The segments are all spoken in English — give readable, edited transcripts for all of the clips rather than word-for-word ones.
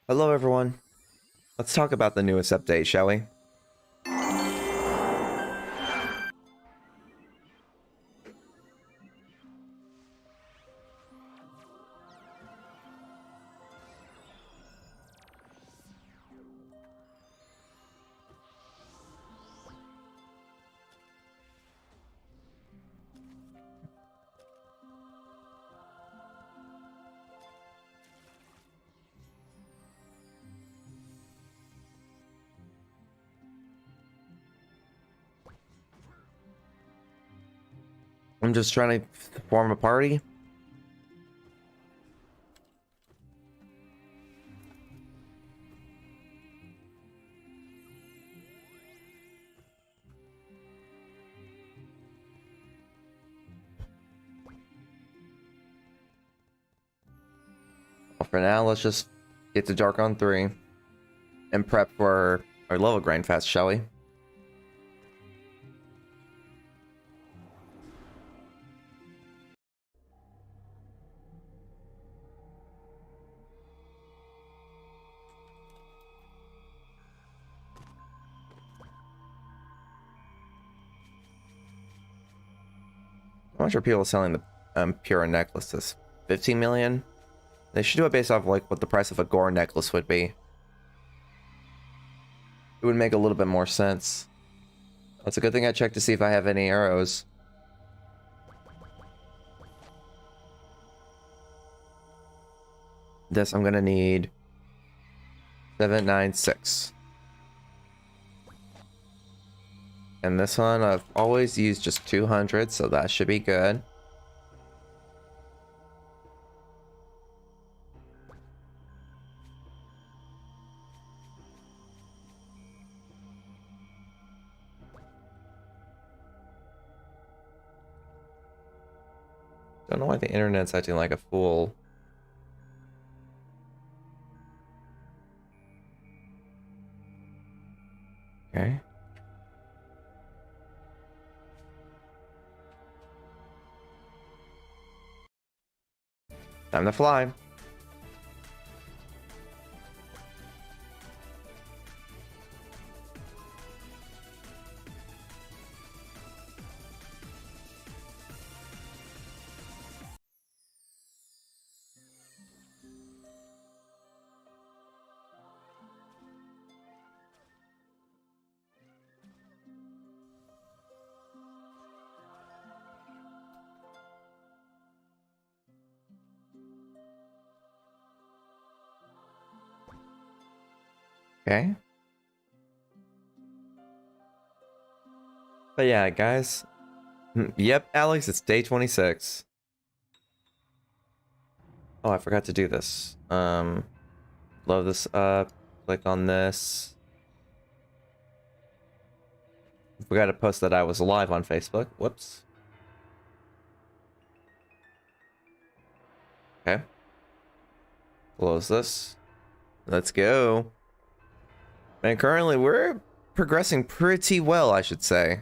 Hello everyone. Let's talk about the newest update, shall we? I'm just trying to form a party. Well, for now, let's just get to Dark on 3 and prep for our level grind fest, shall we? How much are people selling the Pura necklaces? 15 million? They should do it based off like what the price of a Gore necklace would be. It would make a little bit more sense. It's a good thing I checked to see if I have any arrows. This I'm gonna need 796. And this one I've always used just 200, so that should be good. Don't know why the internet's acting like a fool. Okay. Time to fly. Okay. But yeah, guys. Yep, Alex, it's day 26. Oh, I forgot to do this. Load this up. Click on this. Forgot to post that I was live on Facebook. Whoops. Okay. Close this. Let's go. And currently we're progressing pretty well, I should say.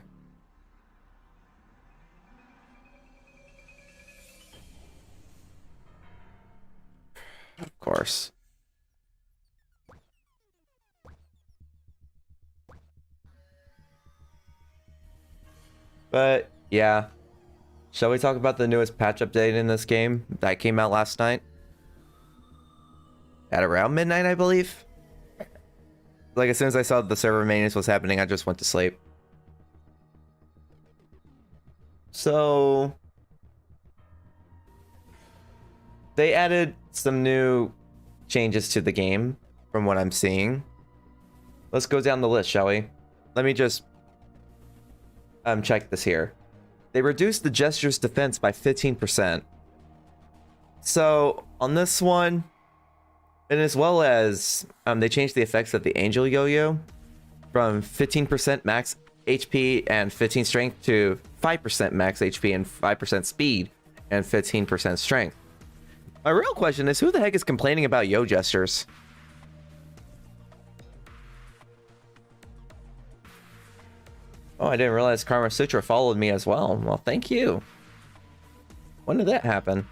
Of course. But yeah. Shall we talk about the newest patch update in this game that came out last night? At around midnight, I believe. Like, as soon as I saw the server maintenance was happening, I just went to sleep. So they added some new changes to the game from what I'm seeing. Let's go down the list, shall we? Let me just check this here. They reduced the gesture's defense by 15%. So on this one, and as well as they changed the effects of the Angel Yo-Yo from 15% max HP and 15 strength to 5% max HP and 5% speed and 15% strength. My real question is, who the heck is complaining about yo gestures? Oh, I didn't realize Karma Sutra followed me as well. Well, thank you. When did that happen?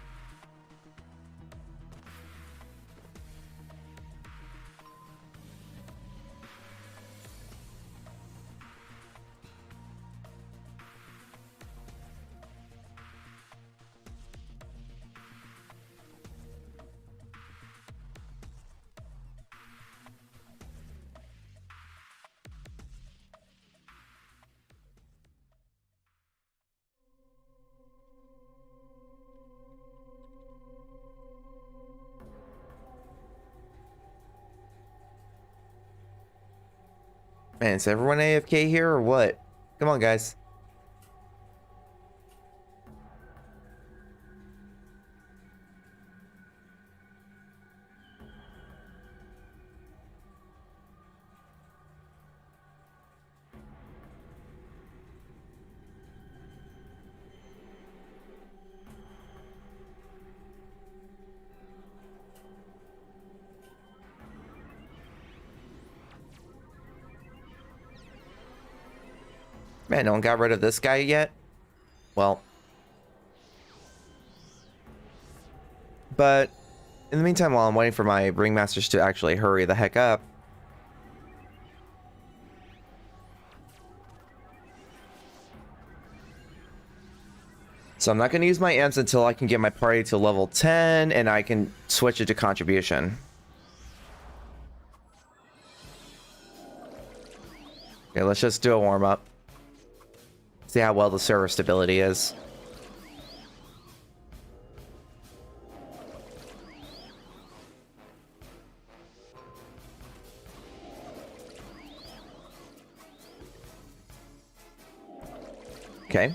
Man, is everyone AFK here or what? Come on, guys. Man, no one got rid of this guy yet? Well. But in the meantime, while I'm waiting for my ringmasters to actually hurry the heck up, so I'm not going to use my M's until I can get my party to level 10 and I can switch it to contribution. Okay, let's just do a warm-up. See how well the server stability is. Okay.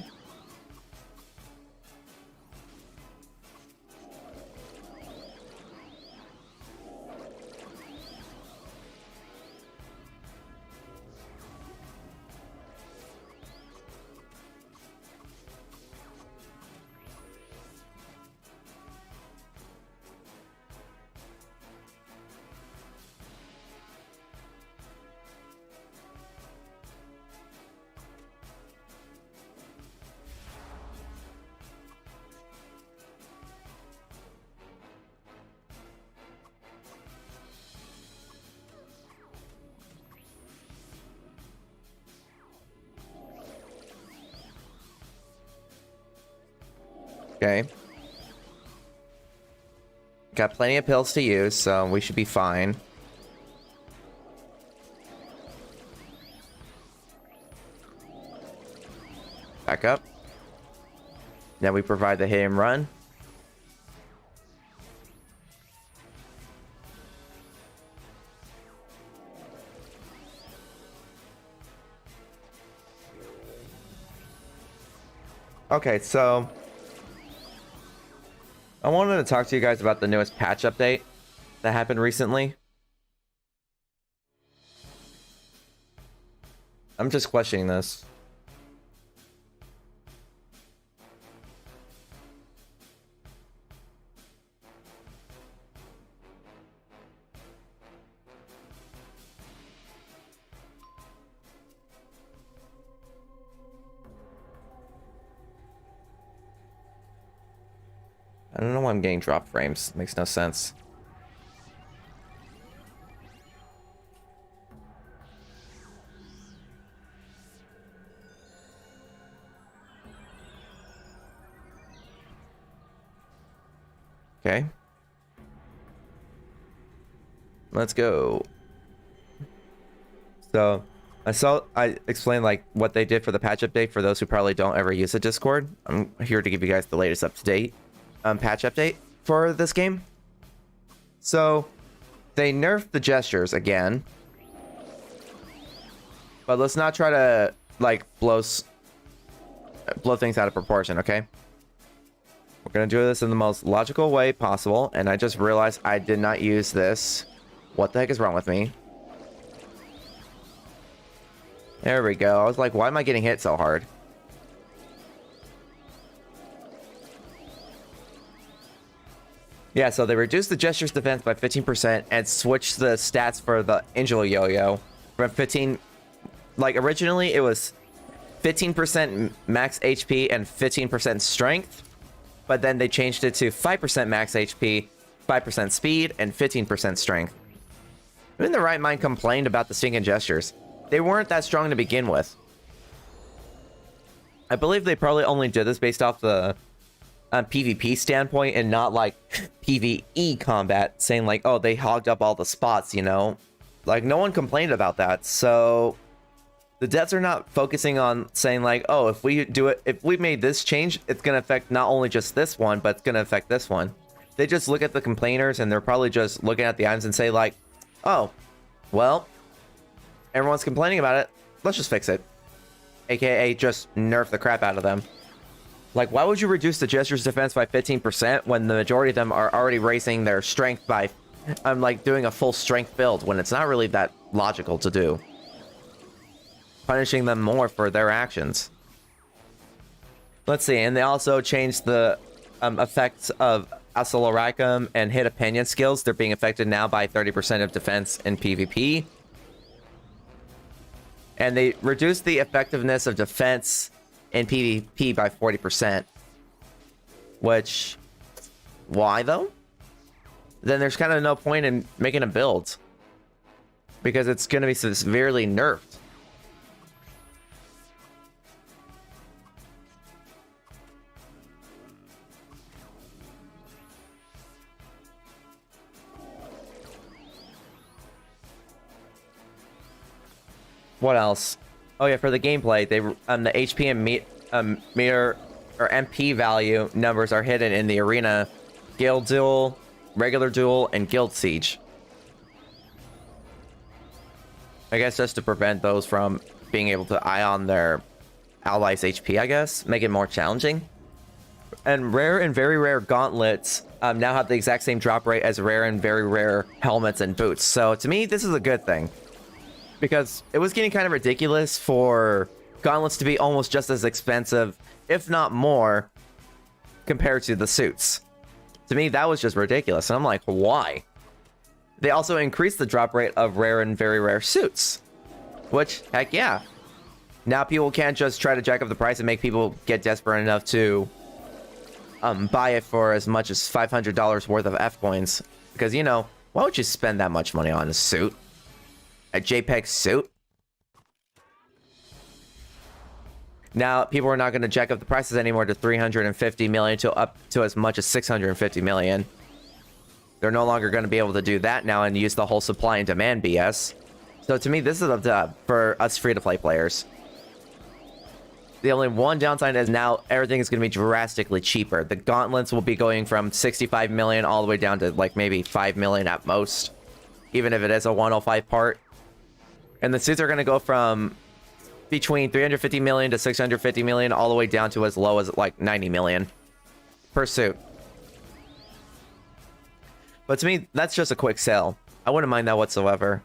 Okay. Got plenty of pills to use, so we should be fine. Back up. Now we provide the hit and run. Okay, so I wanted to talk to you guys about the newest patch update that happened recently. I'm just questioning this. I don't know why I'm getting drop frames. Makes no sense. Okay. Let's go. So, I explained like what they did for the patch update for those who probably don't ever use the Discord. I'm here to give you guys the latest up to date patch update for this game. So they nerfed the gestures again, but let's not try to like blow things out of proportion. Okay, we're gonna do this in the most logical way possible. And I just realized I did not use this. What the heck is wrong with me? There we go. I was like, why am I getting hit so hard? Yeah, so they reduced the gesture's defense by 15% and switched the stats for the Angel Yo-Yo from 15... Like, originally it was 15% max HP and 15% strength, but then they changed it to 5% max HP, 5% speed, and 15% strength. Who in the right mind complained about the stinking gestures? They weren't that strong to begin with. I believe they probably only did this based off the PvP standpoint and not like PvE combat, saying like, oh, they hogged up all the spots, you know? Like, no one complained about that. So the devs are not focusing on saying like, oh, if we made this change, it's gonna affect not only just this one, but it's gonna affect this one. They just look at the complainers and they're probably just looking at the items and say like, oh, well, everyone's complaining about it. Let's just fix it. AKA just nerf the crap out of them. Like, why would you reduce the Jester's defense by 15% when the majority of them are already raising their strength by, like, doing a full strength build when it's not really that logical to do? Punishing them more for their actions. Let's see, and they also changed the effects of Asaloracum and Hit Opinion skills. They're being affected now by 30% of defense in PvP. And they reduced the effectiveness of defense in PvP by 40%. Which, why though? Then there's kind of no point in making a build. Because it's going to be severely nerfed. What else? Oh yeah, for the gameplay, they the HP and meter or MP value numbers are hidden in the arena, guild duel, regular duel, and guild siege. I guess just to prevent those from being able to eye on their allies' HP, I guess, make it more challenging. And rare and very rare gauntlets now have the exact same drop rate as rare and very rare helmets and boots. So to me, this is a good thing. Because it was getting kind of ridiculous for gauntlets to be almost just as expensive, if not more, compared to the suits. To me, that was just ridiculous. And I'm like, why? They also increased the drop rate of rare and very rare suits. Which, heck yeah. Now people can't just try to jack up the price and make people get desperate enough to buy it for as much as $500 worth of F coins. Because, you know, why would you spend that much money on a suit? A JPEG suit? Now, people are not going to jack up the prices anymore to 350 million to up to as much as 650 million. They're no longer going to be able to do that now and use the whole supply and demand BS. So to me, this is a dub for us free-to-play players. The only one downside is now everything is going to be drastically cheaper. The gauntlets will be going from 65 million all the way down to like maybe 5 million at most. Even if it is a 105 part. And the suits are going to go from between 350 million to 650 million all the way down to as low as like 90 million per suit. But to me, that's just a quick sell. I wouldn't mind that whatsoever.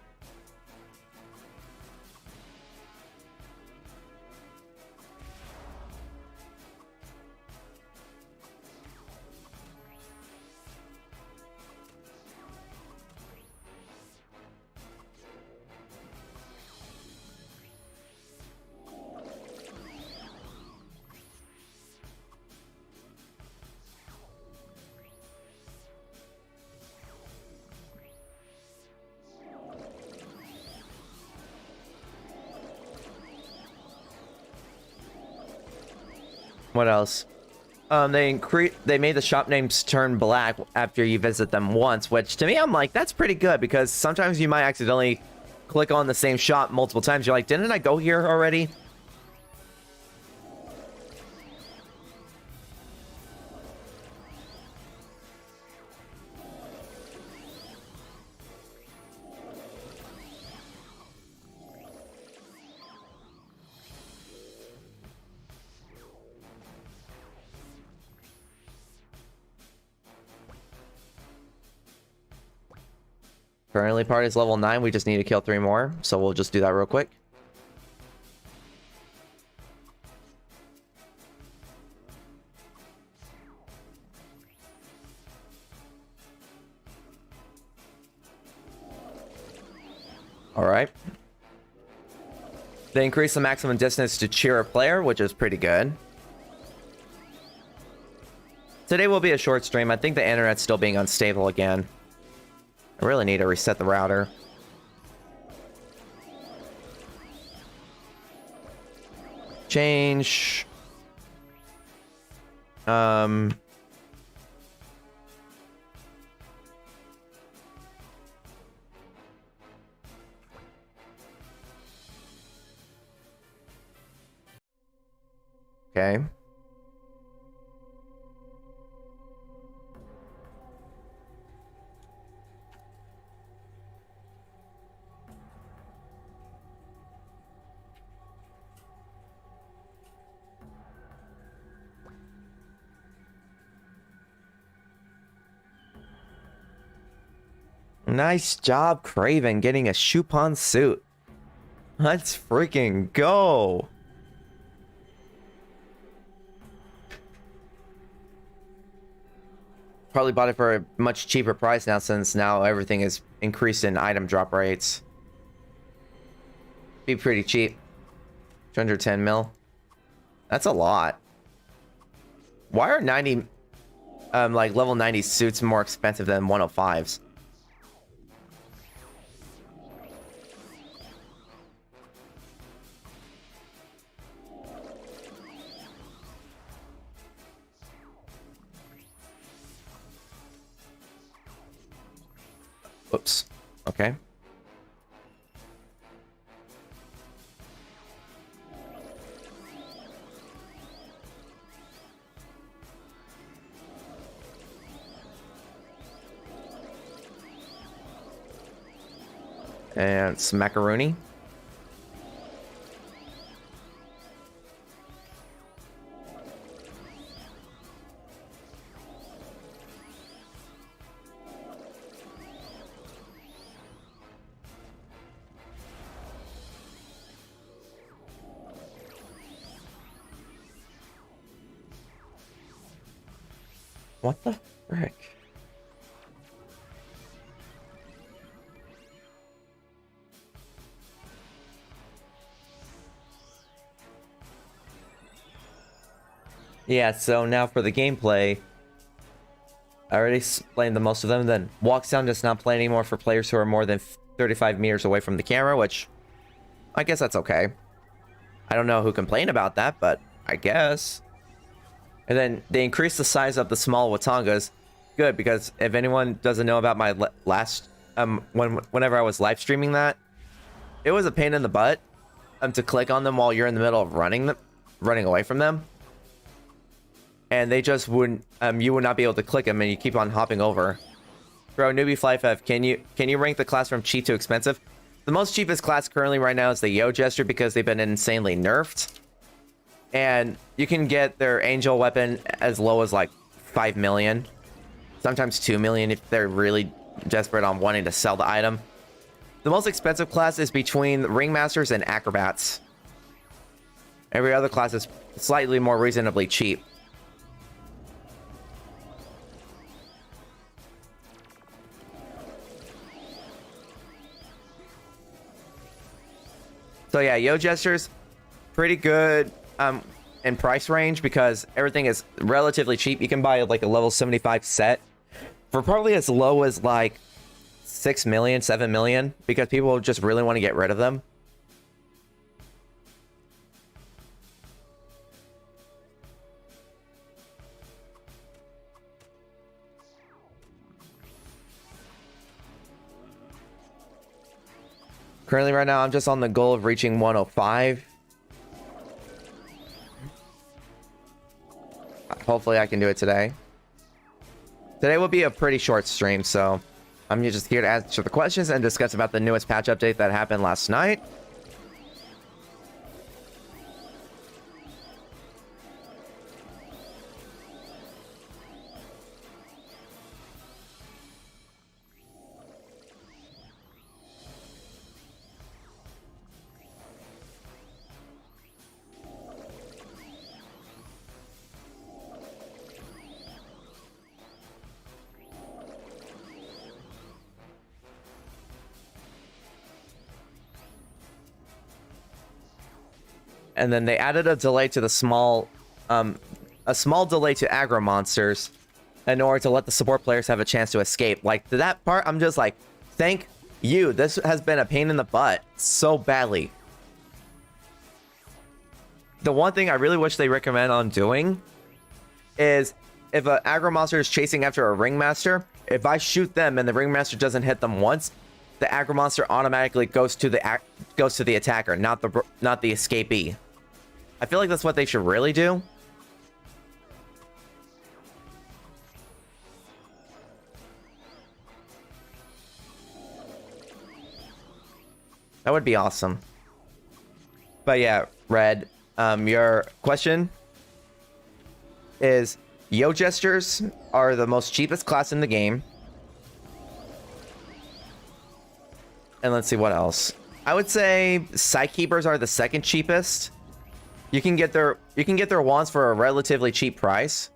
What else? They made the shop names turn black after you visit them once, which to me, I'm like, that's pretty good because sometimes you might accidentally click on the same shop multiple times. You're like, didn't I go here already? Currently party's level 9, we just need to kill 3 more, so we'll just do that real quick. Alright. They increase the maximum distance to cheer a player, which is pretty good. Today will be a short stream. I think the internet's still being unstable again. I really need to reset the router. Change. Okay. Nice job, Craven, getting a Chupon suit. Let's freaking go. Probably bought it for a much cheaper price now, since now everything is increased in item drop rates. Be pretty cheap. 210 mil. That's a lot. Why are 90 like level 90 suits more expensive than 105s? Whoops. Okay. And smackaroonie. What the frick? Yeah, so now for the gameplay, I already explained the most of them. Then walk sound does not play anymore for players who are more than 35 meters away from the camera, which I guess that's okay. I don't know who complained about that, but I guess. And then they increased the size of the small Watongas. Good, because if anyone doesn't know about my last whenever I was live streaming that, it was a pain in the butt to click on them while you're in the middle of running away from them. And they just wouldn't you would not be able to click them, and you keep on hopping over. Bro, newbie FlyFF, can you rank the class from cheap to expensive? The most cheapest class currently right now is the Yo Jester, because they've been insanely nerfed. And you can get their angel weapon as low as like 5 million. Sometimes 2 million if they're really desperate on wanting to sell the item. The most expensive class is between Ringmasters and Acrobats. Every other class is slightly more reasonably cheap. So yeah, Yo Jesters, pretty good in price range, because everything is relatively cheap. You can buy like a level 75 set for probably as low as like 6 million, 7 million, because people just really want to get rid of them. Currently right now I'm just on the goal of reaching 105. Hopefully I can do it today. Today will be a pretty short stream, so I'm just here to answer the questions and discuss about the newest patch update that happened last night. And then they added a delay to the small delay to aggro monsters in order to let the support players have a chance to escape. Like, to that part, I'm just like, thank you. This has been a pain in the butt so badly. The one thing I really wish they recommend on doing is, if an aggro monster is chasing after a ringmaster, if I shoot them and the ringmaster doesn't hit them once, the aggro monster automatically goes to the attacker, not the escapee. I feel like that's what they should really do. That would be awesome. But yeah, Red, your question is, Yo Jesters are the most cheapest class in the game. And let's see what else. I would say Sight Keepers are the second cheapest. You can get their wands for a relatively cheap price.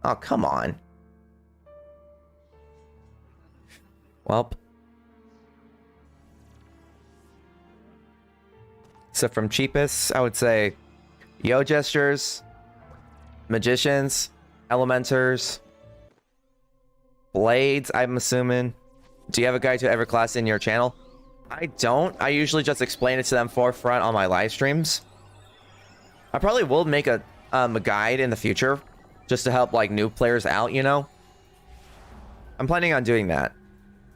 Oh, come on. Welp. So from cheapest, I would say Yo Gestures, Magicians, Elementers, Blades, I'm assuming. Do you have a guide to every class in your channel? I don't. I usually just explain it to them forefront on my live streams. I probably will make a guide in the future just to help like new players out, you know? I'm planning on doing that.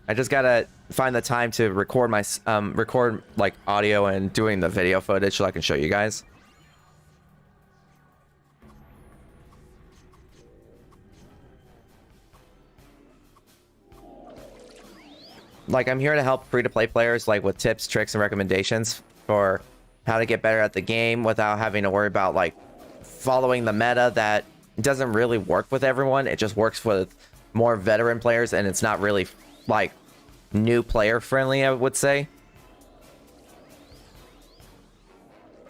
I just gotta find the time to record my record like audio and doing the video footage so I can show you guys. Like, I'm here to help free-to-play players, like, with tips, tricks, and recommendations for how to get better at the game without having to worry about, like, following the meta that doesn't really work with everyone. It just works with more veteran players, and it's not really, like, new player-friendly, I would say.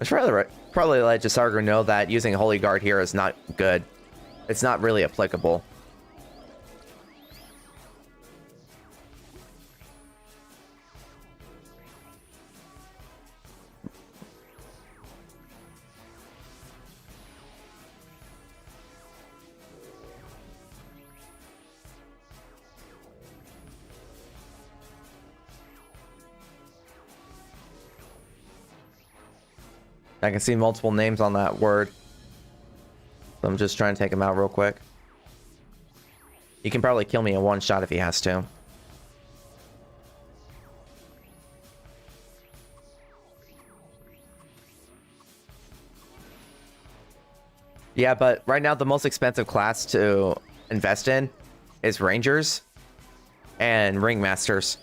I should probably let Jisargu know that using Holy Guard here is not good. It's not really applicable. I can see multiple names on that word. So I'm just trying to take him out real quick. He can probably kill me in one shot if he has to. Yeah, but right now the most expensive class to invest in is Rangers and Ringmasters.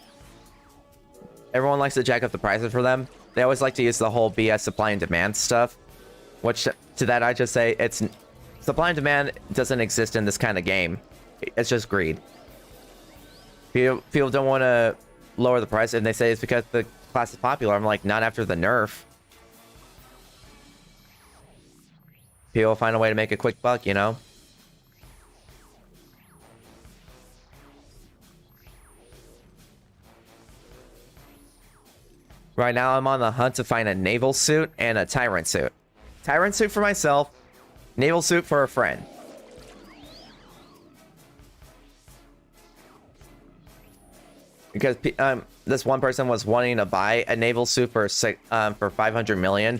Everyone likes to jack up the prices for them. They always like to use the whole BS supply and demand stuff. Which, to that I just say, it's supply and demand doesn't exist in this kind of game. It's just greed. People don't want to lower the price, and they say it's because the class is popular. I'm like, not after the nerf. People find a way to make a quick buck, you know? Right now, I'm on the hunt to find a naval suit and a tyrant suit. Tyrant suit for myself, naval suit for a friend. Because this one person was wanting to buy a naval suit for 500 million,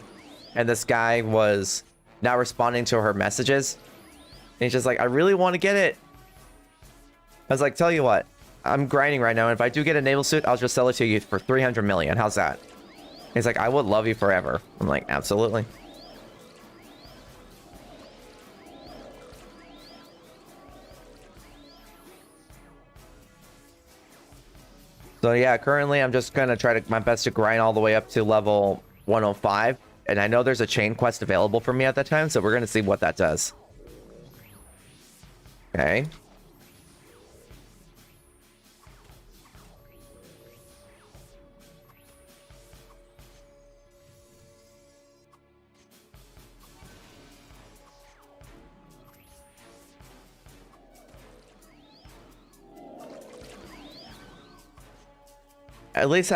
and this guy was not responding to her messages. And he's just like, I really want to get it. I was like, tell you what, I'm grinding right now, and if I do get a naval suit, I'll just sell it to you for 300 million. How's that? He's like, I would love you forever. I'm like, absolutely. So yeah, currently I'm just gonna try my best to grind all the way up to level 105. And I know there's a chain quest available for me at that time, so we're gonna see what that does. Okay. At least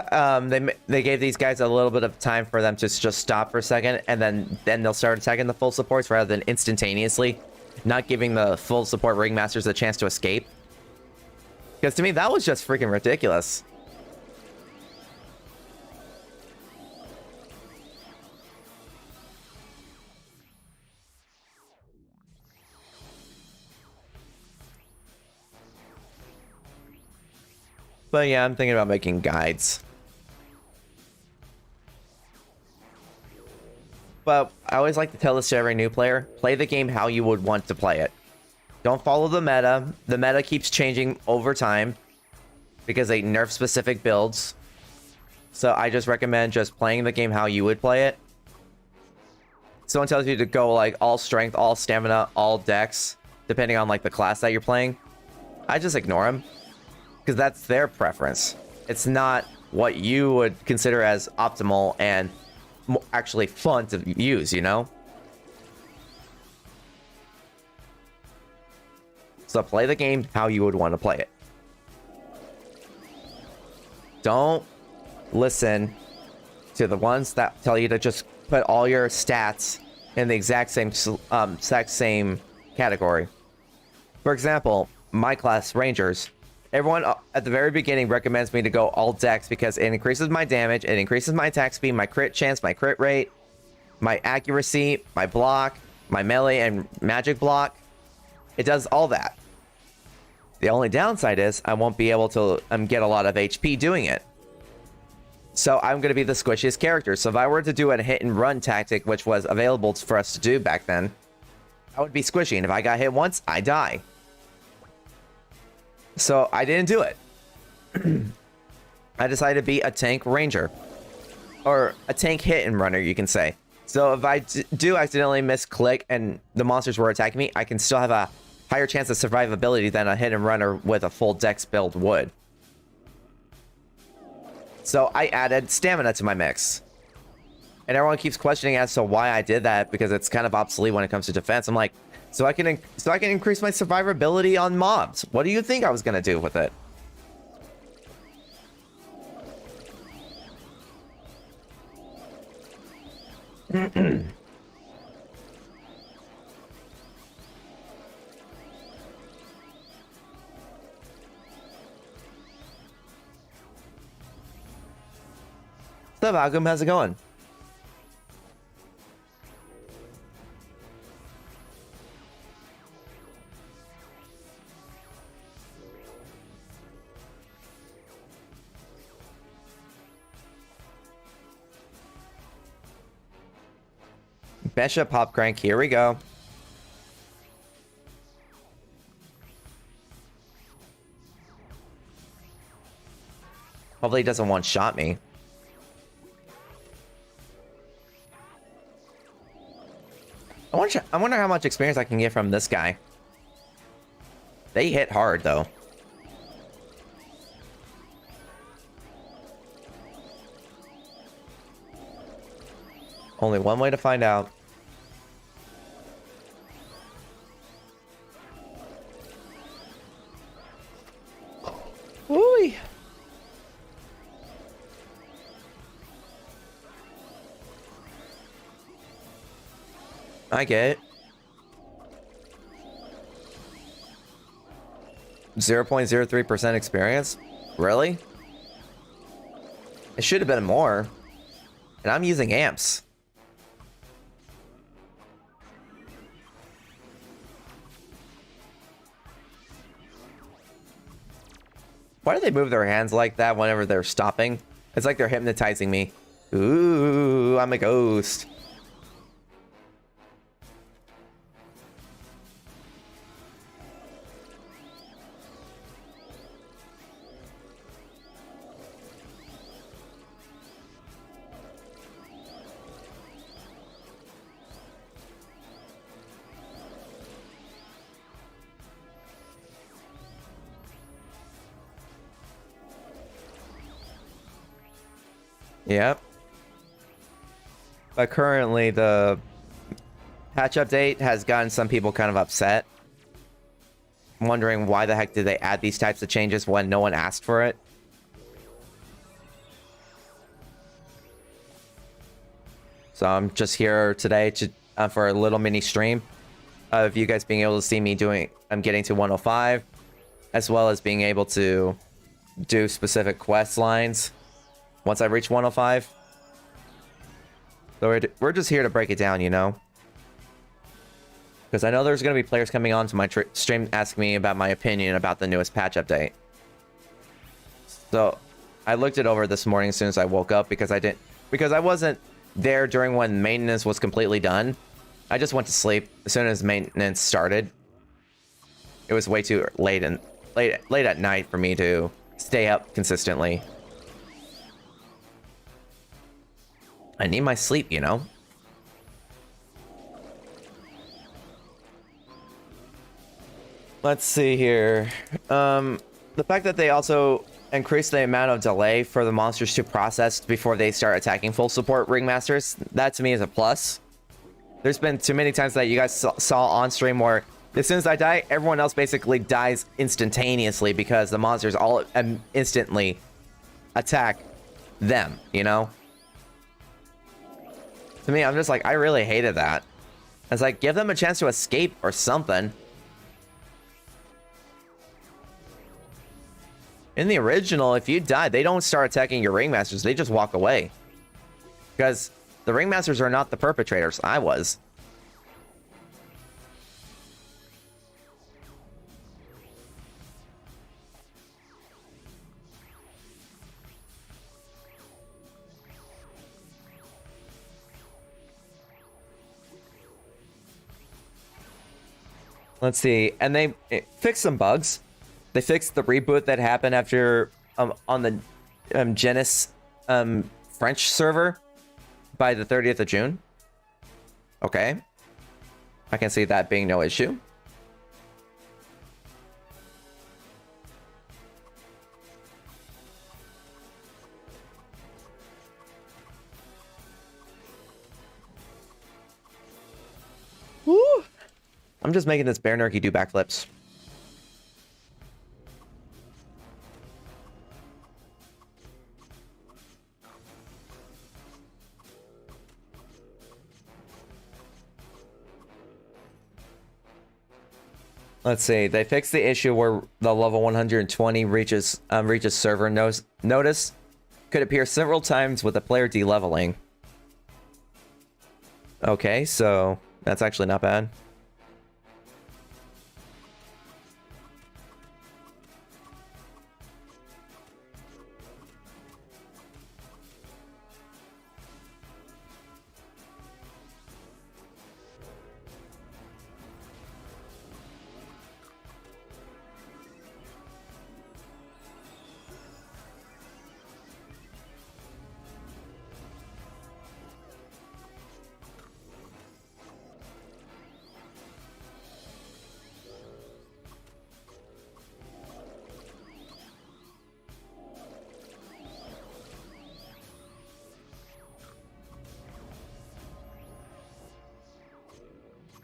they gave these guys a little bit of time for them to just stop for a second, and then they'll start attacking the full supports rather than instantaneously, not giving the full support ringmasters a chance to escape. Because to me, that was just freaking ridiculous. But yeah, I'm thinking about making guides. But I always like to tell this to every new player, play the game how you would want to play it. Don't follow the meta. The meta keeps changing over time because they nerf specific builds. So I just recommend just playing the game how you would play it. Someone tells you to go like all strength, all stamina, all dex, depending on like the class that you're playing. I just ignore them. because that's their preference. It's not what you would consider as optimal and actually fun to use, you know? So play the game how you would want to play it. Don't listen to the ones that tell you to just put all your stats in the exact same category. For example, my class, Rangers, everyone at the very beginning recommends me to go all dex because it increases my damage, it increases my attack speed, my crit chance, my crit rate, my accuracy, my block, my melee and magic block. It does all that. The only downside is I won't be able to get a lot of HP doing it. So I'm going to be the squishiest character. So if I were to do a hit and run tactic, which was available for us to do back then, I would be squishy. And if I got hit once, I die. So I didn't do it. I decided to be a tank ranger. Or a tank hit and runner, you can say. So if I do accidentally misclick and the monsters were attacking me, I can still have a higher chance of survivability than a hit and runner with a full dex build would. So I added stamina to my mix. And everyone keeps questioning as to why I did that, because it's kind of obsolete when it comes to defense. I'm like, so I can increase my survivability on mobs. What do you think I was gonna do with it? What's up, Alchem? How's it going? Bishop pop crank, here we go. Hopefully he doesn't one-shot me. I wonder how much experience I can get from this guy. They hit hard, though. Only one way to find out. Woo-wee. I get it. 0.03% experience? Really? It should have been more. And I'm using amps. Why do they move their hands like that whenever they're stopping? It's like they're hypnotizing me. Ooh, I'm a ghost. Yep. But currently the patch update has gotten some people kind of upset. Wondering why the heck did they add these types of changes when no one asked for it. So I'm just here today to for a little mini stream of you guys being able to see me getting to 105, as well as being able to do specific quest lines once I reach 105. So we're just here to break it down, you know? Because I know there's going to be players coming on to my stream asking me about my opinion about the newest patch update. So I looked it over this morning as soon as I woke up because I wasn't there during when maintenance was completely done. I just went to sleep as soon as maintenance started. It was way too late at night for me to stay up consistently. I need my sleep, you know? Let's see here. The fact that they also increase the amount of delay for the monsters to process before they start attacking full support ringmasters, that to me is a plus. There's been too many times that you guys saw on stream where as soon as I die, everyone else basically dies instantaneously because the monsters all instantly attack them, you know? To me, I'm just like, I really hated that. It's like, give them a chance to escape or something. In the original, if you die, they don't start attacking your ringmasters. They just walk away. Because the ringmasters are not the perpetrators. I was. Let's see. And they fixed some bugs. They fixed the reboot that happened after on the Genis French server by the 30th of June. Okay. I can see that being no issue. Woo! I'm just making this bear nerky do backflips. Let's see. They fixed the issue where the level 120 reaches server notice could appear several times with the player de-leveling. Okay, so that's actually not bad.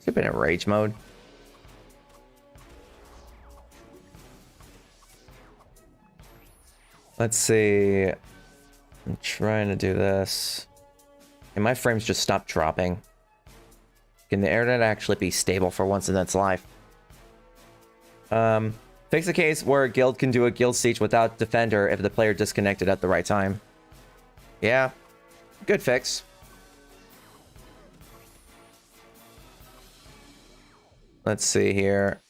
Could have been in rage mode. Let's see. I'm trying to do this. And my frames just stopped dropping. Can the internet actually be stable for once in its life? Fix a case where a guild can do a guild siege without defender if the player disconnected at the right time. Yeah. Good fix. Let's see here.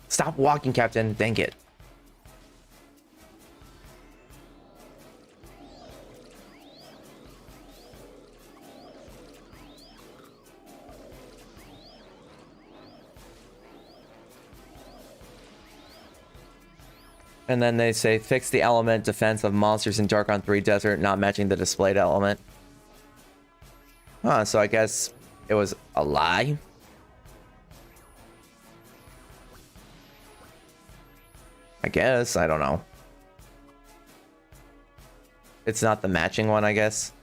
Stop walking, Captain. Dang it. And then they say, fix the element defense of monsters in Darkon 3 Desert not matching the displayed element. Huh, so I guess it was a lie? I guess, I don't know. It's not the matching one, I guess.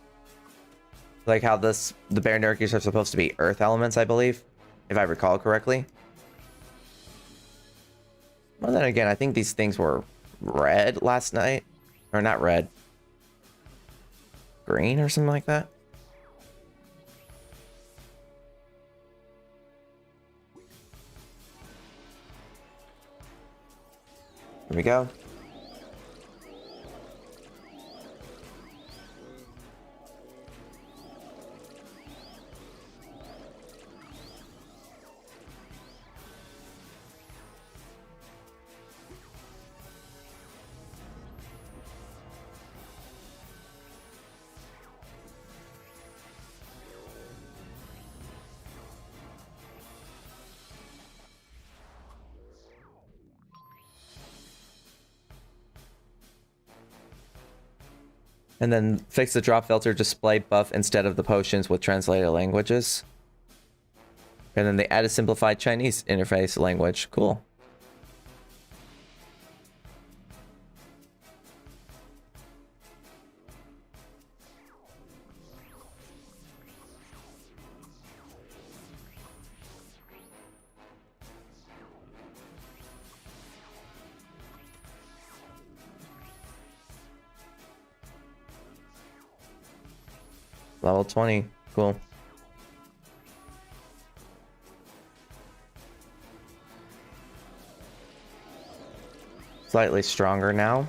Like how the bear nerkies are supposed to be earth elements, I believe. If I recall correctly. Well, then again, I think these things were red last night. Or not red. Green or something like that. Here we go. And then fix the drop filter display buff instead of the potions with translated languages. And then they add a simplified Chinese interface language. Cool. Level 20. Cool. Slightly stronger now.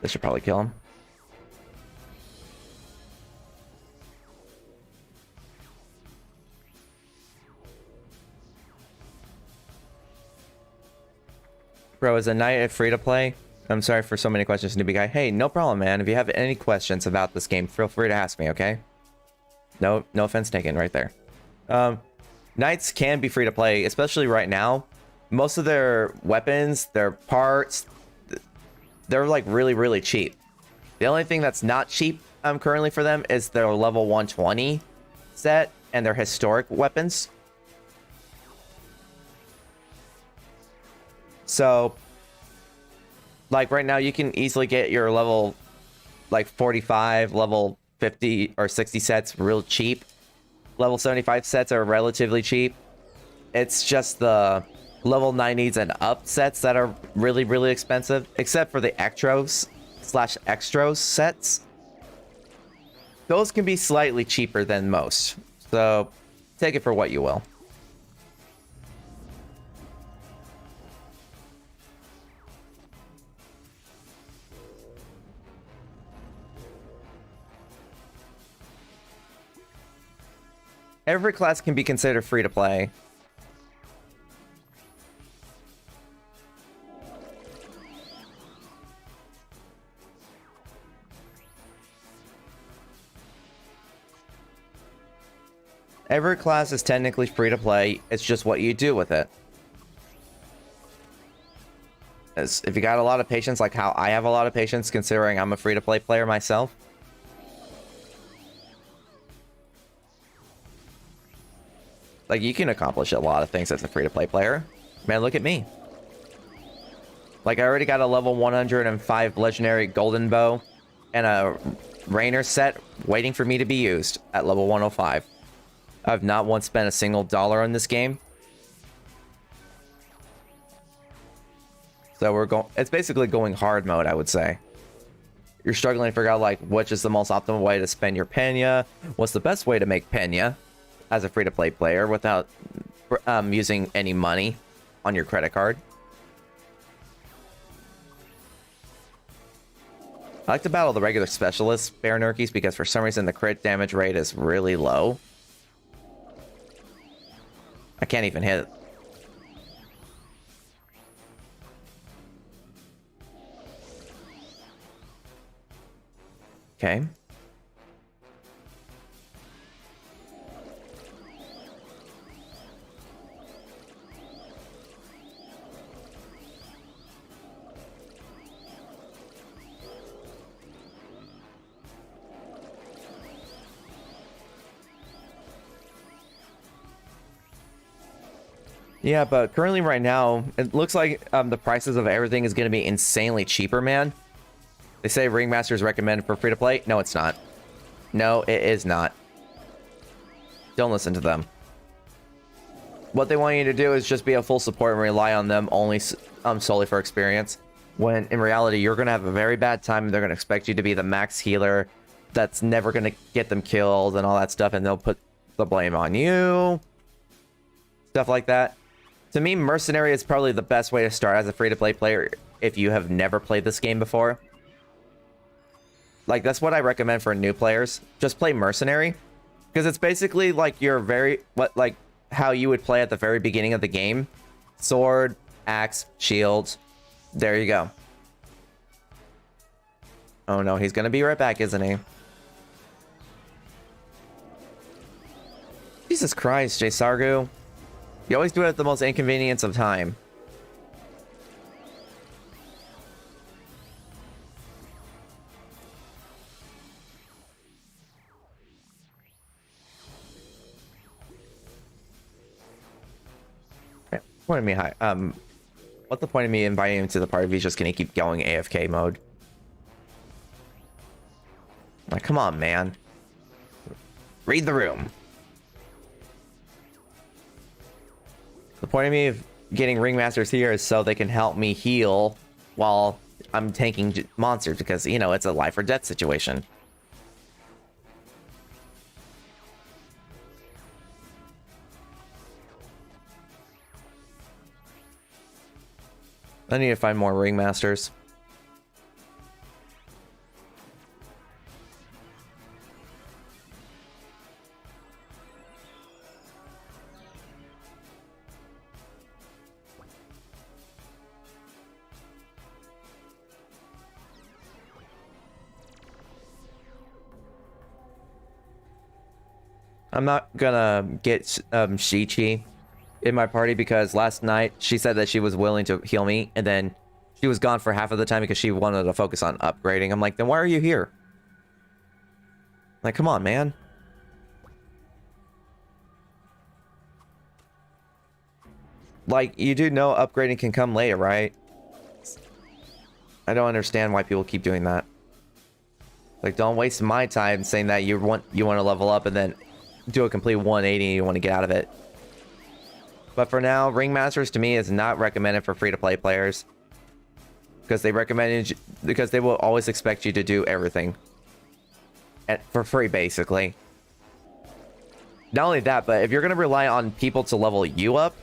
This should probably kill him. Bro, is a night free to play? I'm sorry for so many questions, newbie guy. Hey, no problem, man. If you have any questions about this game, feel free to ask me, okay? No offense taken right there. Knights can be free to play, especially right now. Most of their weapons, their parts, they're like really, really cheap. The only thing that's not cheap currently for them is their level 120 set and their historic weapons. So, like right now, you can easily get your level like 45, level 50 or 60 sets real cheap. Level 75 sets are relatively cheap. It's just the level 90s and up sets that are really, really expensive, except for the Extros / Extros sets. Those can be slightly cheaper than most. So, take it for what you will. Every class can be considered free to play. Every class is technically free to play. It's just what you do with it. If you got a lot of patience, like how I have a lot of patience considering I'm a free to play player myself. Like, you can accomplish a lot of things as a free-to-play player. Man, look at me. Like, I already got a level 105 legendary golden bow and a Rainer set waiting for me to be used at level 105. I've not once spent a single dollar on this game. So we're going... It's basically going hard mode, I would say. You're struggling to figure out, like, which is the most optimal way to spend your pena. What's the best way to make pena as a free-to-play player without using any money on your credit card. I like to battle the regular specialist bear nurkies because for some reason the crit damage rate is really low. I can't even hit it. Okay. Yeah, but currently right now, it looks like the prices of everything is going to be insanely cheaper, man. They say Ringmaster is recommended for free-to-play. No, it's not. No, it is not. Don't listen to them. What they want you to do is just be a full support and rely on them only solely for experience. When in reality, you're going to have a very bad time and they're going to expect you to be the max healer that's never going to get them killed and all that stuff, and they'll put the blame on you. Stuff like that. To me, Mercenary is probably the best way to start as a free-to-play player if you have never played this game before. Like, that's what I recommend for new players. Just play Mercenary. Because it's basically like your like how you would play at the very beginning of the game. Sword, axe, shield. There you go. Oh no, he's gonna be right back, isn't he? Jesus Christ, Jay Sargu. You always do it at the most inconvenience of time. Point of me high. What's the point of me inviting him to the party if he's just gonna keep going AFK mode? Like, come on, man. Read the room. The point of me of getting ringmasters here is so they can help me heal while I'm tanking monsters, because, you know, it's a life or death situation. I need to find more ringmasters. I'm not gonna get Shichi in my party because last night she said that she was willing to heal me, and then she was gone for half of the time because she wanted to focus on upgrading. I'm like, then why are you here? Like, come on, man. Like, you do know upgrading can come later, right? I don't understand why people keep doing that. Like, don't waste my time saying that you want to level up and then do a complete 180 and you want to get out of it. But for now, Ringmasters to me is not recommended for free-to-play players, because they will always expect you to do everything for free, basically. Not only that, but if you're gonna rely on people to level you up,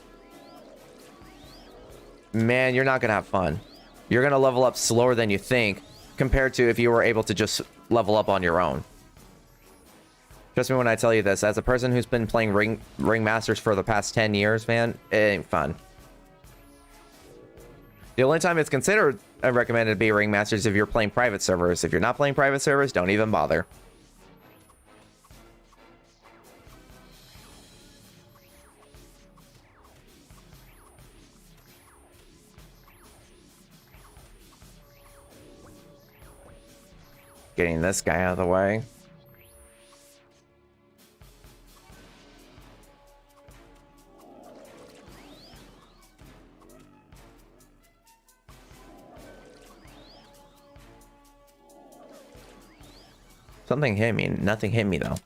man, you're not gonna have fun. You're gonna level up slower than you think, compared to if you were able to just level up on your own. Trust me when I tell you this, as a person who's been playing Ringmasters for the past 10 years, man, it ain't fun. The only time it's considered recommended to be Ringmasters if you're playing private servers. If you're not playing private servers, don't even bother. Getting this guy out of the way. Something hit me. Nothing hit me, though.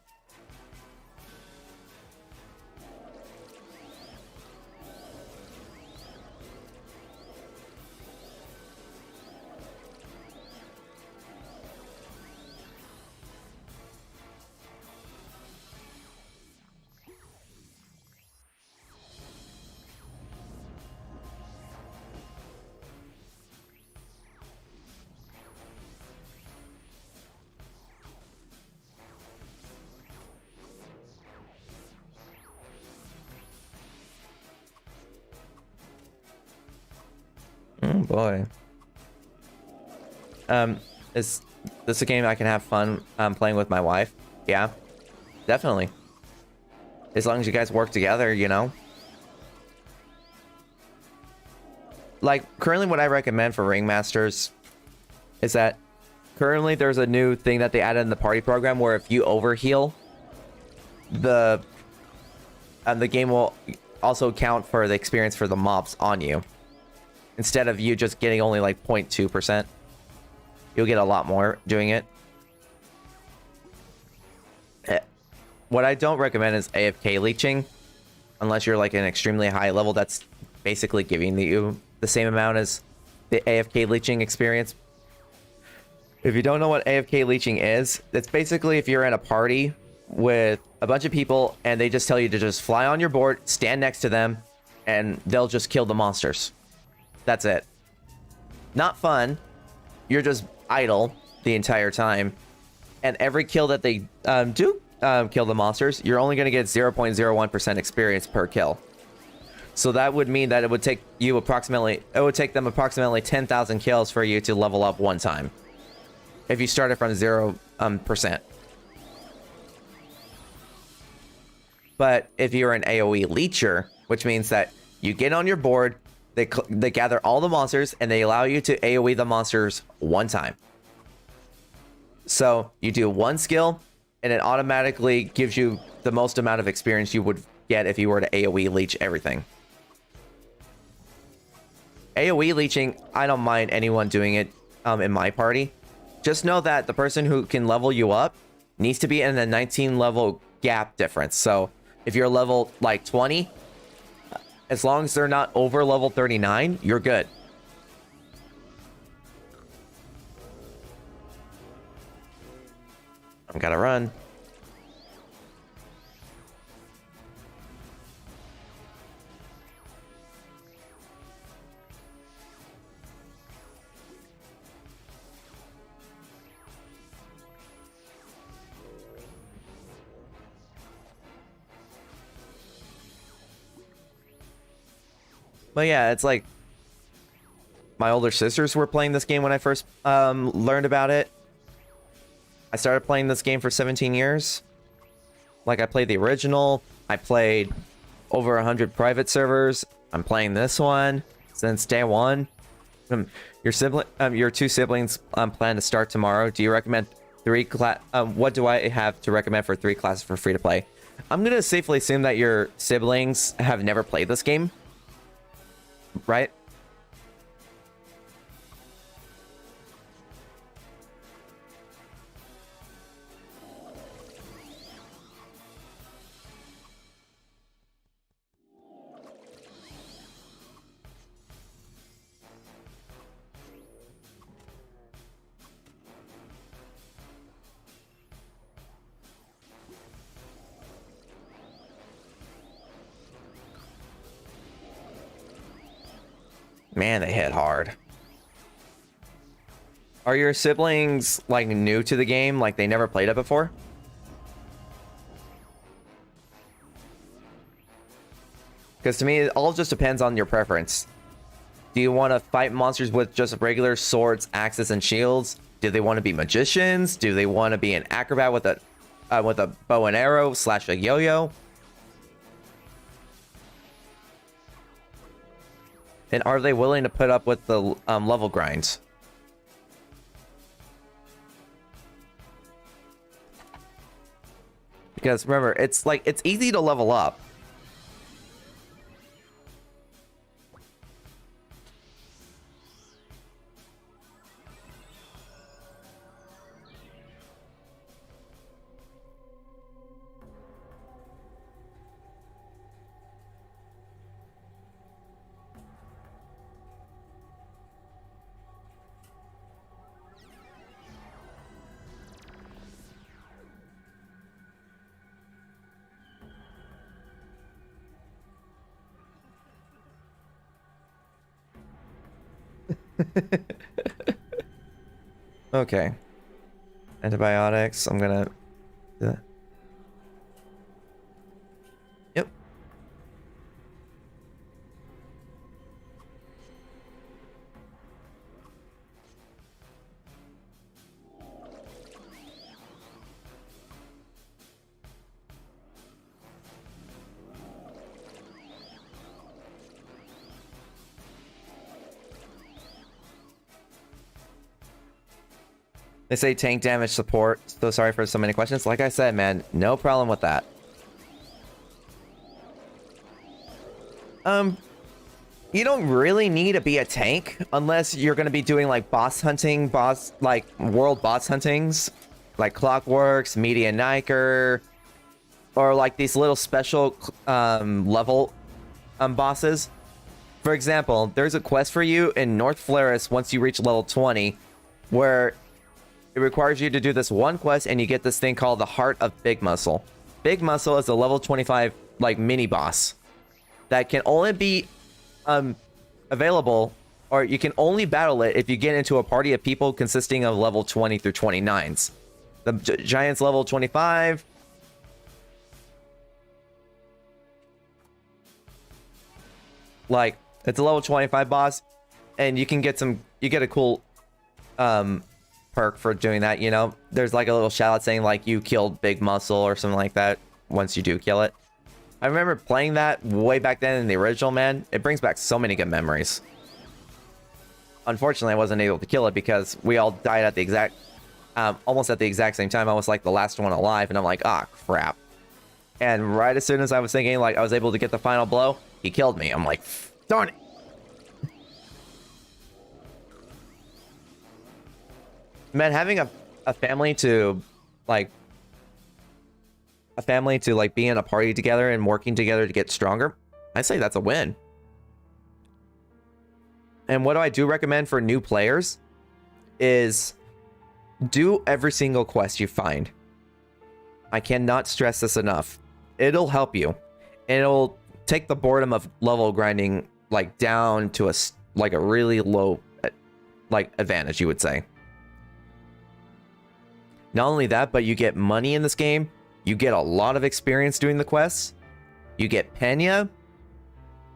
Oh boy. Is this a game I can have fun playing with my wife? Yeah, definitely. As long as you guys work together, you know. Like, currently what I recommend for Ringmasters is that currently there's a new thing that they added in the party program where if you overheal, the game will also count for the experience for the mobs on you. Instead of you just getting only like 0.2%, you'll get a lot more doing it. What I don't recommend is AFK leeching, unless you're like an extremely high level that's basically giving you the same amount as the AFK leeching experience. If you don't know what AFK leeching is, it's basically if you're in a party with a bunch of people and they just tell you to just fly on your board, stand next to them, and they'll just kill the monsters. That's it. Not fun. You're just idle the entire time. And every kill that they do kill the monsters, you're only going to get 0.01% experience per kill. So that would mean that it would take them approximately 10,000 kills for you to level up one time. If you started from 0%. But if you're an AoE leecher, which means that you get on your board, they gather all the monsters, and they allow you to AoE the monsters one time. So you do one skill, and it automatically gives you the most amount of experience you would get if you were to AoE leech everything. AoE leeching, I don't mind anyone doing it in my party. Just know that the person who can level you up needs to be in the 19 level gap difference. So if you're level like 20, as long as they're not over level 39, you're good. I'm gonna run. But yeah, it's like my older sisters were playing this game when I first learned about it. I started playing this game for 17 years. Like, I played the original. I played over 100 private servers. I'm playing this one since day one. Your two siblings plan to start tomorrow. Do you recommend what do I have to recommend for 3 classes for free to play? I'm gonna safely assume that your siblings have never played this game, right? Man, they hit hard. Are your siblings, like, new to the game? Like, they never played it before? Because to me, it all just depends on your preference. Do you want to fight monsters with just regular swords, axes, and shields? Do they want to be magicians? Do they want to be an acrobat with a bow and arrow / a yo-yo? And are they willing to put up with the level grinds? Because remember, it's easy to level up. Okay. Antibiotics. I'm gonna do that. Yep. They say tank damage support. So sorry for so many questions. Like I said, man, no problem with that. You don't really need to be a tank unless you're going to be doing like world boss huntings, like Clockworks, Media Niker, or like these little special level bosses. For example, there's a quest for you in North Flaris once you reach level 20, where it requires you to do this one quest, and you get this thing called the Heart of Big Muscle. Big Muscle is a level 25 like mini boss that can only be available, or you can only battle it if you get into a party of people consisting of level 20 through 29s. The giant's level 25. Like, it's a level 25 boss, and you get a cool perk for doing that, you know? There's like a little shout out saying like you killed Big Muscle or something like that once you do kill it. I remember playing that way back then in the original, man. It brings back so many good memories. Unfortunately, I wasn't able to kill it because we all died at the exact, almost at the exact same time. I was like the last one alive, and I'm like, ah, crap. And right as soon as I was thinking like I was able to get the final blow, he killed me. I'm like, darn it. Man, having a family to like be in a party together and working together to get stronger, I say that's a win. And what do I do recommend for new players is do every single quest you find. I cannot stress this enough. It'll help you. It'll take the boredom of level grinding like down to a really low like advantage, you would say. Not only that, but you get money in this game. You get a lot of experience doing the quests. You get Pena.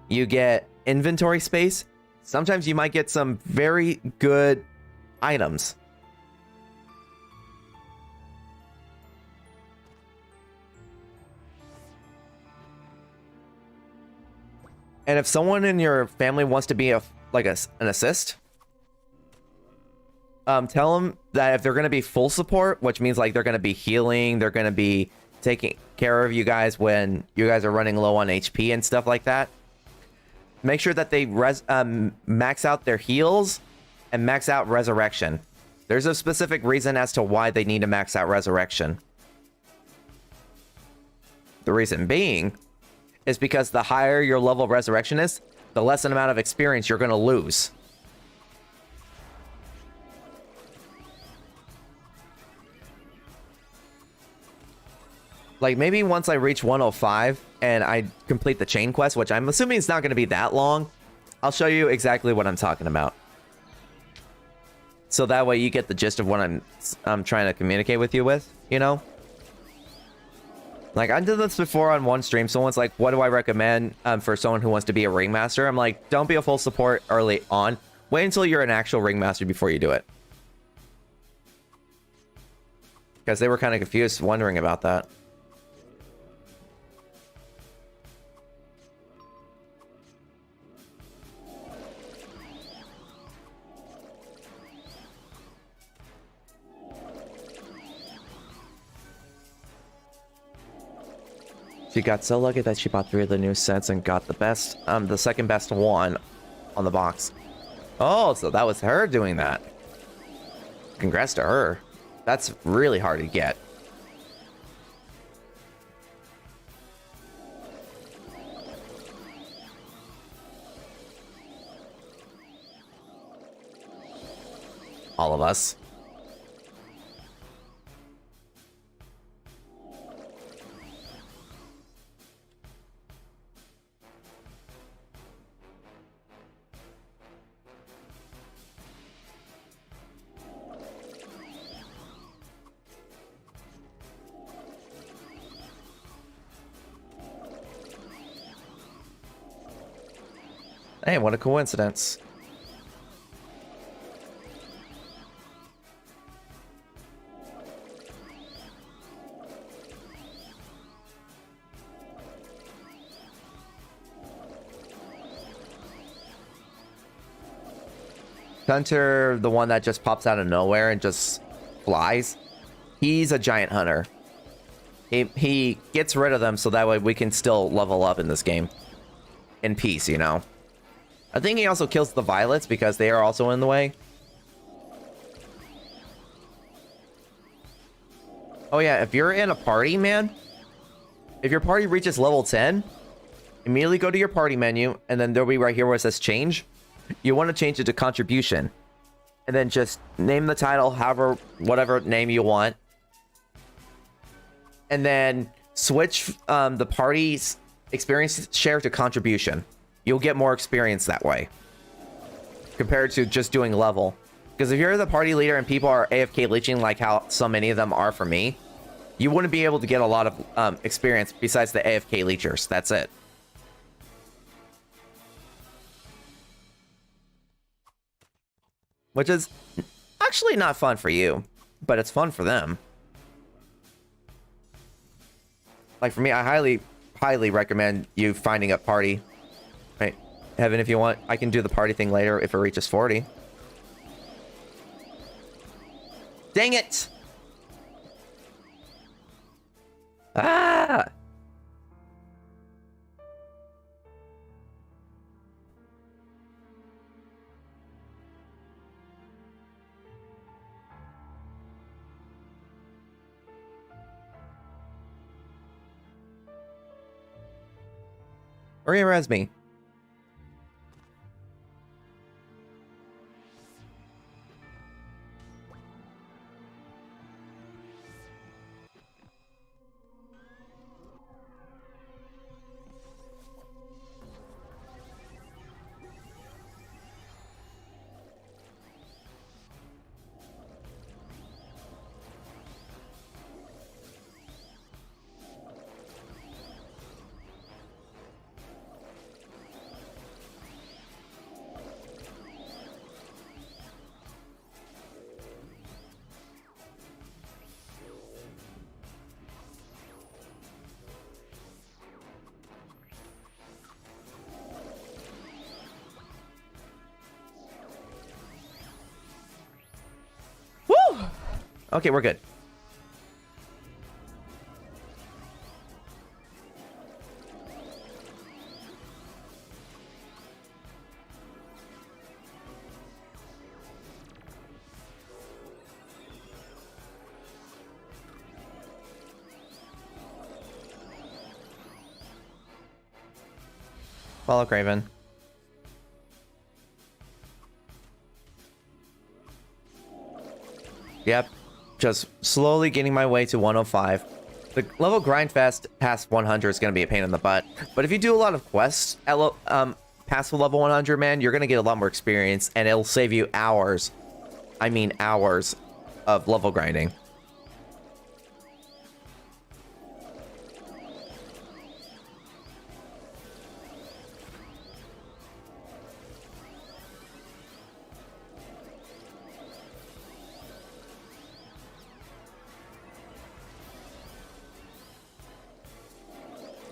You get inventory space. Sometimes you might get some very good items. And if someone in your family wants to be an assist, tell them that if they're going to be full support, which means like they're going to be healing, they're going to be taking care of you guys when you guys are running low on HP and stuff like that. Make sure that they max out their heals and max out resurrection. There's a specific reason as to why they need to max out resurrection. The reason being is because the higher your level of resurrection is, the less an amount of experience you're going to lose. Like, maybe once I reach 105 and I complete the chain quest, which I'm assuming it's not going to be that long, I'll show you exactly what I'm talking about. So that way you get the gist of what I'm trying to communicate with you with, you know? Like, I did this before on one stream. Someone's like, what do I recommend for someone who wants to be a ringmaster? I'm like, don't be a full support early on. Wait until you're an actual ringmaster before you do it. Because they were kind of confused, wondering about that. She got so lucky that she bought 3 of the new sets and got the second best one on the box. Oh, so that was her doing that. Congrats to her. That's really hard to get. All of us. Hey, what a coincidence. Hunter, the one that just pops out of nowhere and just flies, he's a giant hunter. He gets rid of them so that way we can still level up in this game in peace, you know? I think he also kills the violets because they are also in the way. Oh yeah, if you're in a party, man, if your party reaches level 10, immediately go to your party menu, and then there'll be right here where it says change. You want to change it to contribution. And then just name the title, however, whatever name you want. And then switch the party's experience share to contribution. You'll get more experience that way compared to just doing level. Because if you're the party leader and people are AFK leeching like how so many of them are for me, you wouldn't be able to get a lot of experience besides the AFK leechers. That's it. Which is actually not fun for you, but it's fun for them. Like for me, I highly highly recommend you finding a party. Right, Heaven, if you want, I can do the party thing later if it reaches 40. Dang it! Ah! Re-res me. Okay, we're good. Follow Craven. Yep. Just slowly getting my way to 105. The level grind fast past 100 is going to be a pain in the butt. But if you do a lot of quests at past level 100, man, you're going to get a lot more experience. And it'll save you hours. I mean hours of level grinding.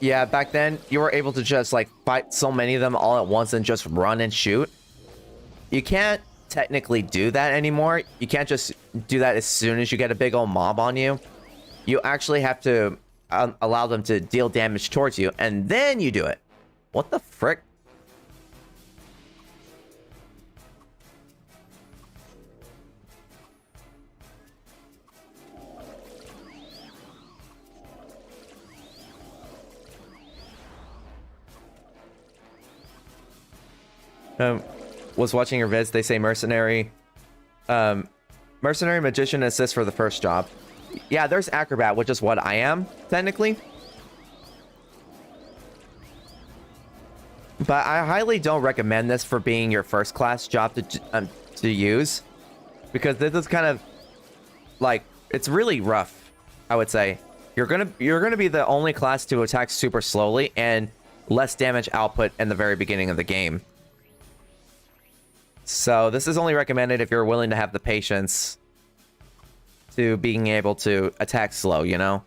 Yeah, back then, you were able to just, like, fight so many of them all at once and just run and shoot. You can't technically do that anymore. You can't just do that as soon as you get a big old mob on you. You actually have to allow them to deal damage towards you, and then you do it. What the frick? Was watching your vids, they say mercenary magician assist for the first job. Yeah, there's acrobat, which is what I am technically, but I highly don't recommend this for being your first class job to use, because this is kind of like, it's really rough. I would say you're gonna be the only class to attack super slowly and less damage output in the very beginning of the game. So this is only recommended if you're willing to have the patience to being able to attack slow, you know?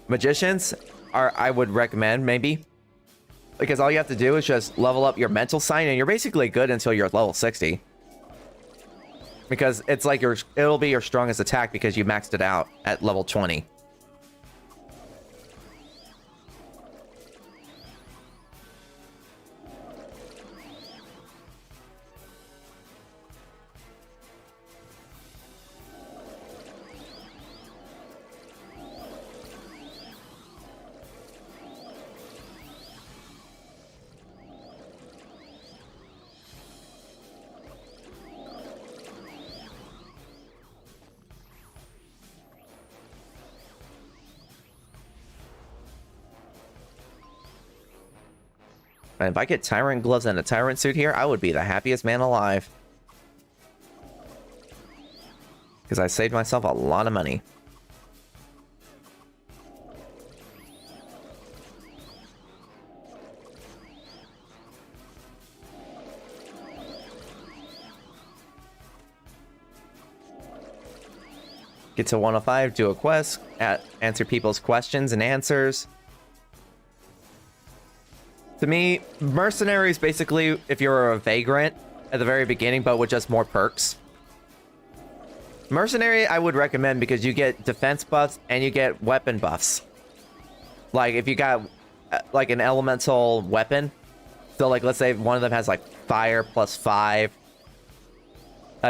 Magicians I would recommend, maybe. Because all you have to do is just level up your mental sign, and you're basically good until you're level 60. Because it's like it'll be your strongest attack because you maxed it out at level 20. And if I get Tyrant gloves and a Tyrant suit here, I would be the happiest man alive. Because I saved myself a lot of money. Get to 105, do a quest, answer people's questions and answers. To me, Mercenaries basically if you're a vagrant at the very beginning, but with just more perks. Mercenary I would recommend because you get defense buffs and you get weapon buffs. Like if you got like an elemental weapon, so like let's say one of them has like fire +5,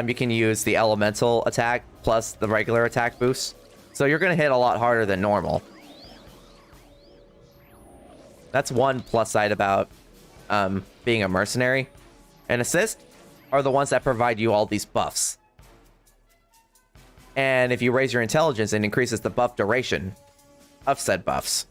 you can use the elemental attack plus the regular attack boost. So you're gonna hit a lot harder than normal. That's one plus side about being a mercenary. And assist are the ones that provide you all these buffs. And if you raise your intelligence, it increases the buff duration of said buffs.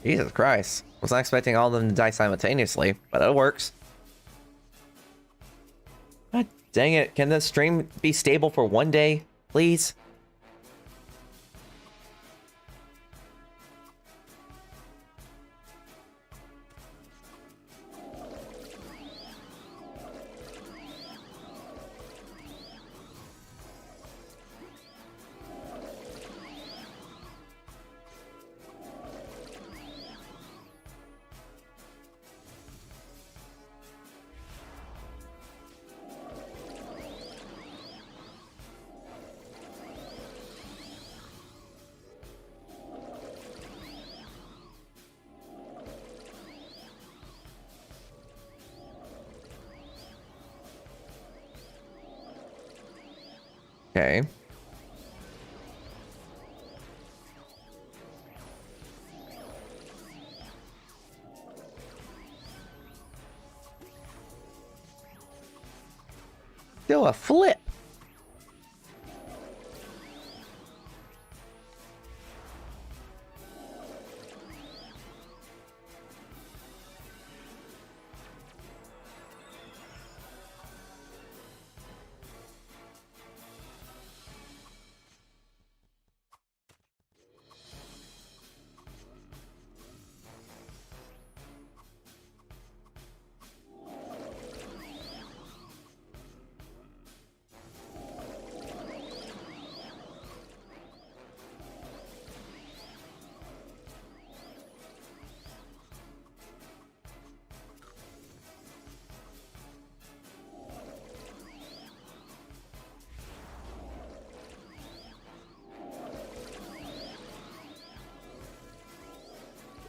Jesus Christ. Was not expecting all of them to die simultaneously, but it works. God dang it. Can this stream be stable for one day, please? Okay. Do a flip.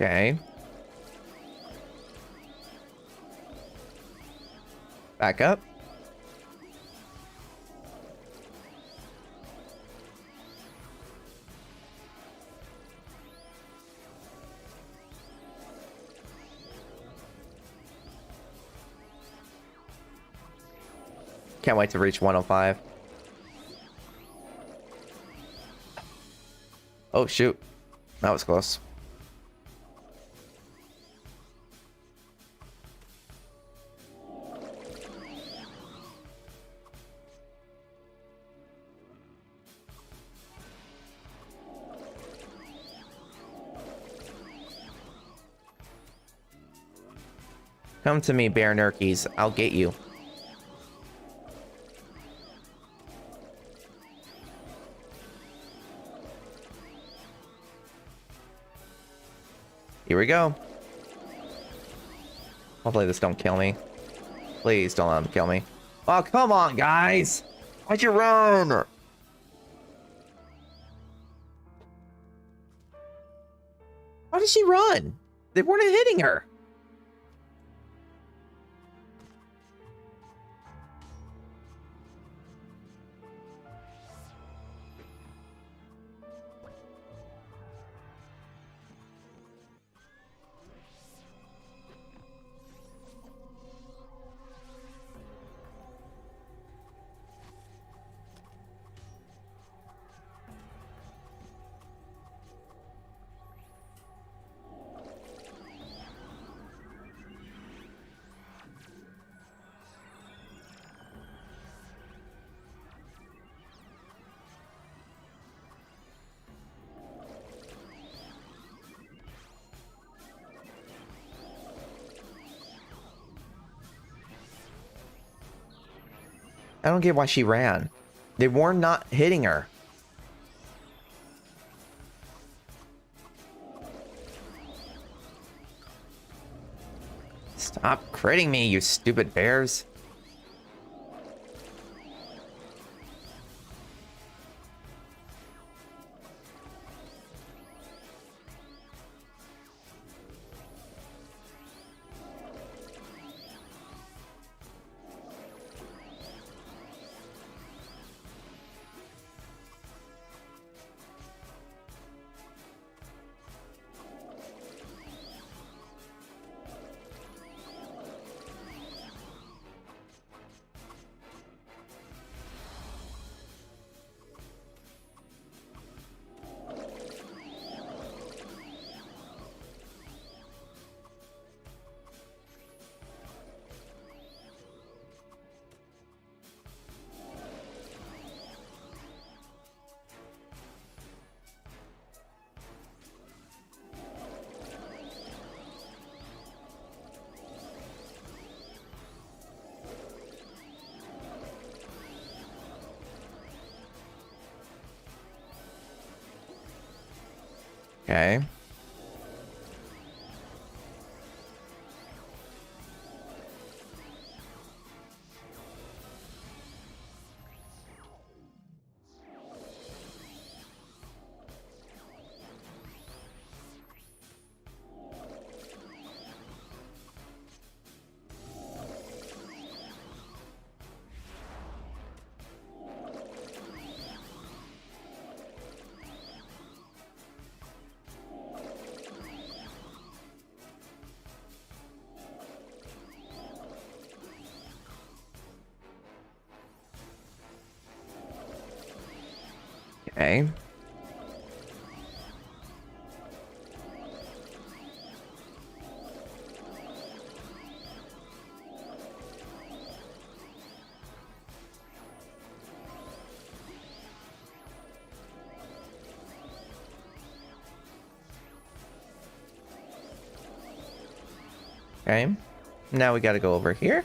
Okay. Back up. Can't wait to reach 105. Oh, shoot. That was close. Come to me, Bear Nurkies. I'll get you. Here we go. Hopefully this don't kill me. Please don't let him kill me. Oh, come on, guys! Why'd you run? Why did she run? They weren't hitting her. I don't get why she ran. They were not hitting her. Stop critting me, you stupid bears. Okay. Okay. Okay. Now we gotta go over here.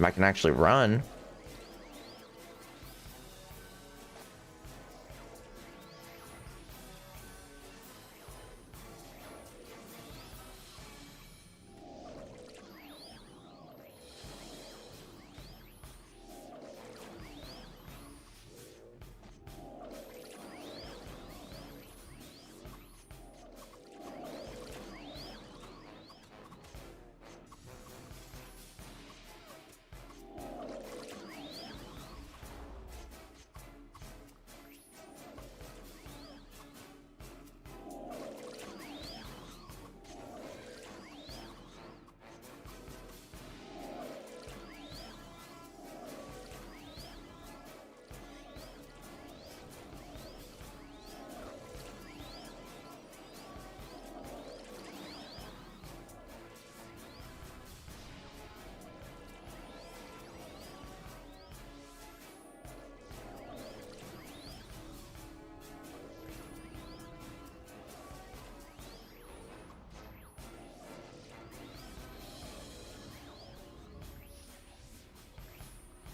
I can actually run.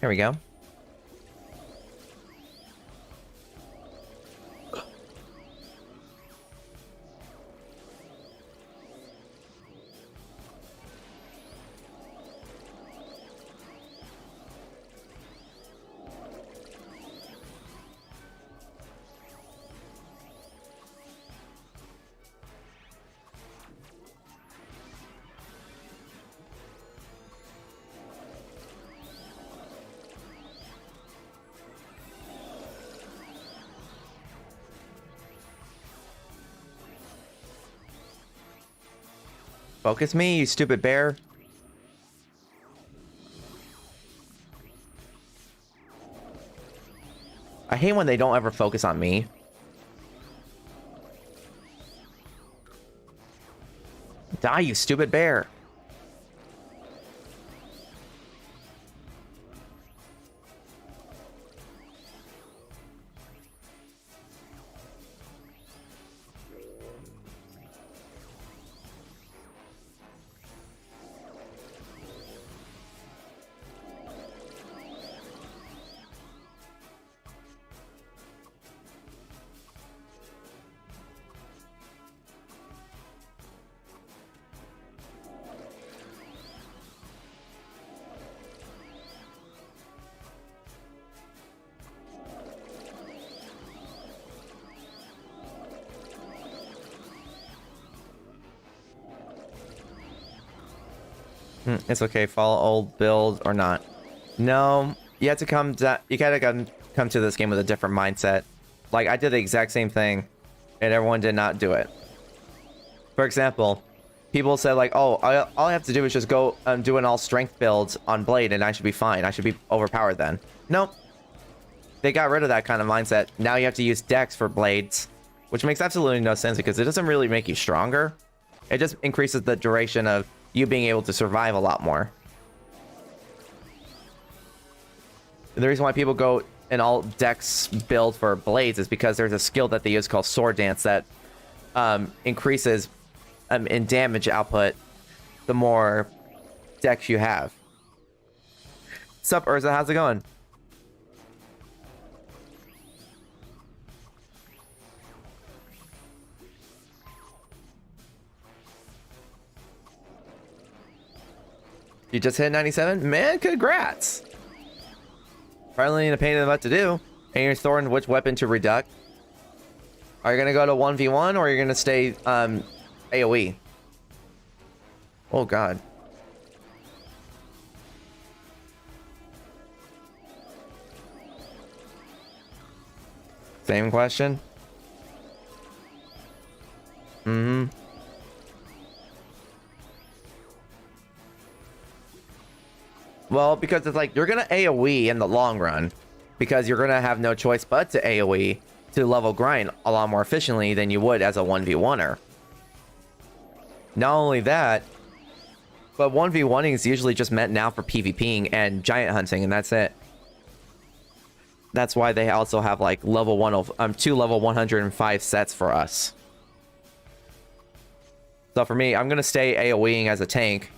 Here we go. focus me, you stupid bear? I hate when they don't ever focus on me. Die, you stupid bear. It's okay. Follow old build or not. No, you have to come to, you gotta come to this game with a different mindset. Like, I did the exact same thing, and everyone did not do it. For example, people said like, oh, all I have to do is just go do an all strength build on Blade, and I should be fine. I should be overpowered then. Nope. They got rid of that kind of mindset. Now you have to use Dex for Blades, which makes absolutely no sense because it doesn't really make you stronger. It just increases the duration of you being able to survive a lot more. And the reason why people go an all Dex build for Blades is because there's a skill that they use called Sword Dance that increases in damage output the more Dex you have. What's up, Urza? How's it going? You just hit 97? Man, congrats! Finally in a pain in the butt to do. And you're throwing which weapon to reduct? Are you gonna go to 1v1 or are you gonna stay AoE? Oh god. Same question? Mm-hmm. Well, because it's like, you're gonna AoE in the long run. Because you're gonna have no choice but to AoE to level grind a lot more efficiently than you would as a 1v1er. Not only that, but 1v1ing is usually just meant now for PvPing and giant hunting, and that's it. That's why they also have like level 2 level 105 sets for us. So for me, I'm gonna stay AoEing as a tank.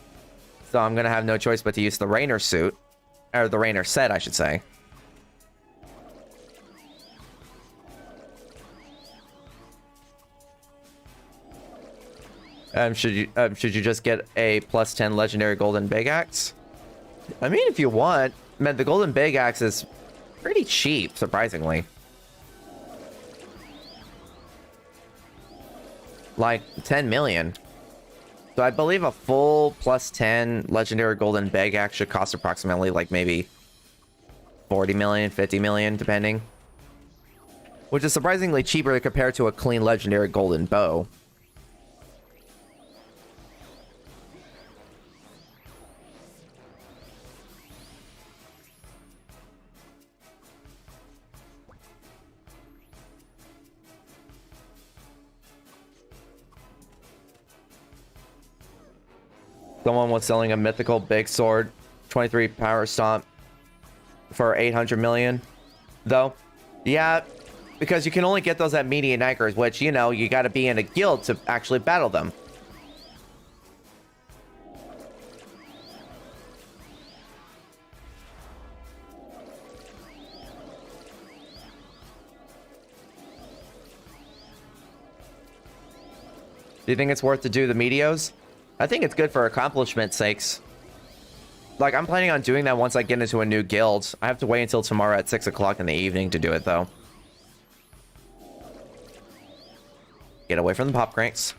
So I'm gonna have no choice but to use the Rainer suit. Or the Rainer set, I should say. Should you just get a +10 legendary golden big axe? I mean, if you want. Man, the golden big axe is pretty cheap, surprisingly. Like 10 million. So I believe a full +10 legendary golden big axe should cost approximately like maybe 40 million, 50 million, depending. Which is surprisingly cheaper compared to a clean legendary golden bow. Someone was selling a mythical big sword, 23 power stomp for 800 million, though. Yeah, because you can only get those at Median Anchors, which, you know, you gotta be in a guild to actually battle them. Do you think it's worth to do the Meteos? I think it's good for accomplishment sakes. Like, I'm planning on doing that once I get into a new guild. I have to wait until tomorrow at 6 o'clock in the evening to do it, though. Get away from the pop cranks.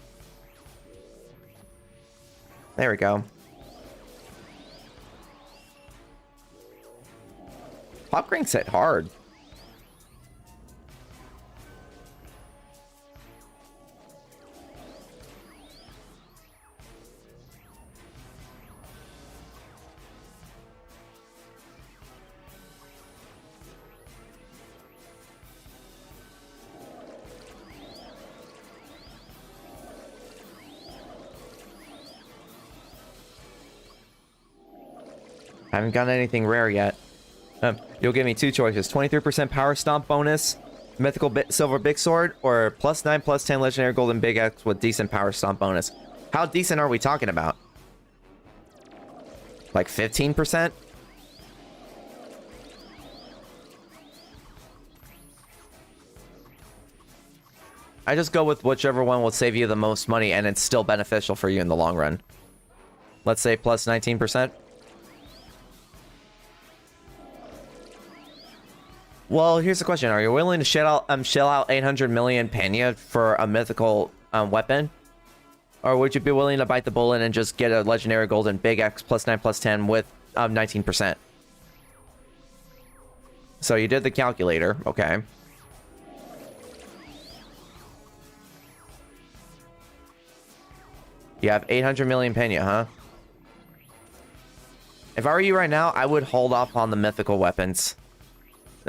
There we go. Pop cranks hit hard. Haven't gotten anything rare yet. You'll give me two choices. 23% power stomp bonus, mythical silver big sword, or +9, +10 legendary golden big X with decent power stomp bonus. How decent are we talking about? Like 15%? I just go with whichever one will save you the most money and it's still beneficial for you in the long run. Let's say plus 19%. Well, here's the question. Are you willing to shell out 800 million Pena for a mythical weapon? Or would you be willing to bite the bullet and just get a legendary golden big X +9 +10 with 19%? So you did the calculator. Okay. You have 800 million Pena, huh? If I were you right now, I would hold off on the mythical weapons.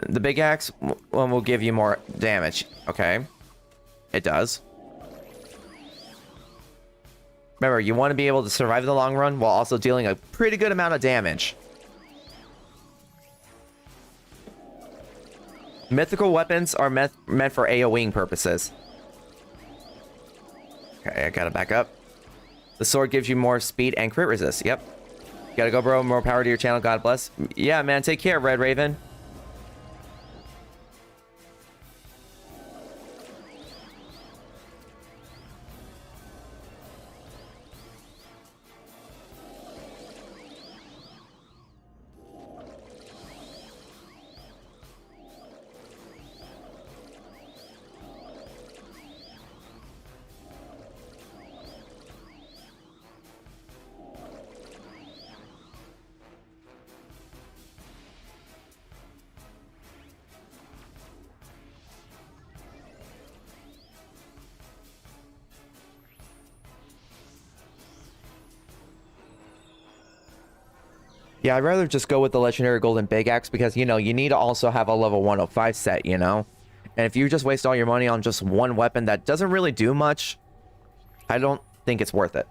The big axe one will give you more damage. Okay. It does. Remember, you want to be able to survive in the long run while also dealing a pretty good amount of damage. Mythical weapons are meant for AoEing purposes. Okay, I gotta back up. The sword gives you more speed and crit resist. Yep. Gotta go, bro. More power to your channel. God bless. Yeah, man. Take care, Red Raven. Yeah, I'd rather just go with the legendary golden big axe because, you know, you need to also have a level 105 set, you know? And if you just waste all your money on just one weapon that doesn't really do much, I don't think it's worth it.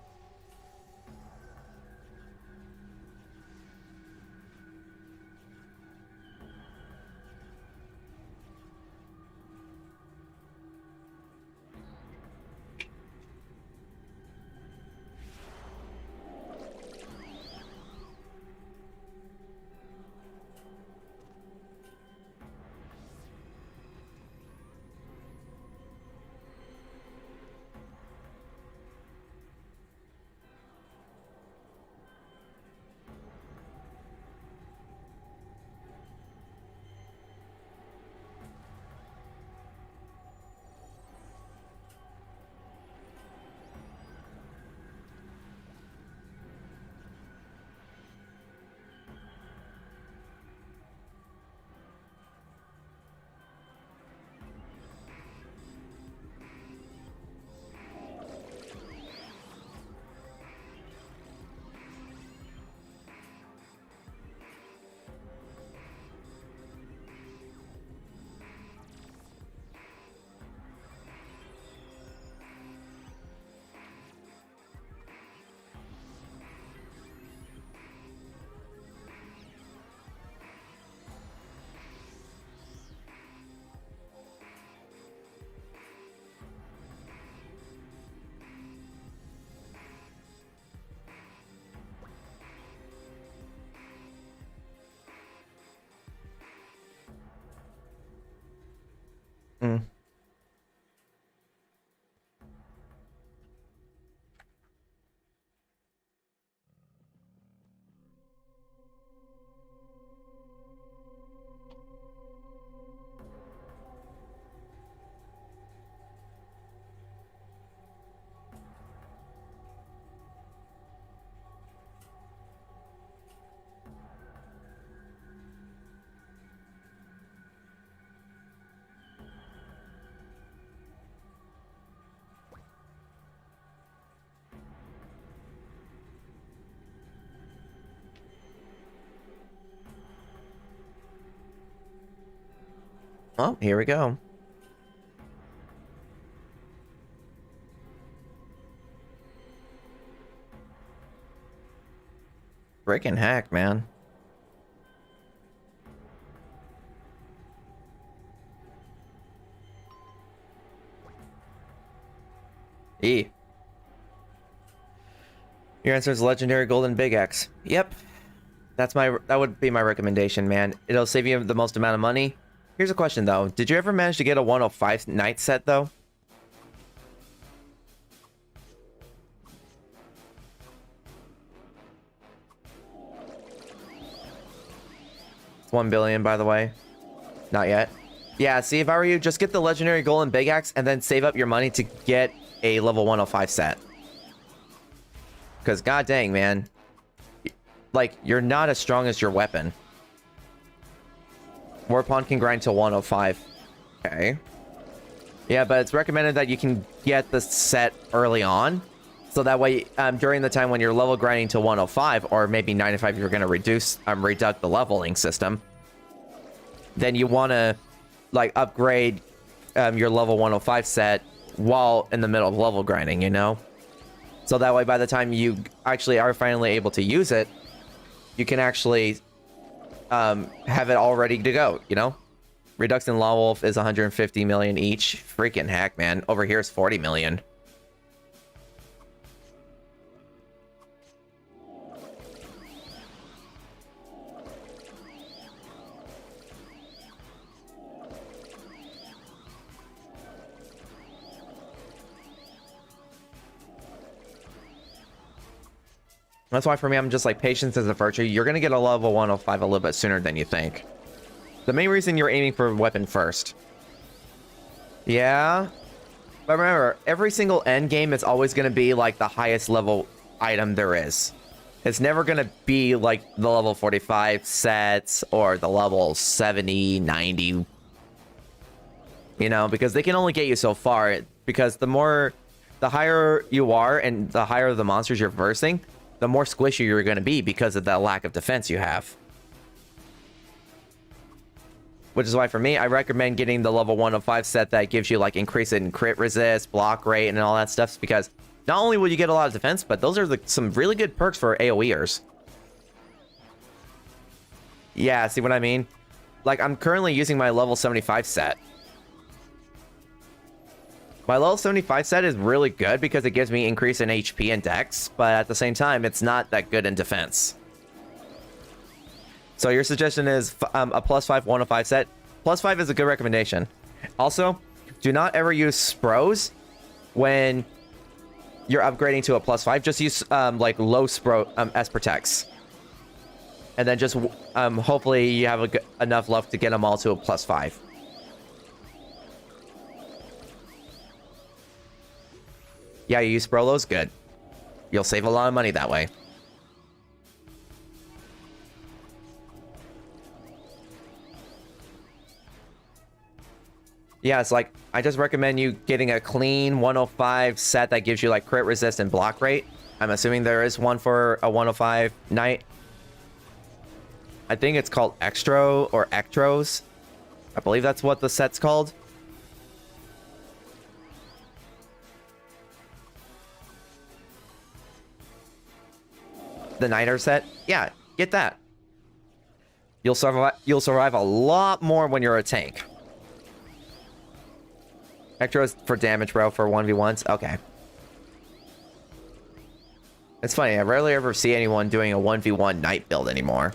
Mm. Well, here we go. Freaking heck, man. E. Your answer is legendary golden big X. Yep. That would be my recommendation, man. It'll save you the most amount of money. Here's a question though. Did you ever manage to get a 105 knight set though? It's 1 billion, by the way. Not yet. Yeah, see, if I were you, just get the legendary golden big axe and then save up your money to get a level 105 set. Because god dang, man. Like, you're not as strong as your weapon. Warpawn can grind to 105. Okay. Yeah, but it's recommended that you can get the set early on. So that way, during the time when you're level grinding to 105, or maybe 95 if you're going to reduct the leveling system, then you want to, like, upgrade your level 105 set while in the middle of level grinding, you know? So that way, by the time you actually are finally able to use it, you can actually have it all ready to go, you know? Redux and Lawwolf is 150 million each. Freaking heck, man. Over here is 40 million. That's why for me, I'm just like, patience is a virtue. You're going to get a level 105 a little bit sooner than you think. The main reason you're aiming for weapon first. Yeah. But remember, every single end game is always going to be like the highest level item there is. It's never going to be like the level 45 sets or the level 70, 90. You know, because they can only get you so far. Because the higher you are and the higher the monsters you're versing, the more squishy you're going to be because of that lack of defense you have. Which is why for me, I recommend getting the level 105 set that gives you like increase in crit resist, block rate, and all that stuff. Because not only will you get a lot of defense, but those are some really good perks for AoEers. Yeah, see what I mean? Like, I'm currently using my level 75 set. My level 75 set is really good because it gives me increase in HP and dex, but at the same time, it's not that good in defense. So your suggestion is a +5 105 set. +5 is a good recommendation. Also, do not ever use Spros when you're upgrading to a +5. Just use like low Spro S protects. And then just hopefully you have enough left to get them all to a +5. Yeah, you use Sprolos? Good. You'll save a lot of money that way. Yeah, it's like, I just recommend you getting a clean 105 set that gives you like crit resist and block rate. I'm assuming there is one for a 105 knight. I think it's called Extro or Ectros. I believe that's what the set's called. The Niter set? Yeah, get that. You'll survive a lot more when you're a tank. Ectros for damage, bro, for 1v1s? Okay. It's funny, I rarely ever see anyone doing a 1v1 knight build anymore.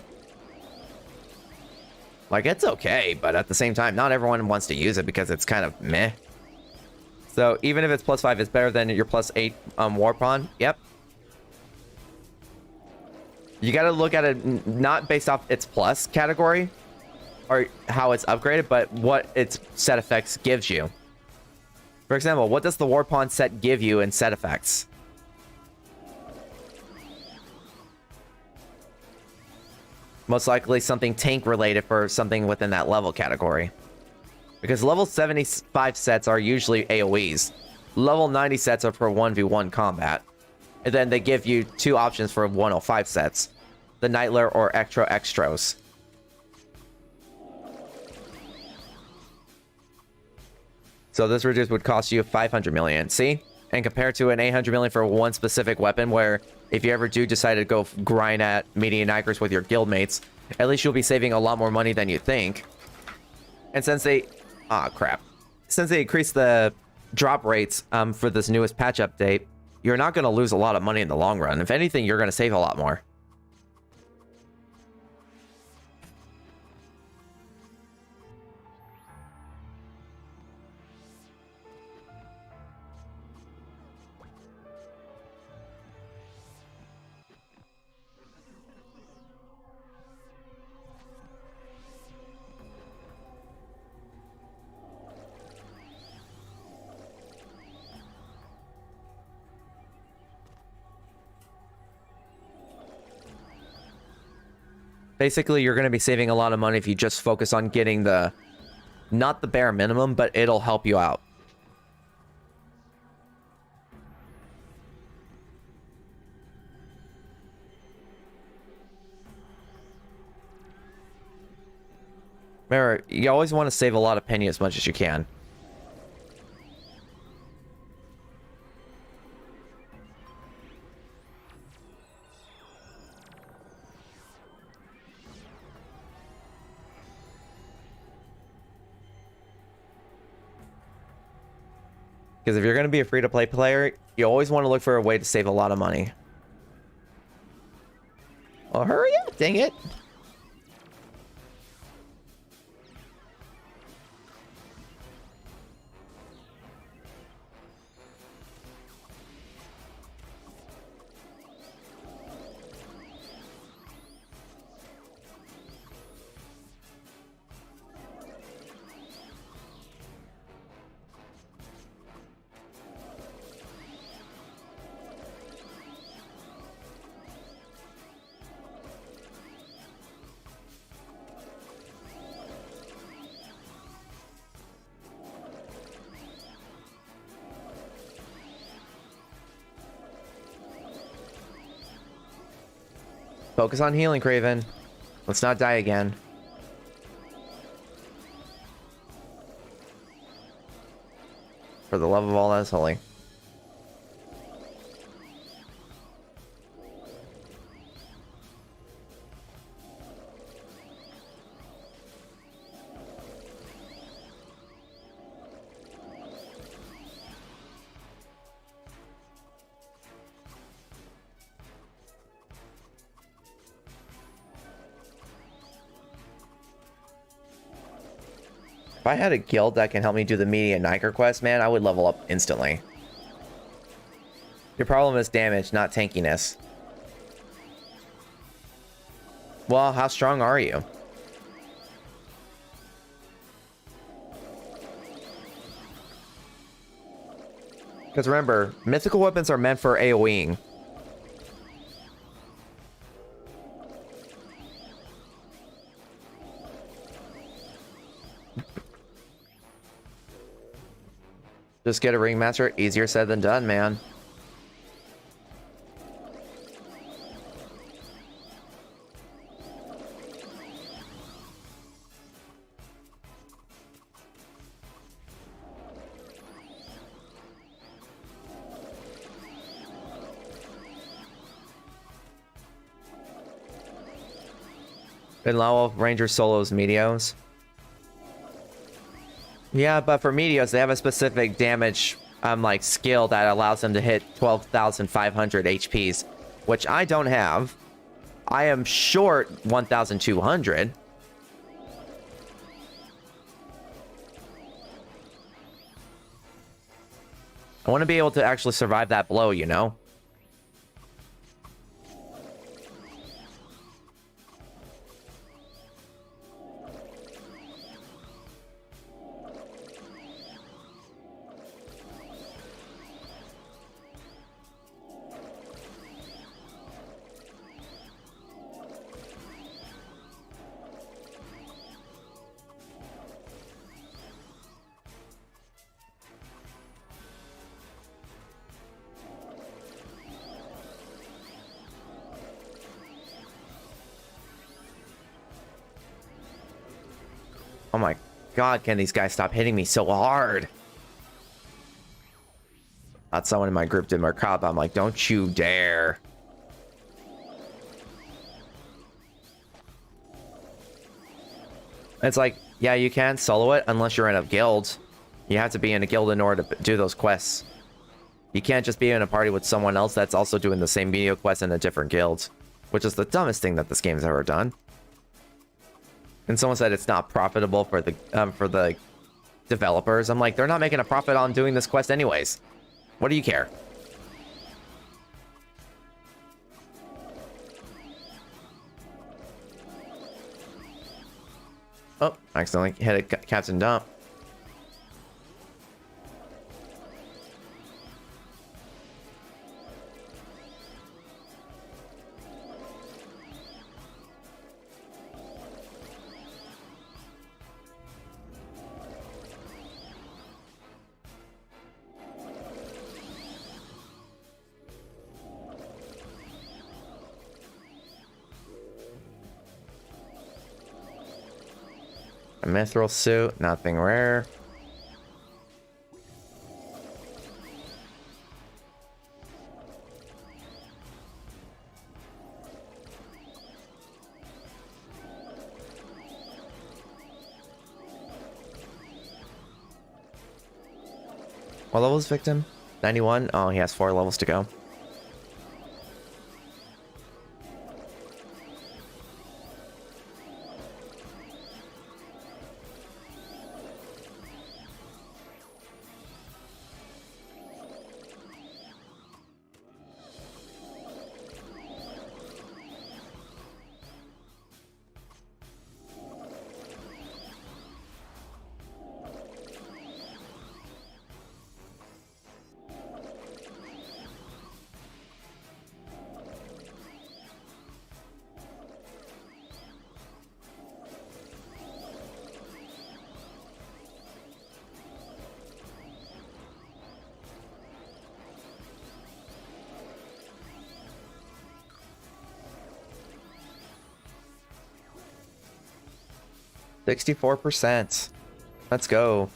Like, it's okay, but at the same time, not everyone wants to use it because it's kind of meh. So, even if it's +5, it's better than your +8 Warpawn. Yep. You gotta look at it not based off its plus category or how it's upgraded, but what its set effects gives you. For example, what does the Warpawn set give you in set effects? Most likely something tank related for something within that level category. Because level 75 sets are usually AoEs. Level 90 sets are for 1v1 combat. And then they give you two options for 105 sets. The Nightler or Extros. So this reduce would cost you 500 million. See? And compared to an 800 million for one specific weapon, where if you ever do decide to go grind at median Nigrus with your guildmates, at least you'll be saving a lot more money than you think. And since they... Ah, crap. Since they increased the drop rates for this newest patch update, you're not going to lose a lot of money in the long run. If anything, you're going to save a lot more. Basically, you're going to be saving a lot of money if you just focus on getting the, not the bare minimum, but it'll help you out. Remember, you always want to save a lot of penny as much as you can. Because if you're going to be a free-to-play player, you always want to look for a way to save a lot of money. Well, hurry up, dang it. Focus on healing, Craven. Let's not die again. For the love of all that is holy. If I had a guild that can help me do the media Niger quest, man, I would level up instantly. Your problem is damage, not tankiness. Well, how strong are you? Because remember, mythical weapons are meant for AoEing. Just get a ringmaster. Easier said than done, man. In LvL, Ranger solos Meteos. Yeah, but for Meteos, they have a specific damage like skill that allows them to hit 12,500 HPs, which I don't have. I am short 1,200. I want to be able to actually survive that blow, you know? Oh my god, can these guys stop hitting me so hard? Not someone in my group did Mercaba. I'm like, don't you dare. It's like, yeah, you can solo it unless you're in a guild. You have to be in a guild in order to do those quests. You can't just be in a party with someone else that's also doing the same video quest in a different guild, which is the dumbest thing that this game's ever done. And someone said it's not profitable for the developers. I'm like, they're not making a profit on doing this quest anyways. What do you care? Oh, I accidentally hit a Captain Dump. A mithril suit, nothing rare. What level is Victim? 91? Oh, he has 4 levels to go. %64%. Let's go.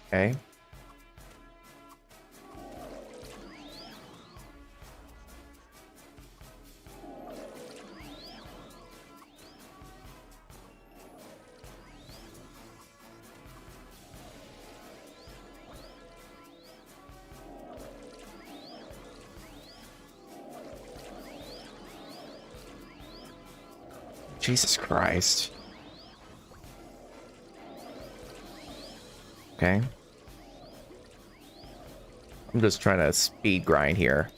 Okay. Jesus Christ. Okay. I'm just trying to speed grind here.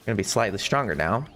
Gonna be slightly stronger now.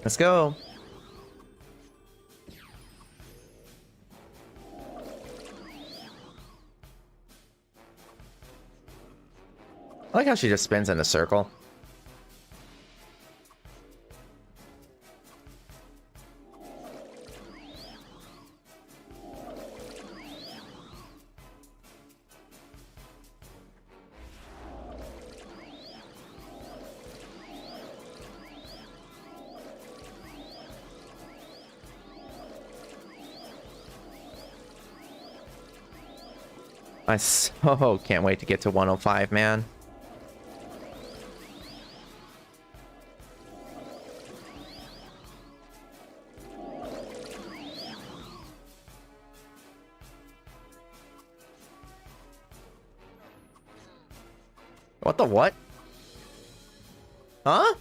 Let's go. I like how she just spins in a circle. I so can't wait to get to 105, man. What the what? Huh?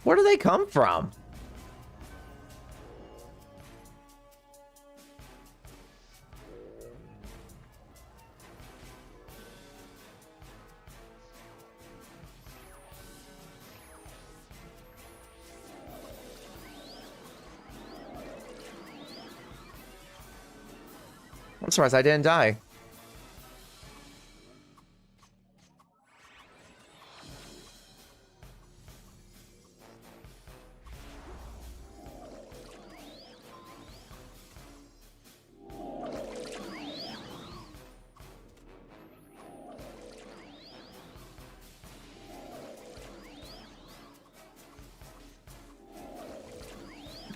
Where do they come from? I'm surprised I didn't die.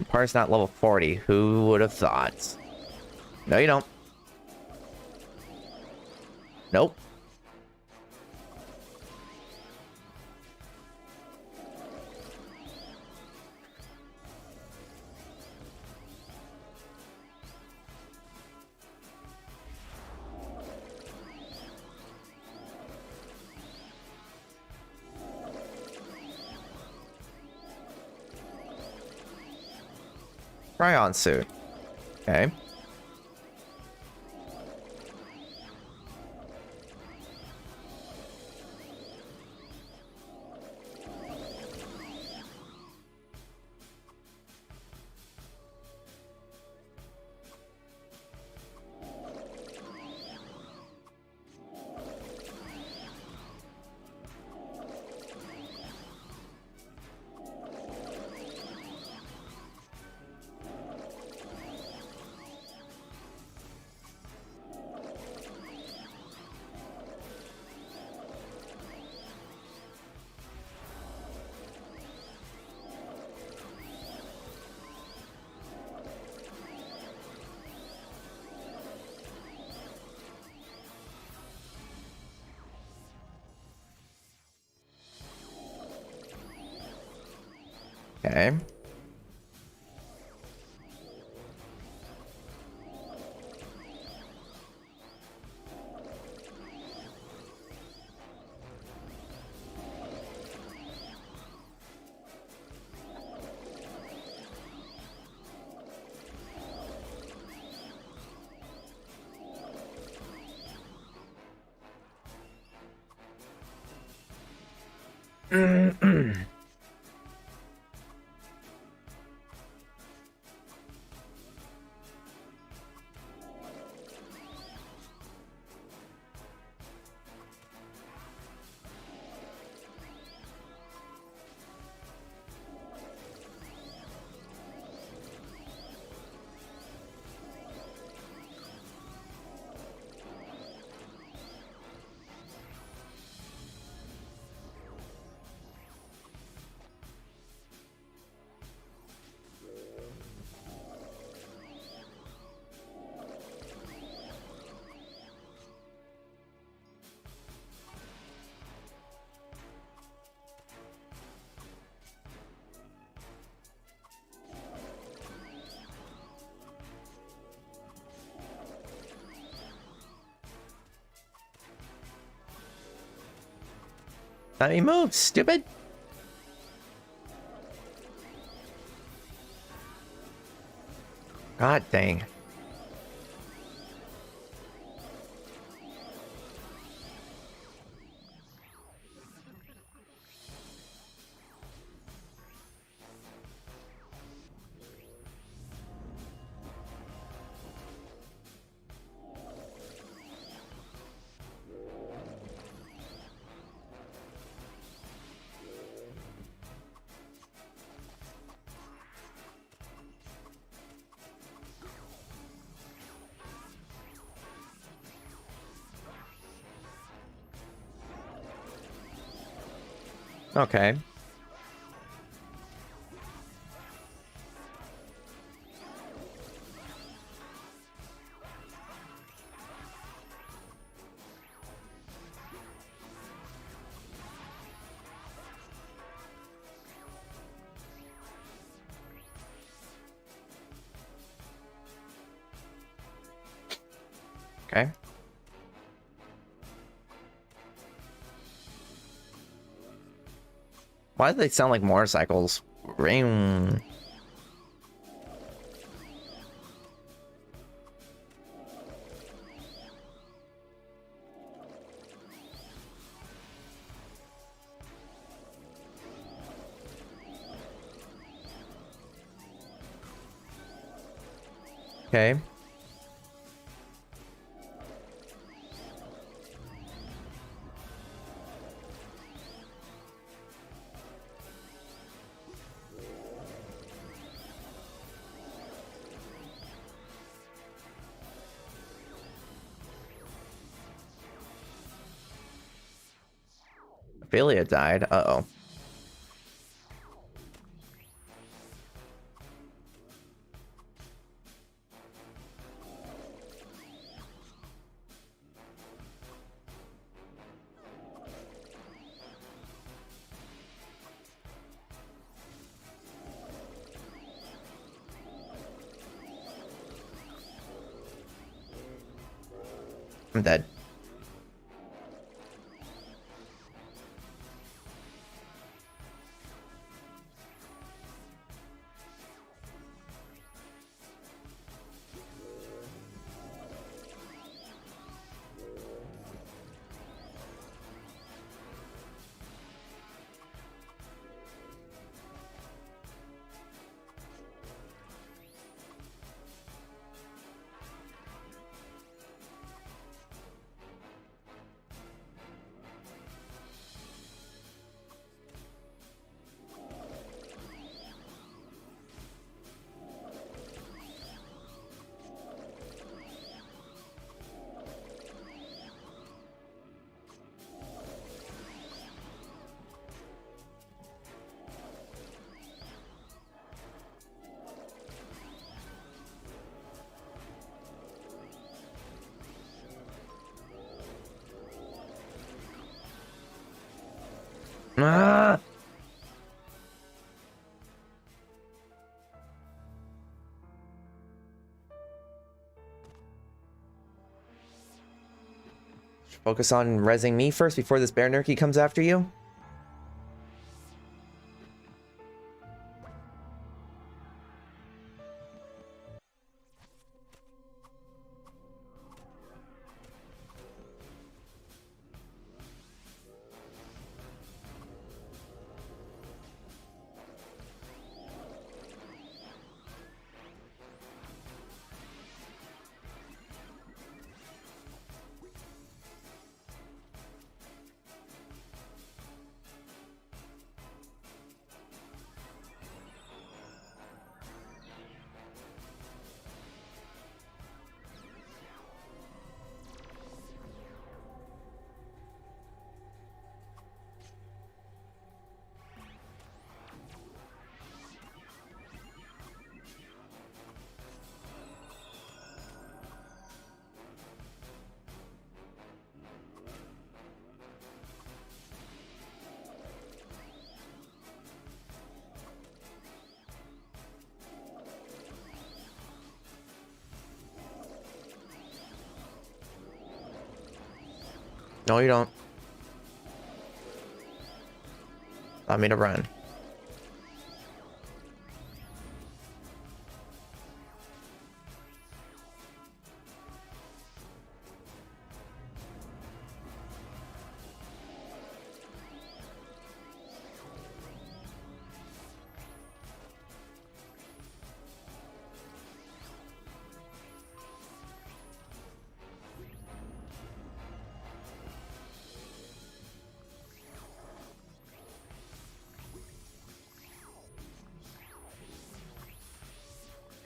Party's not level 40. Who would have thought? No, you don't. Nope. Cryon suit. Okay. Okay. Let me move, stupid. God dang. Okay. Okay. Why do they sound like motorcycles? Ring. Okay. Ophelia died. Uh-oh. I'm dead. Ah! Focus on rezzing me first before this bear nurky comes after you. No, you don't. Allow me to run.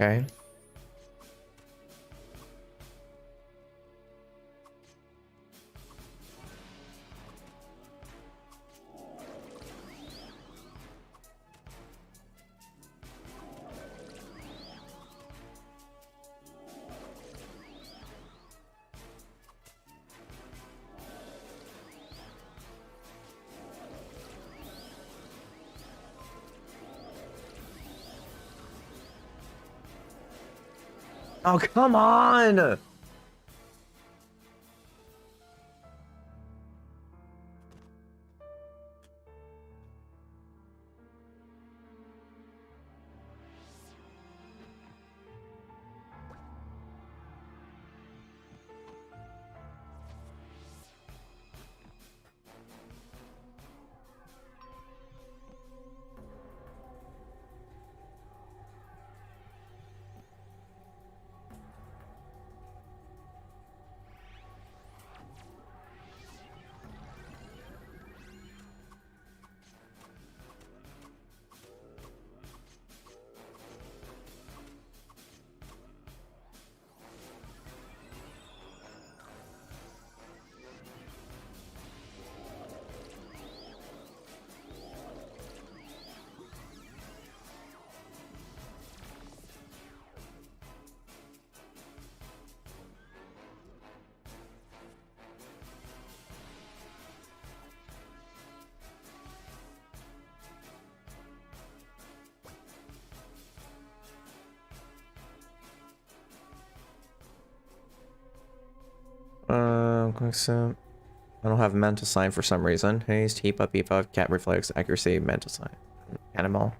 Okay. Oh, come on! Quick sim. I don't have mental sign for some reason. Haste, heap up, cat reflex, accuracy, mental sign. Animal.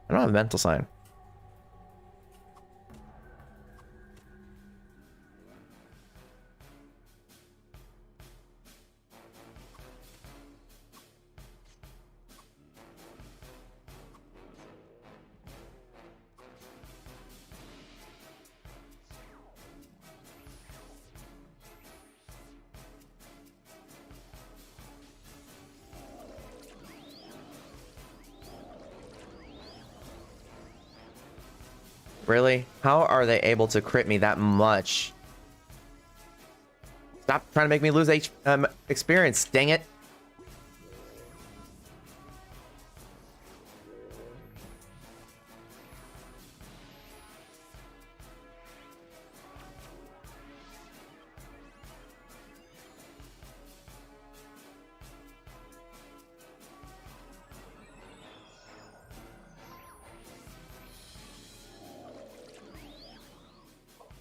I don't have mental sign. Really? How are they able to crit me that much? Stop trying to make me lose experience, dang it.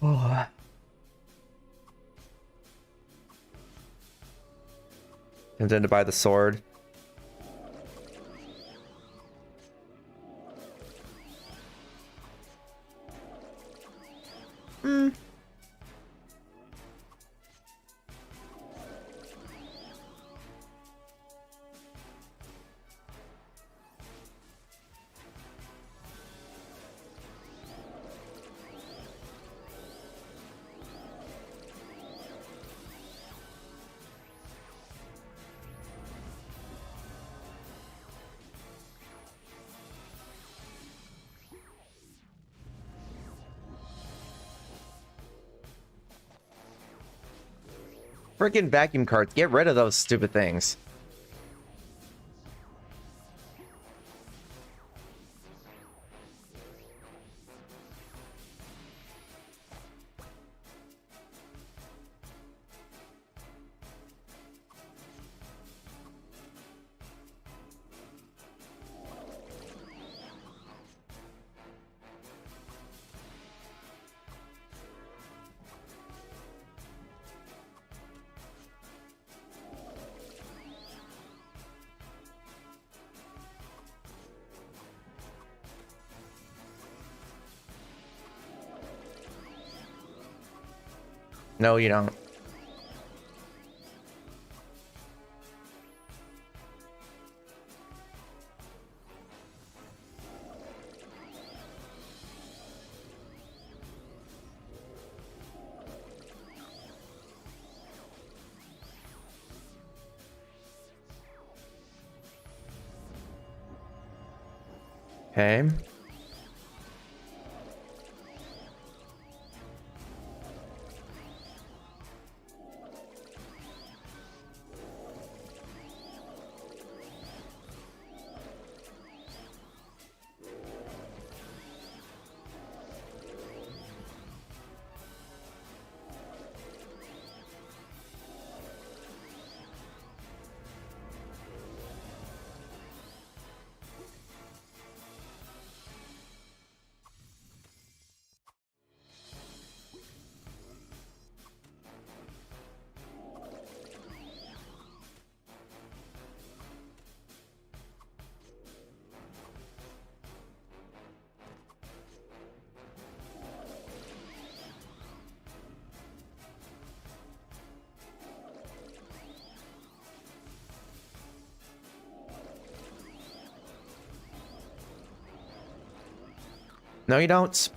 Oh. Tempted to buy the sword. Freaking vacuum carts, get rid of those stupid things. No, you don't. Okay. No, you don't.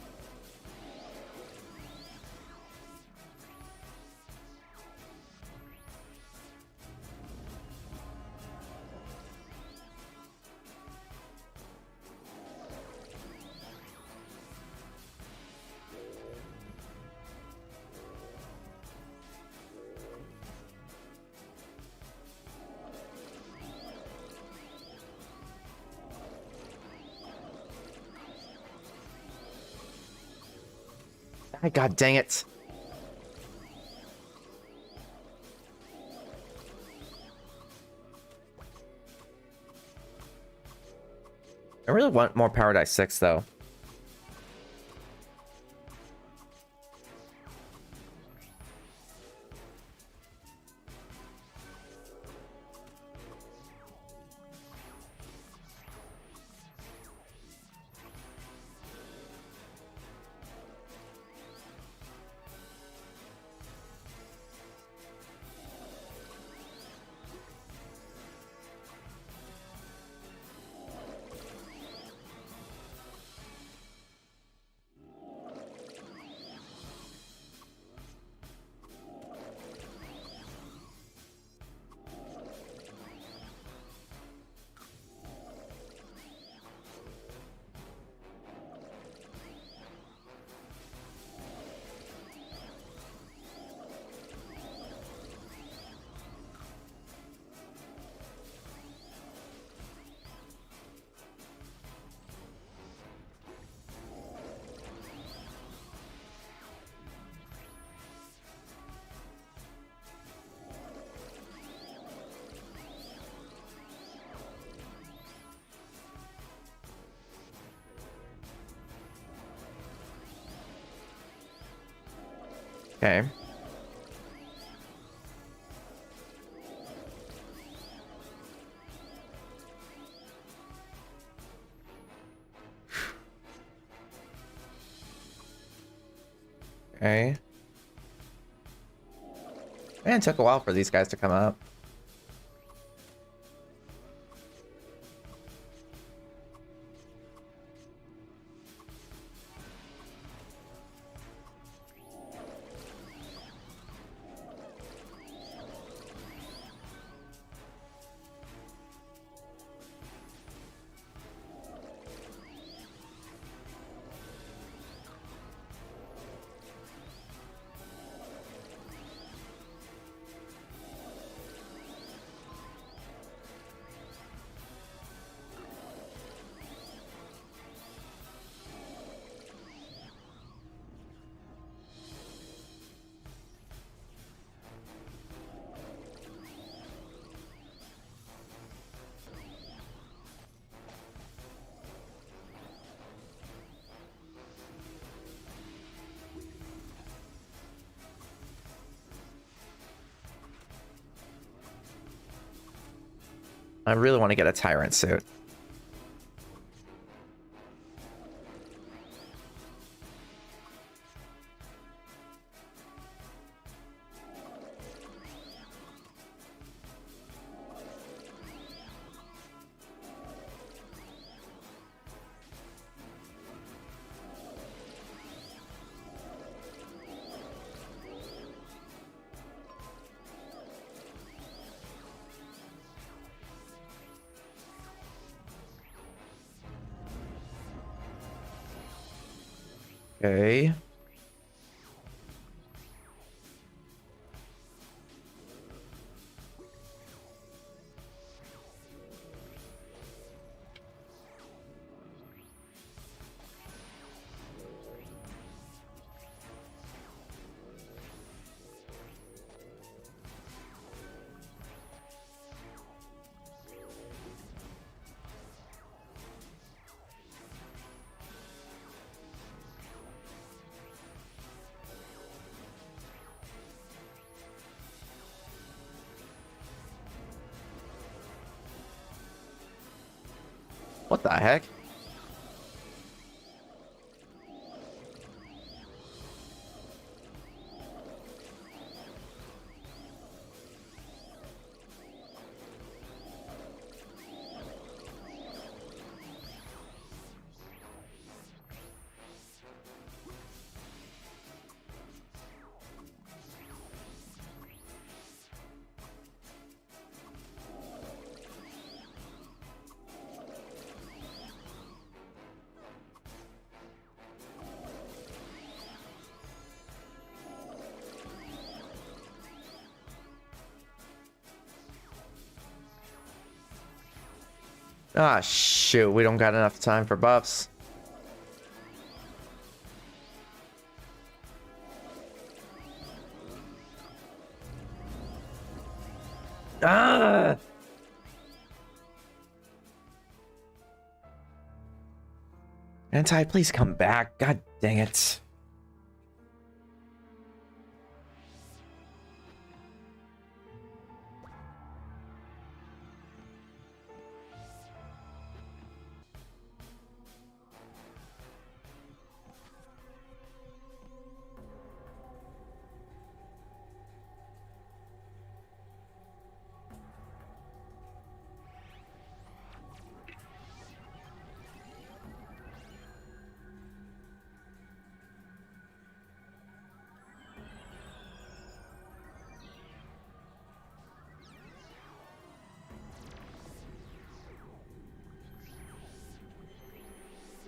God dang it. I really want more Paradise 6, though. Okay. Okay. Man, it took a while for these guys to come up. I really want to get a Tyrant suit. Okay. What the heck? Ah, shoot. We don't got enough time for buffs. Ah! Anti, please come back. God dang it.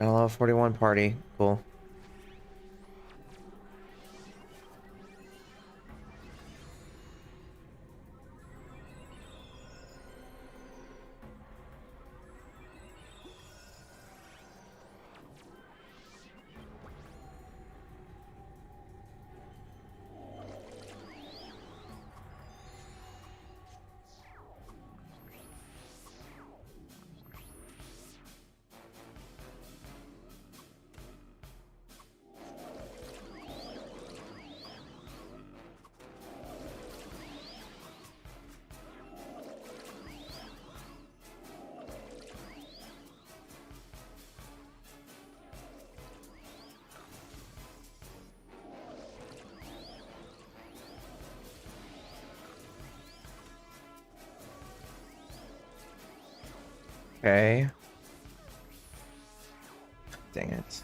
Hello, 41 party. Cool. Okay. Dang it.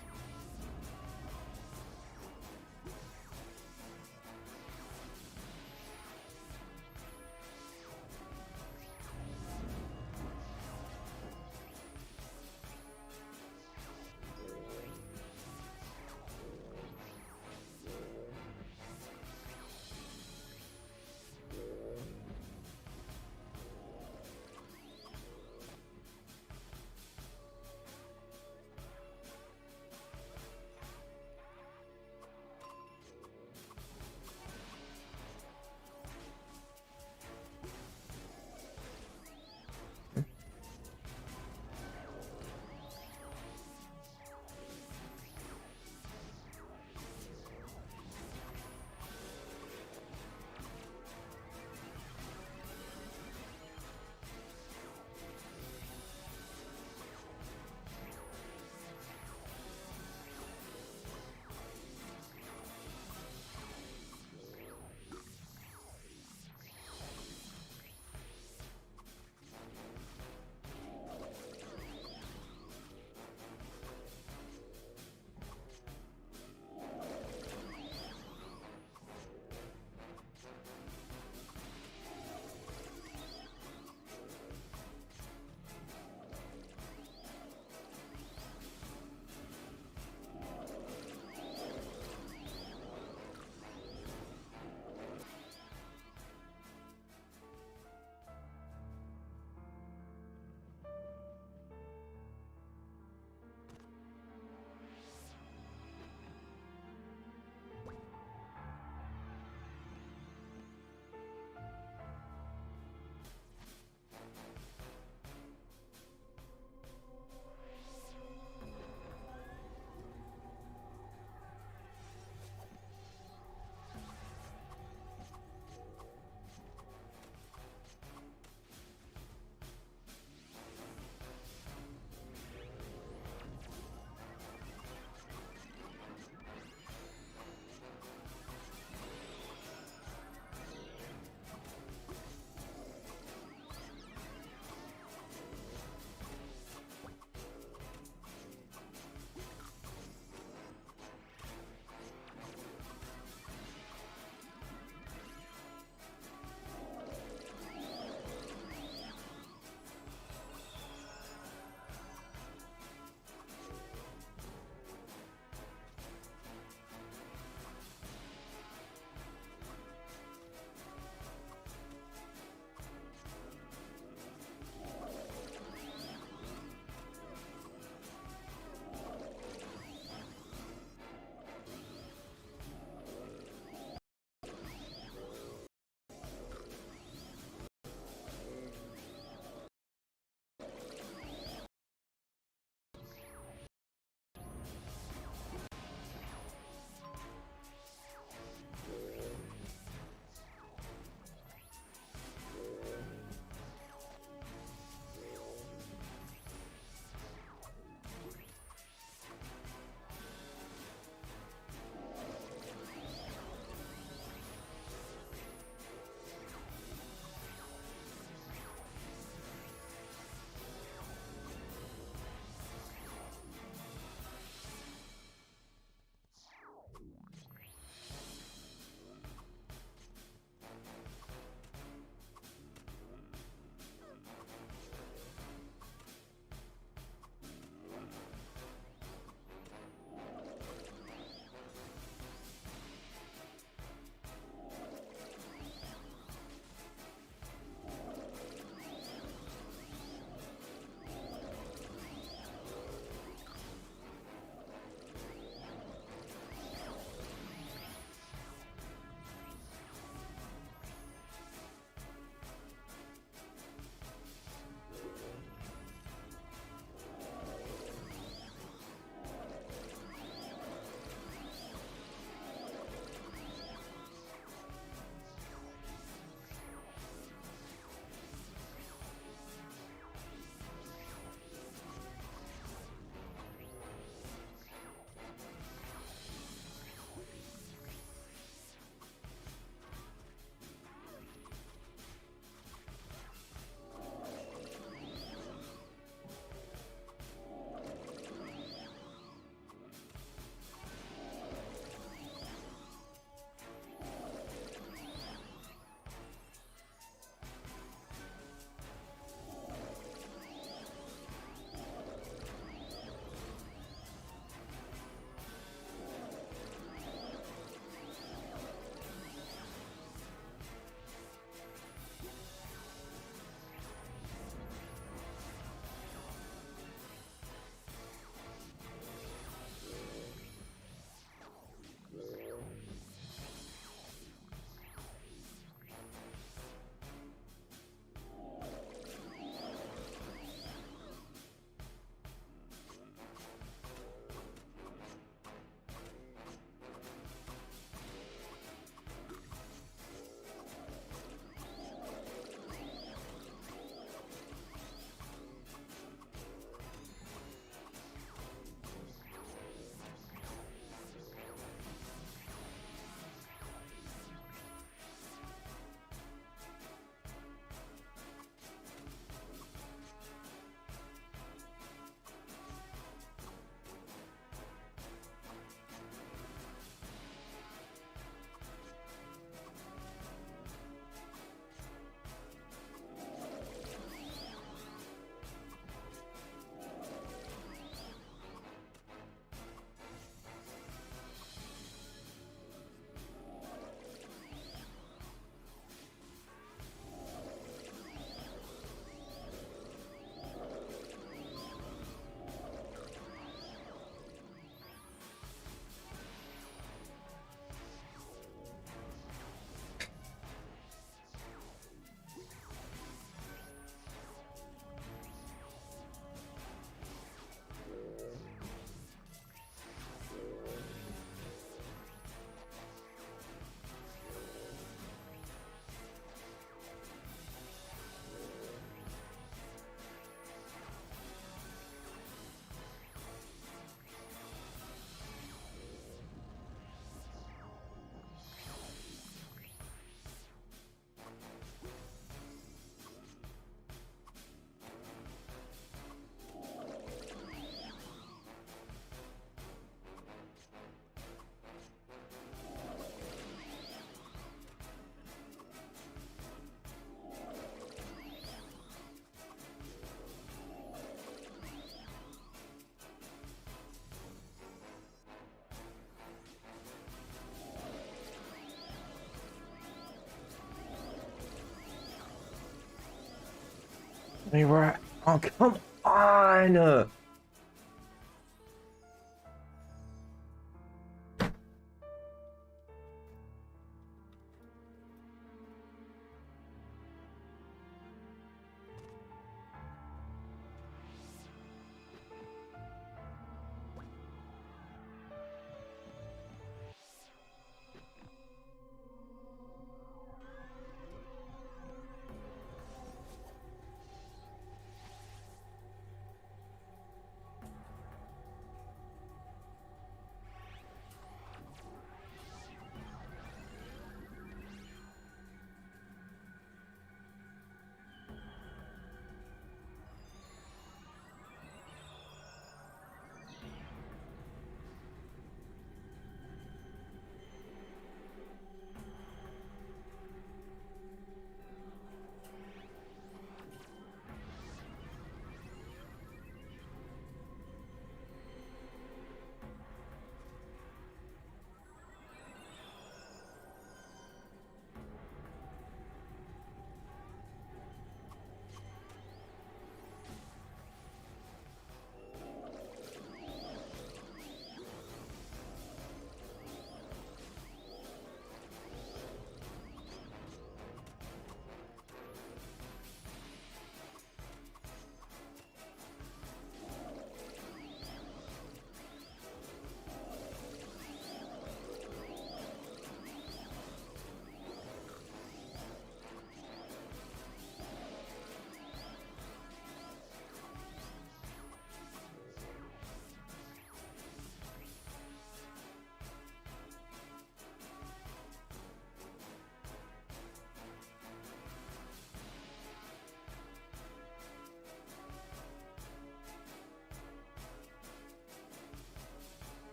We were. Oh, come on!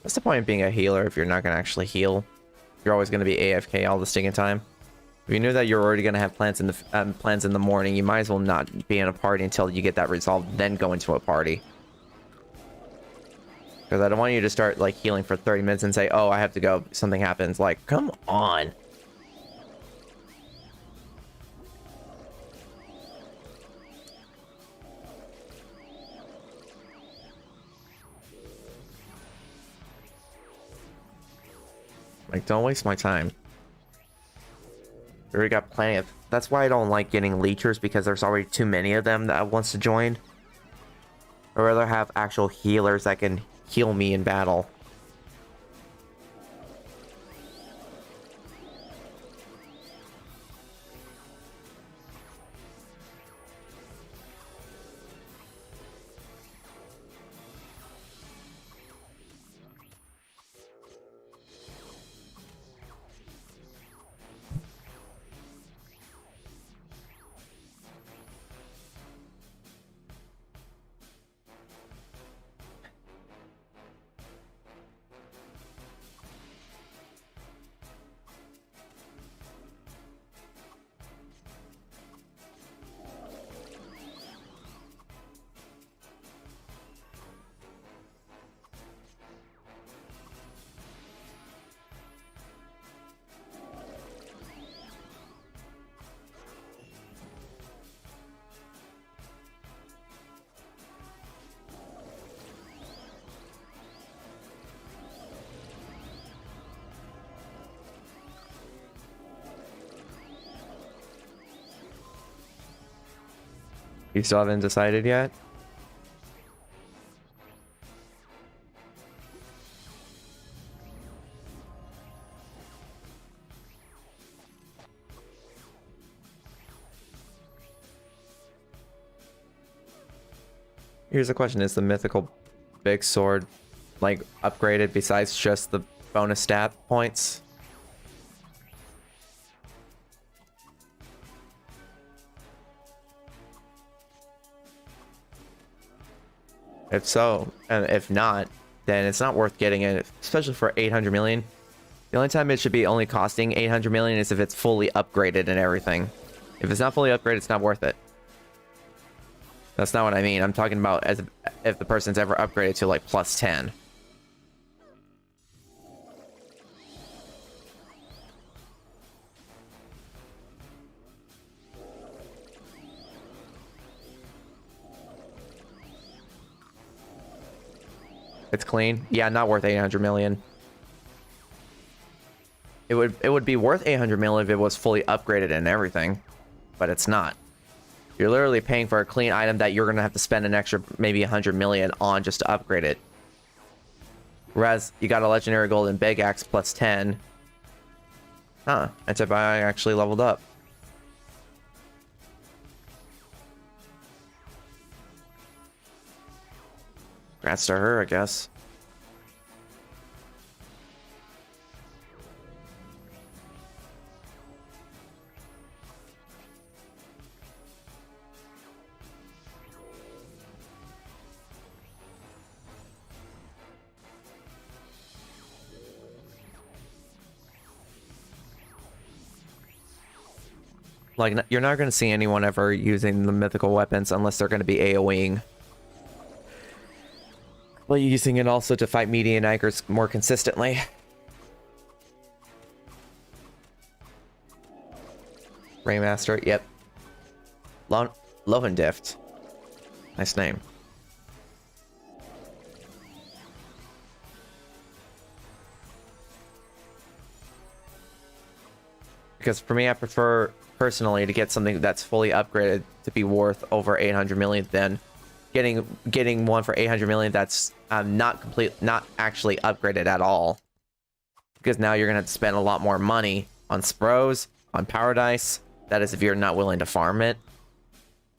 What's the point of being a healer if you're not going to actually heal? You're always going to be AFK all the stinking time. If you knew that you're already going to have plans in the morning, you might as well not be in a party until you get that resolved, then go into a party. Because I don't want you to start like healing for 30 minutes and say, oh, I have to go, something happens. Like, come on. Like, don't waste my time. We already got plenty of... That's why I don't like getting leechers, because there's already too many of them that wants to join. I'd rather have actual healers that can heal me in battle. You still haven't decided yet? Here's the question, is the mythical big sword like upgraded besides just the bonus stat points? If so, and if not, then it's not worth getting it, especially for 800 million. The only time it should be only costing 800 million is if it's fully upgraded and everything. If it's not fully upgraded, it's not worth it. That's not what I mean. I'm talking about as if the person's ever upgraded to like plus 10. It's clean. Yeah, not worth 800 million. It would be worth 800 million if it was fully upgraded and everything, but it's not. You're literally paying for a clean item that you're gonna have to spend an extra maybe 100 million on just to upgrade it. Whereas you got a legendary golden big axe plus 10. Huh? Antibiotic actually leveled up. Congrats to her, I guess. Like, you're not going to see anyone ever using the mythical weapons unless they're going to be AoEing. But using it also to fight median Ikers more consistently. Raymaster, yep. Lovendift. Nice name. Because for me, I prefer personally to get something that's fully upgraded to be worth over 800 million than getting one for 800 million that's not actually upgraded at all. Because now you're gonna have to spend a lot more money on Spros, on Paradise. That is if you're not willing to farm it.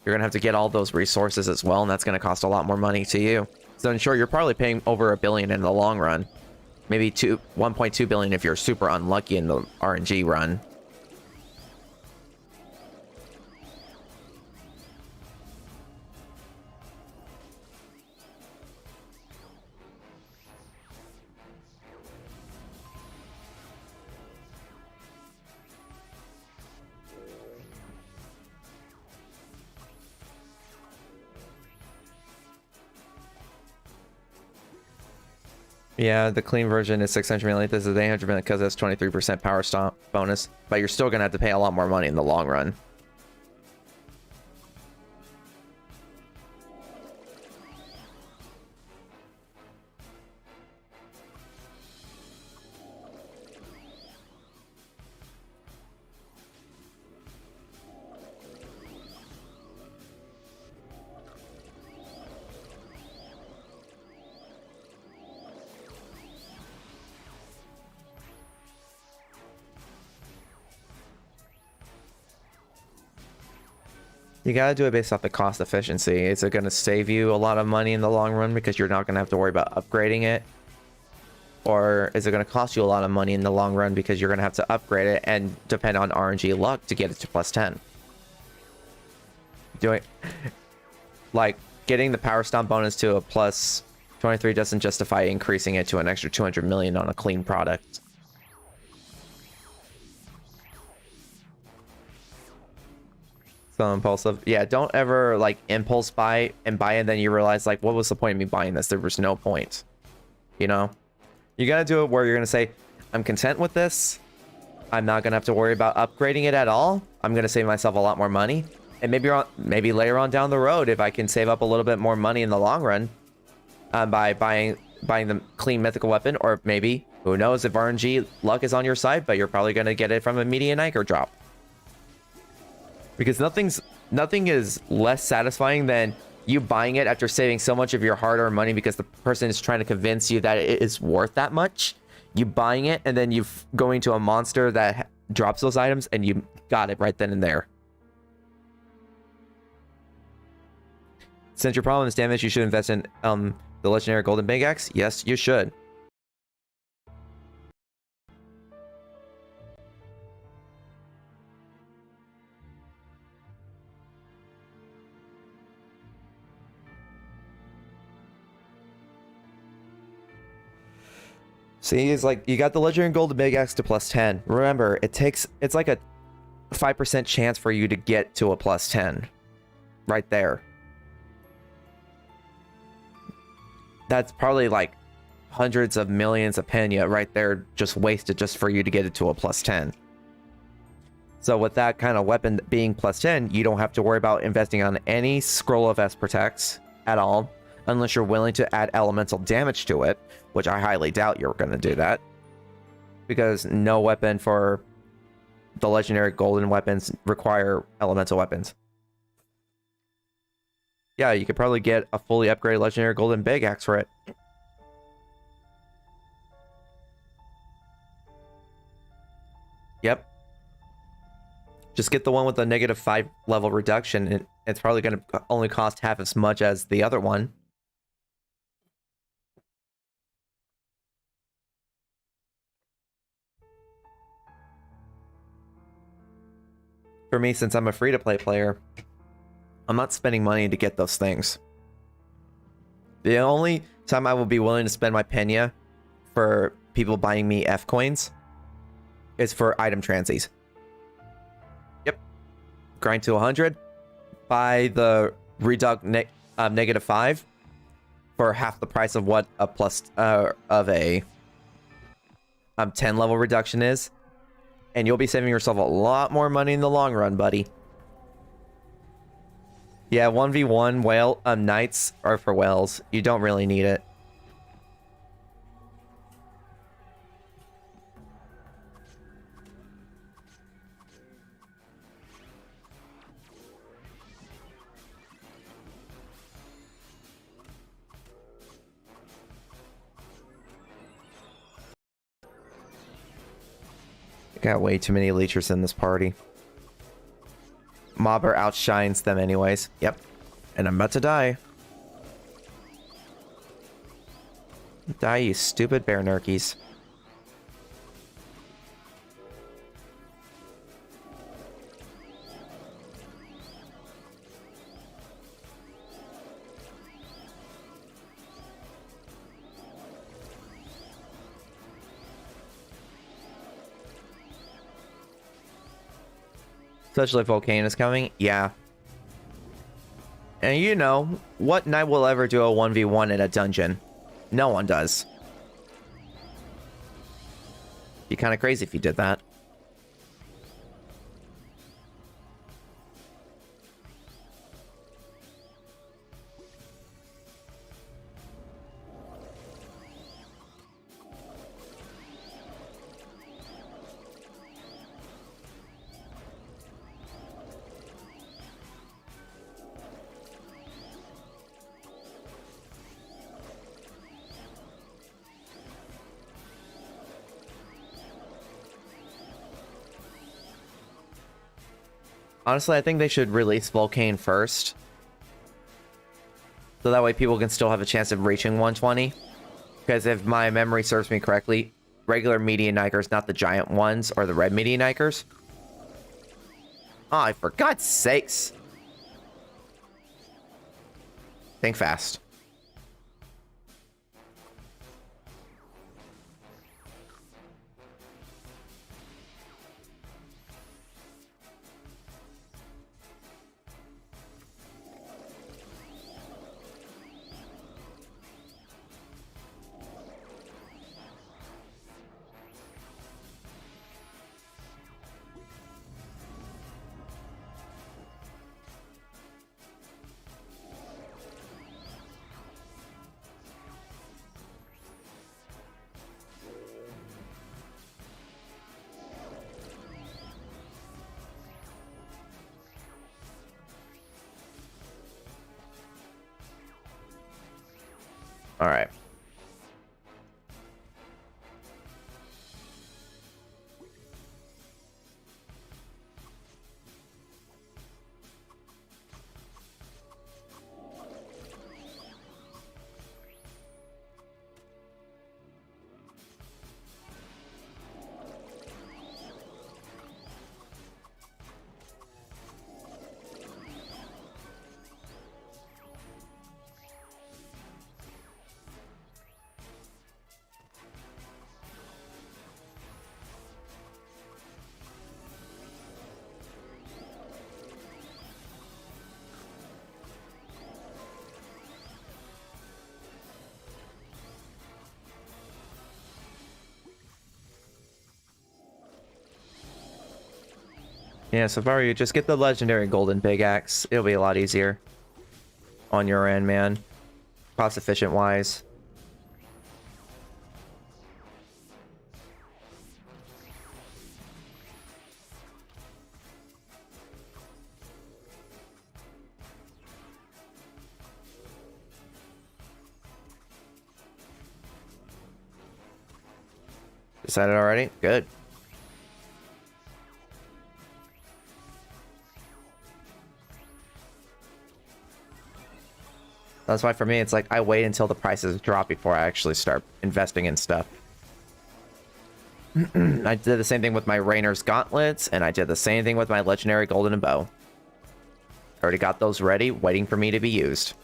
You're gonna have to get all those resources as well, and that's gonna cost a lot more money to you. So in short, you're probably paying over $1 billion in the long run. Maybe 1.2 billion if you're super unlucky in the RNG run. Yeah, the clean version is 600 million. This is 800 million because it's 23% power stomp bonus. But you're still going to have to pay a lot more money in the long run. You gotta do it based off the cost efficiency. Is it gonna save you a lot of money in the long run because you're not gonna have to worry about upgrading it? Or is it gonna cost you a lot of money in the long run because you're gonna have to upgrade it and depend on RNG luck to get it to plus 10? Like, getting the power stomp bonus to a plus 23 doesn't justify increasing it to an extra 200 million on a clean product. So impulsive. Yeah, don't ever like impulse buy and then you realize like, what was the point of me buying this? There was no point. You know? You gotta do it where you're gonna say, I'm content with this. I'm not gonna have to worry about upgrading it at all. I'm gonna save myself a lot more money. And maybe later on down the road, if I can save up a little bit more money in the long run, by buying the clean mythical weapon, or maybe, who knows, if RNG luck is on your side, but you're probably gonna get it from a median Iker drop. Because nothing's nothing is less satisfying than you buying it after saving so much of your hard-earned money because the person is trying to convince you that it is worth that much. You buying it and then you going to a monster that drops those items and you got it right then and there. Since your problem is damage, you should invest in the legendary golden big axe. Yes, you should. See, it's like you got the legendary golden big axe to +10. Remember, it's like a 5% chance for you to get to a +10 right there. That's probably like hundreds of millions of penya right there just wasted just for you to get it to a +10. So with that kind of weapon being +10, you don't have to worry about investing on any scroll of S protects at all, unless you're willing to add elemental damage to it, which I highly doubt you're going to do that, because no weapon for the legendary golden weapons require elemental weapons. Yeah, you could probably get a fully upgraded legendary golden big axe for it. Yep. Just get the one with the -5 level reduction, and it's probably going to only cost half as much as the other one. For me, since I'm a free-to-play player, I'm not spending money to get those things. The only time I will be willing to spend my penya for people buying me F coins is for item transies. Yep. Grind to 100. Buy the reduct -5 for half the price of what a of a 10 level reduction is. And you'll be saving yourself a lot more money in the long run, buddy. Yeah, 1v1 whale knights are for whales. You don't really need it. Got way too many leechers in this party. Mobber outshines them anyways. Yep. And I'm about to die. Die, you stupid bear nerkies. Such Volcano is coming? Yeah. And you know, what knight will ever do a 1v1 in a dungeon? No one does. Be kind of crazy if you did that. Honestly, I think they should release Volcane first. So that way people can still have a chance of reaching 120. Because if my memory serves me correctly, regular median Nikers, not the giant ones, or the red median Nikers. Oh, for God's sakes. Think fast. All right. Yeah, so far you just get the legendary golden big axe. It'll be a lot easier on your end, man. Cost efficient wise. Decided already? Good. That's why for me, it's like I wait until the prices drop before I actually start investing in stuff. I did the same thing with my Rainer's gauntlets, and I did the same thing with my legendary golden bow. Already got those ready, waiting for me to be used.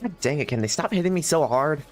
God dang it, can they stop hitting me so hard?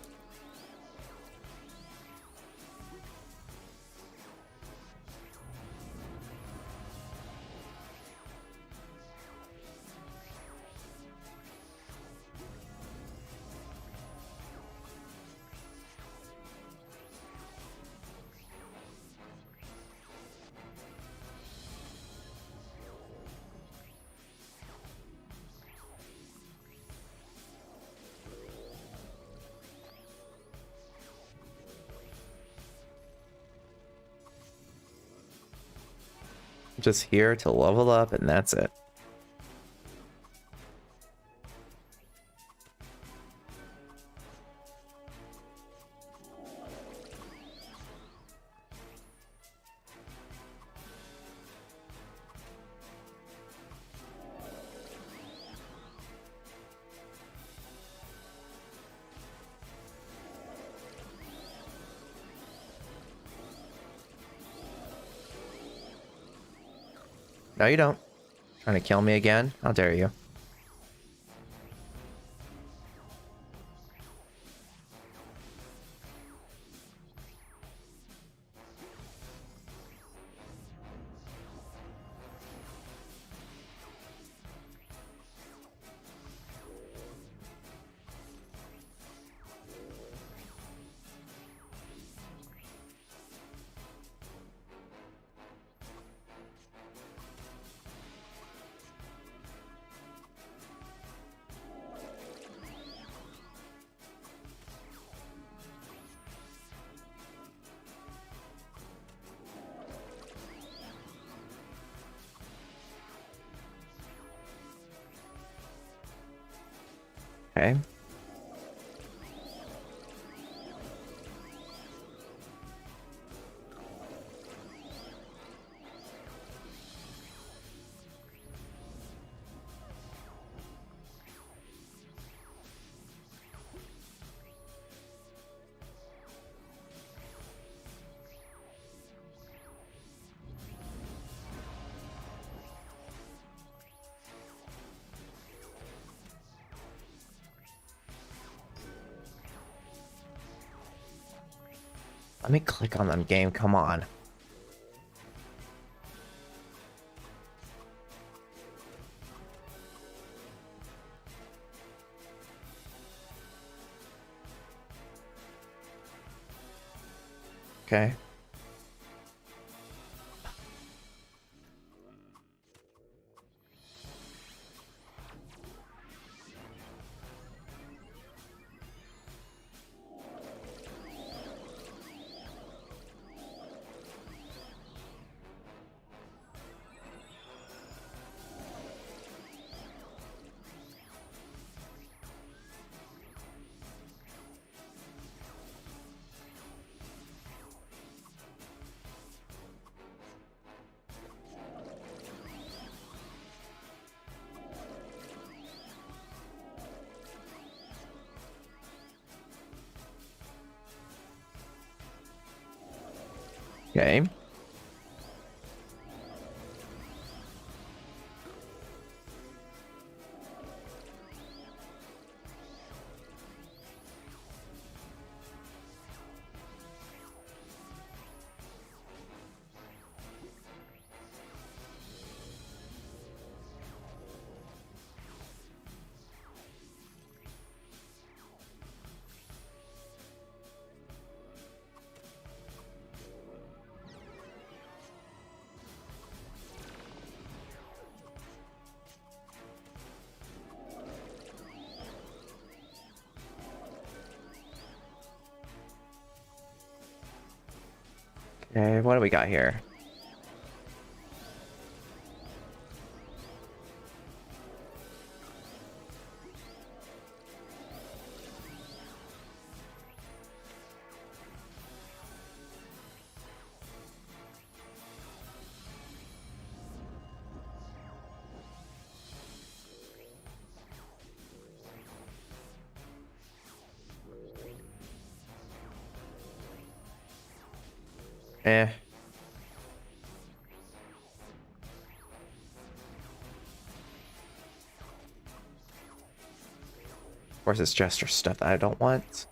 I'm just here to level up, and that's it. No, you don't. Trying to kill me again? How dare you? Okay. Let me click on them game, come on. Okay. Okay. Okay, what do we got here? Eh. Of course, it's gesture stuff that I don't want.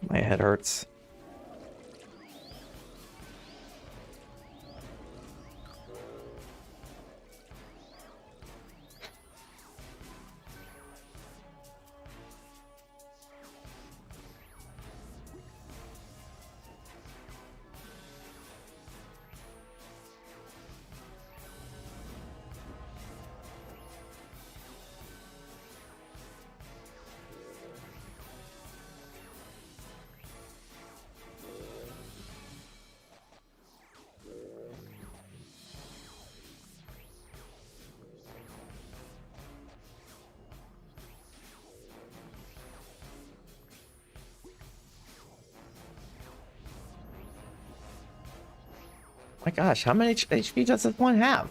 My head hurts. My gosh, how many HP does this one have?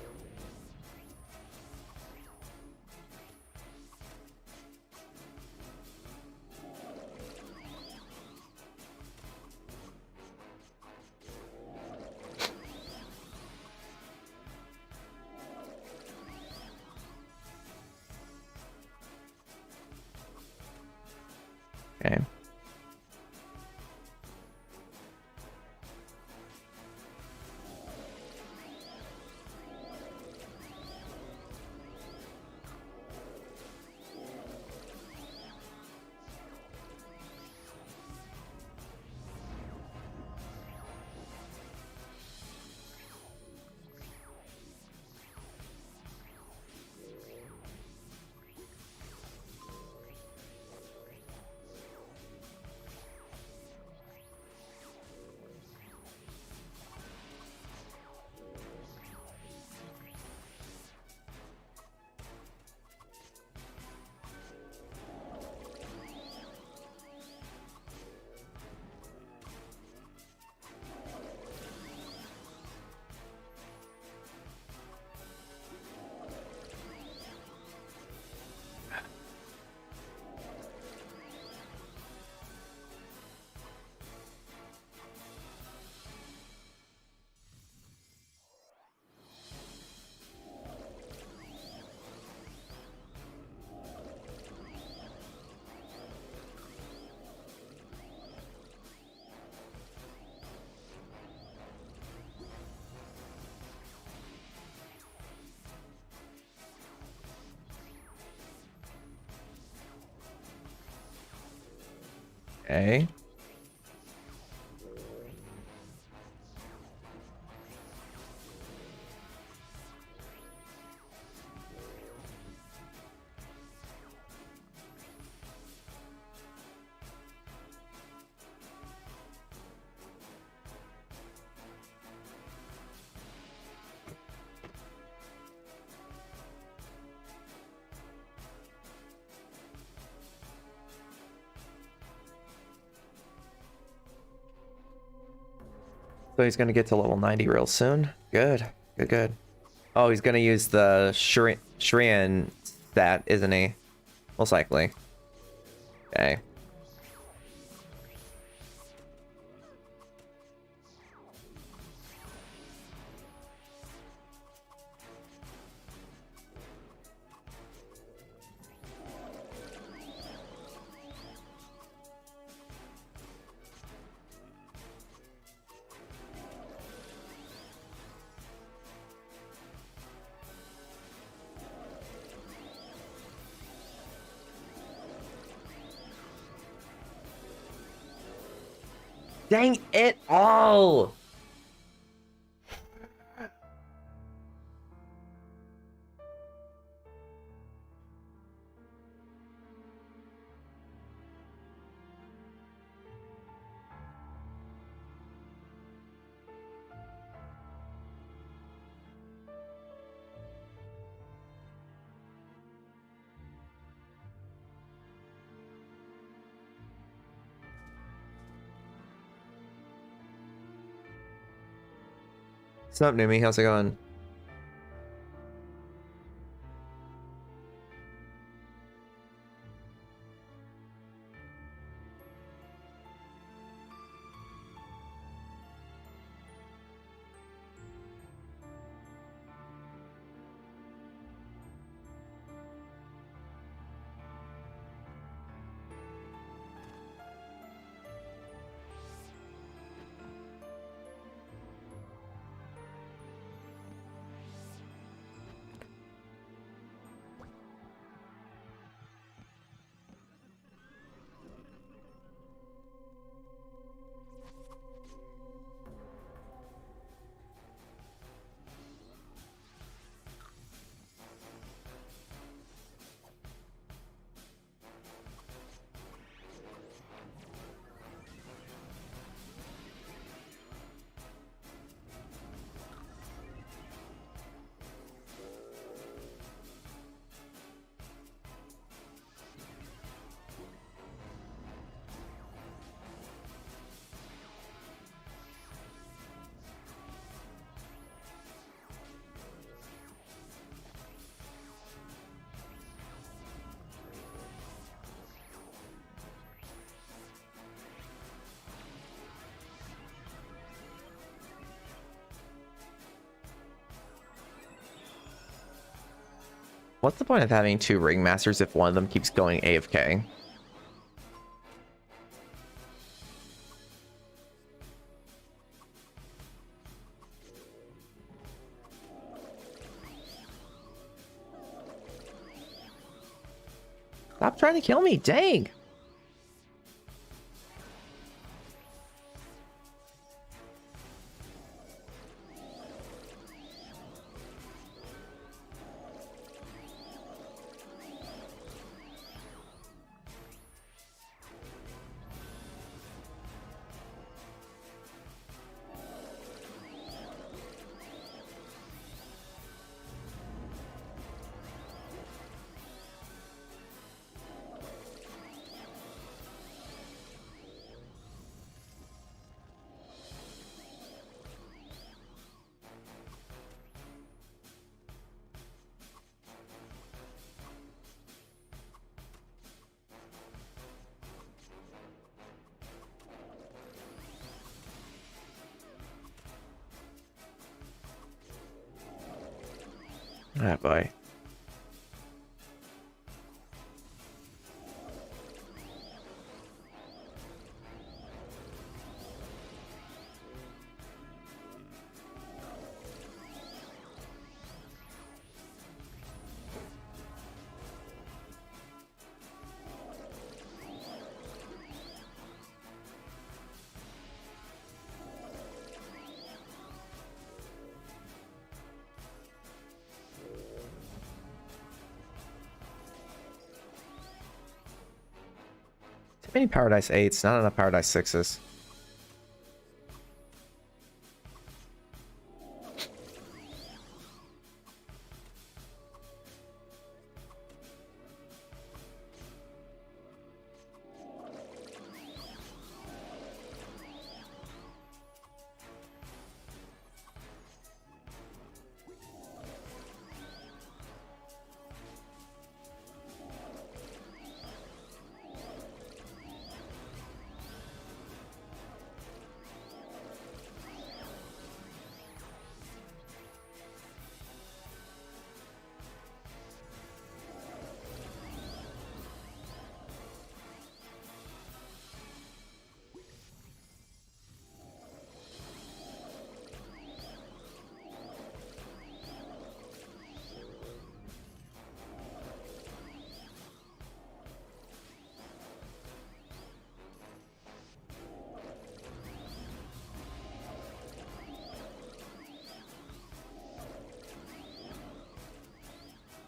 Okay. So he's gonna get to level 90 real soon. Good, good, good. Oh, he's gonna use the Shrian stat, isn't he? Most likely. Okay. Dang it all! What's up, Numi? How's it going? What's the point of having two ringmasters if one of them keeps going AFK? Stop trying to kill me, dang! Ah, boy. Many Paradise 8s, not enough Paradise 6s.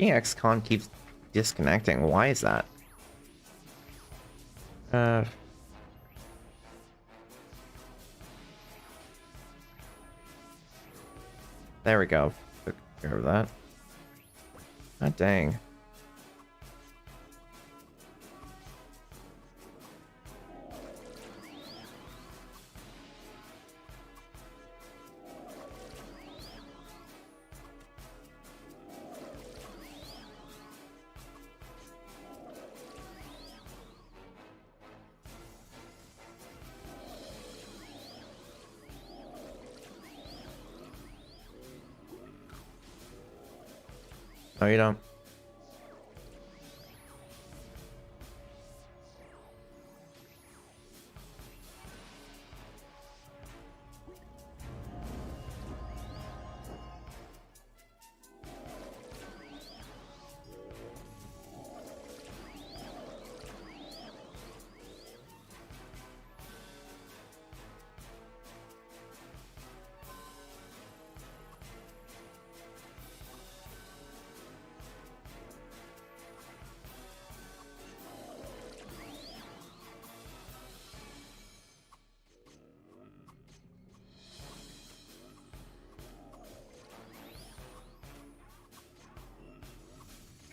XCon keeps disconnecting. Why is that? There we go. Took care of that. God dang. No, you don't.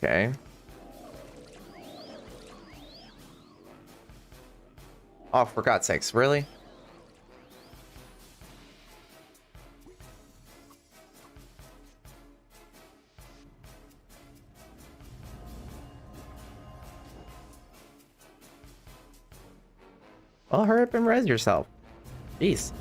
Okay. Oh, for God's sakes, really? Well, hurry up and res yourself. Jeez.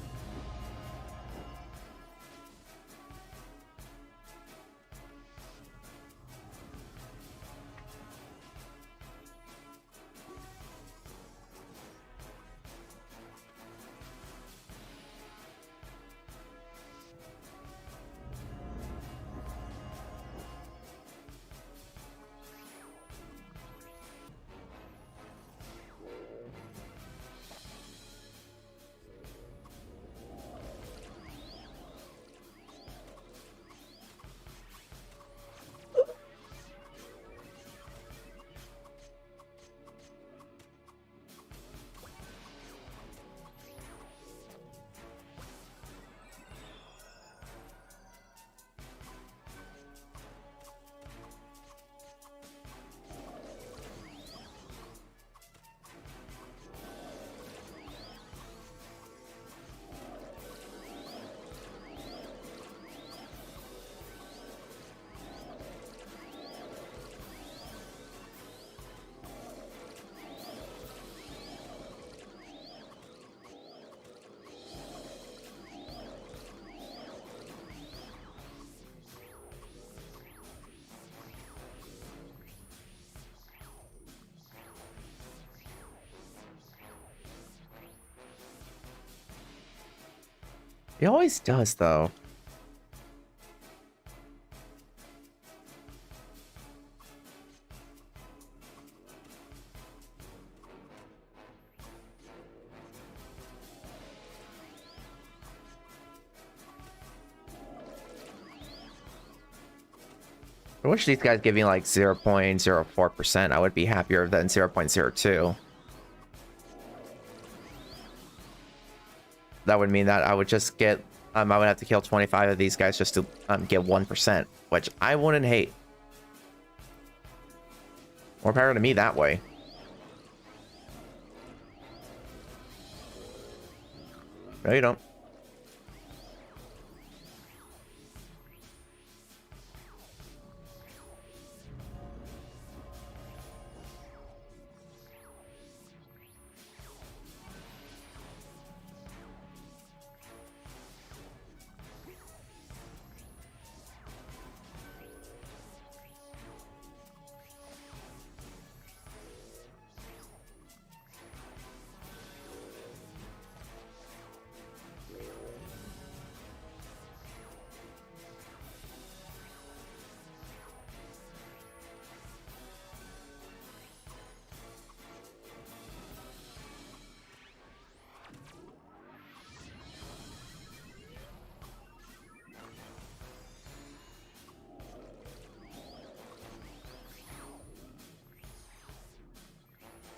He always does, though. I wish these guys give me like 0.04%. I would be happier than 0.02. that would mean that I would just get, I would have to kill 25 of these guys just to get 1%, which I wouldn't hate. More power to me that way. No, you don't.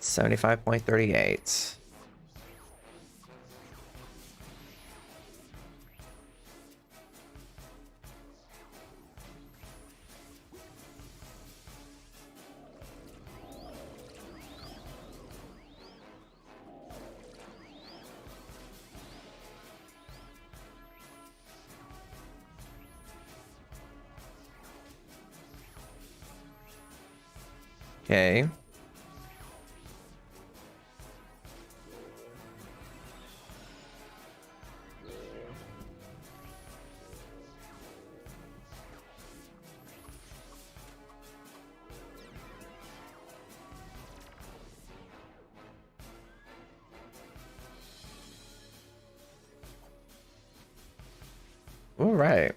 $75.38. Okay. All right.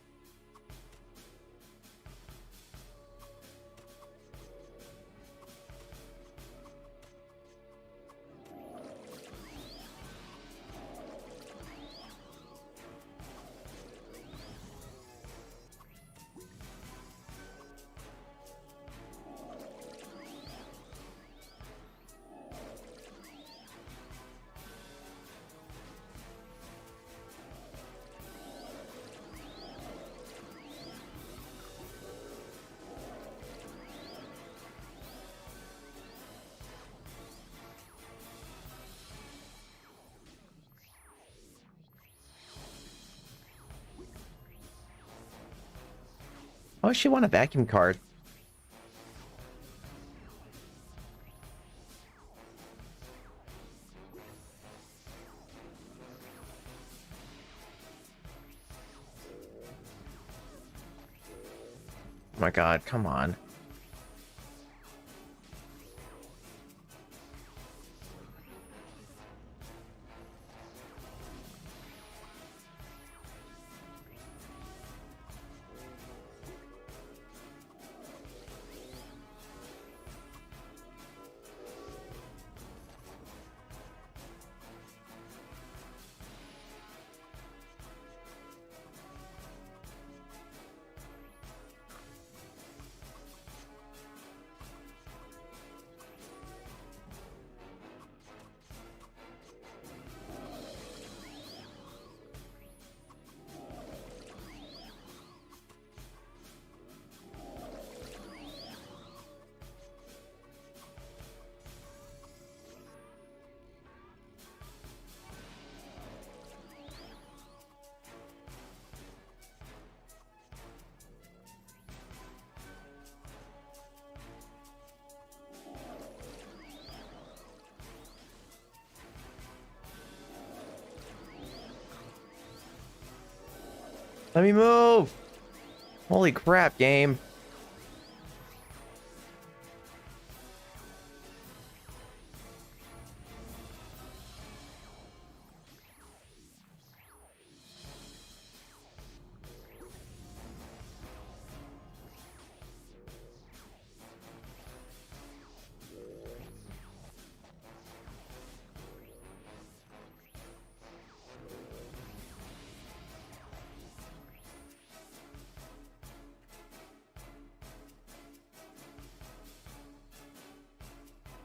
Oh, she won a vacuum card. Oh my god, come on. Let me move! Holy crap, game.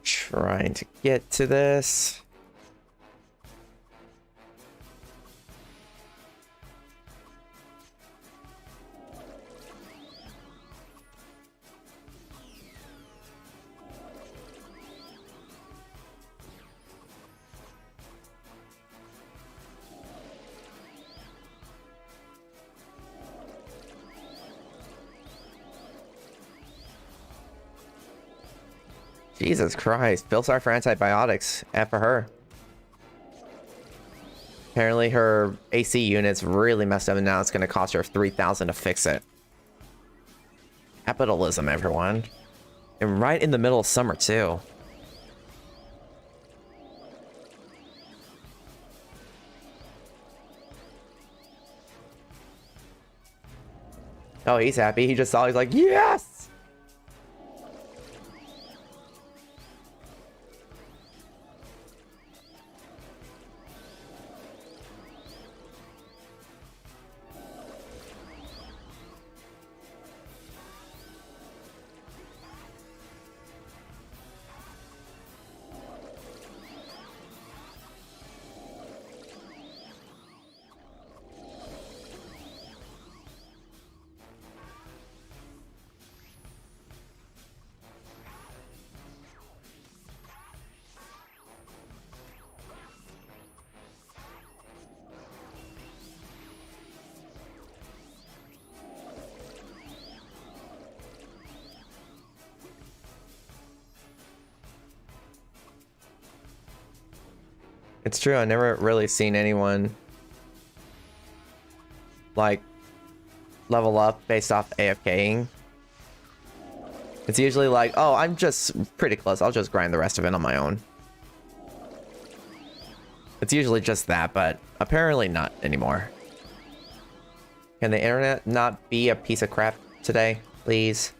Trying to get to this. Jesus Christ. Feel sorry for antibiotics. And for her. Apparently her AC unit's really messed up and now it's going to cost her $3,000 to fix it. Capitalism, everyone. And right in the middle of summer, too. Oh, he's happy. He just saw, he's like, yes! It's true, I never really seen anyone like level up based off AFKing. It's usually like, oh, I'm just pretty close, I'll just grind the rest of it on my own. It's usually just that, but apparently not anymore. Can the internet not be a piece of crap today, please?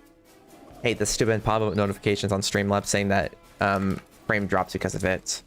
Hate the stupid pop-up notifications on Streamlabs saying that frame drops because of it.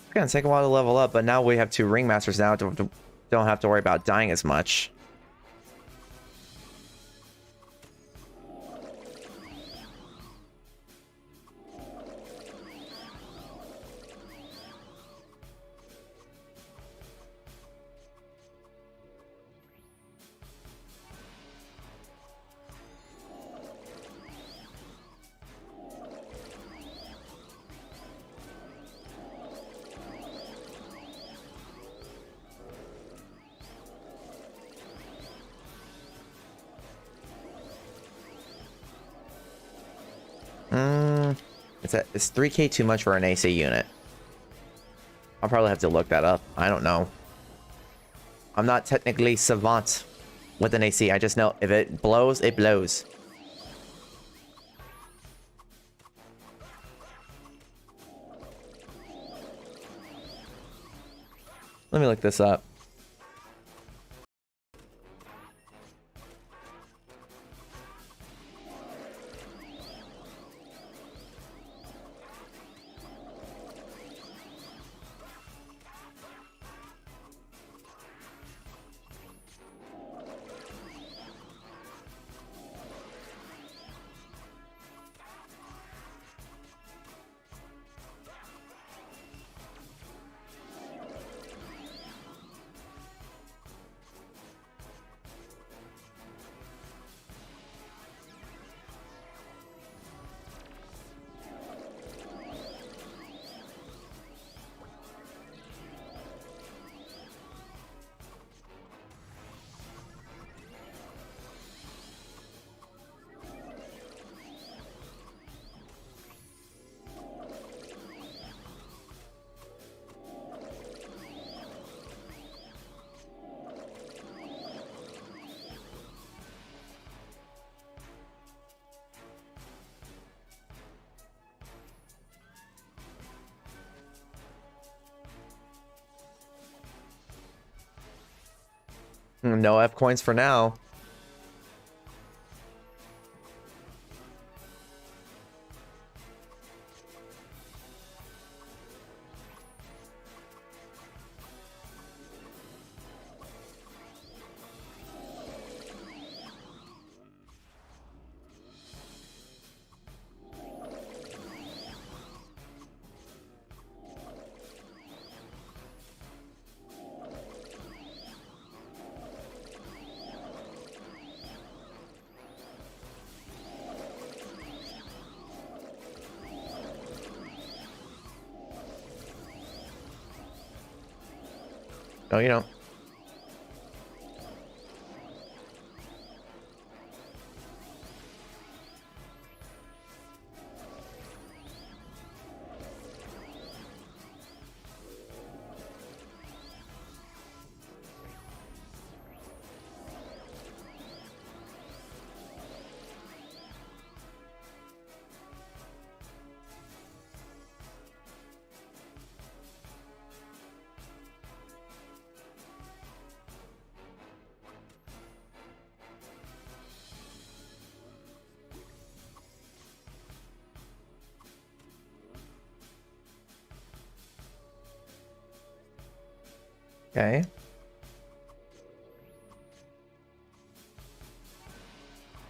It's gonna take a while to level up, but now we have 2 ringmasters now. Don't have to worry about dying as much. Is 3K too much for an AC unit? I'll probably have to look that up. I don't know. I'm not technically savant with an AC. I just know if it blows, it blows. Let me look this up. No F coins for now. No, you don't. Okay.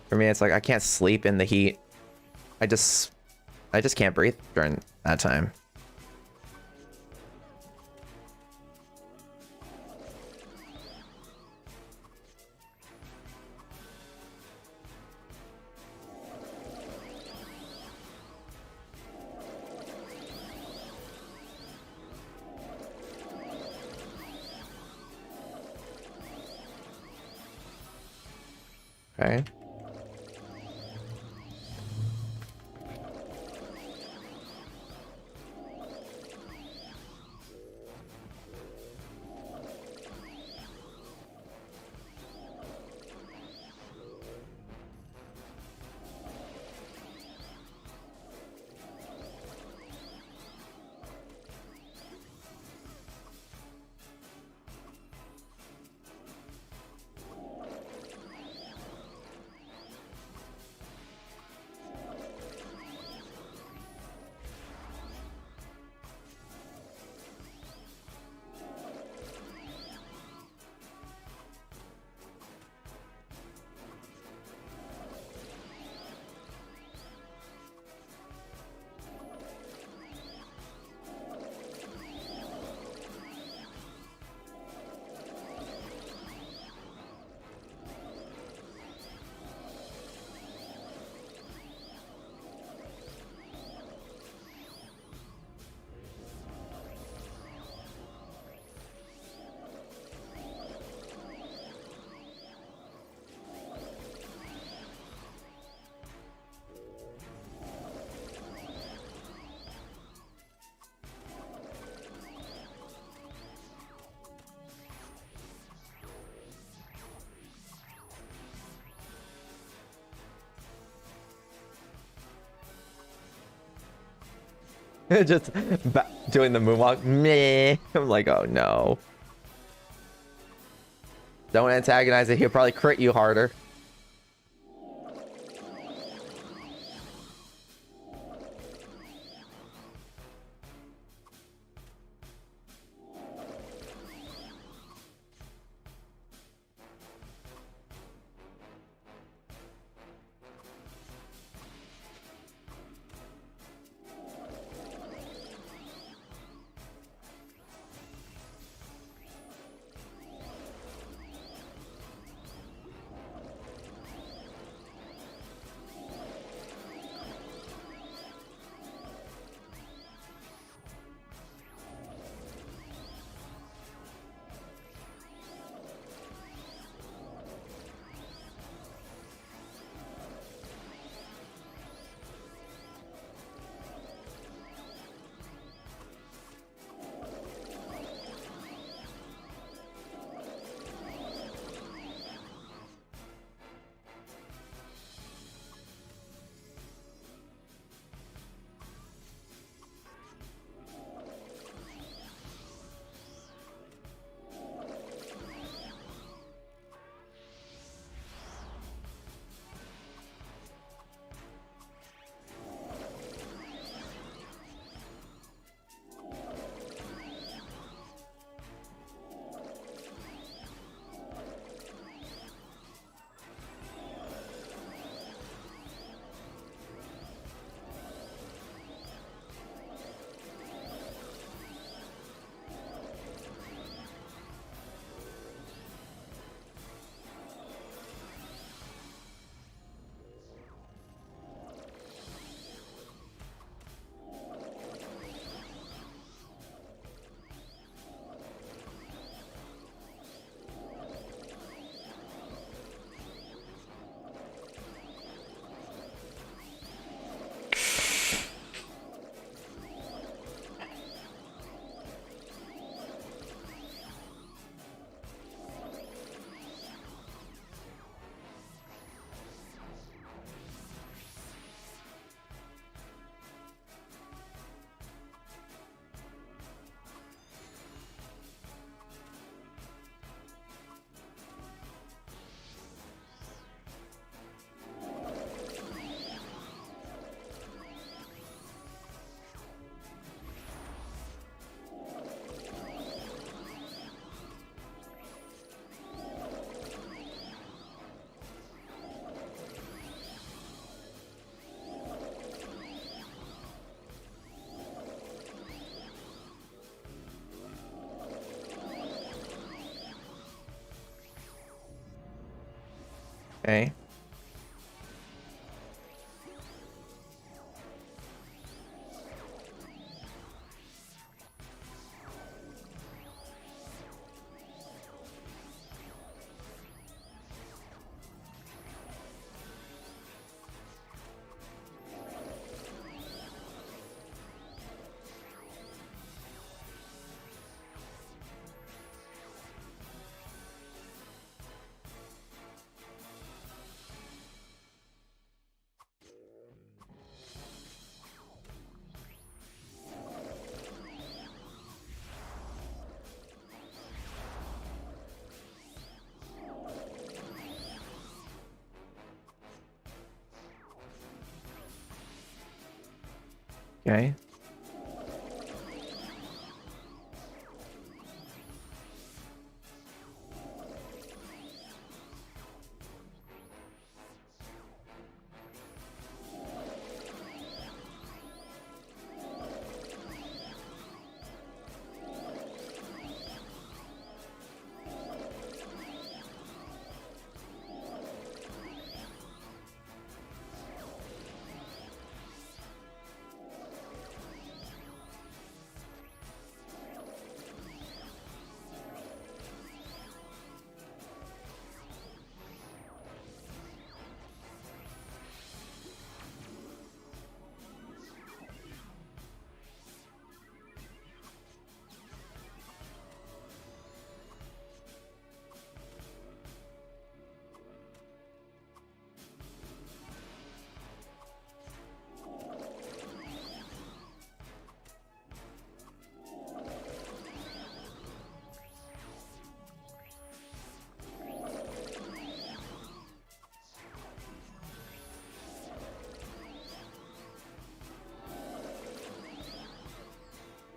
For me, it's like I can't sleep in the heat. I just can't breathe during that time. Okay. Just doing the moonwalk. Meh. I'm like, oh no. Don't antagonize it. He'll probably crit you harder. Okay. Okay.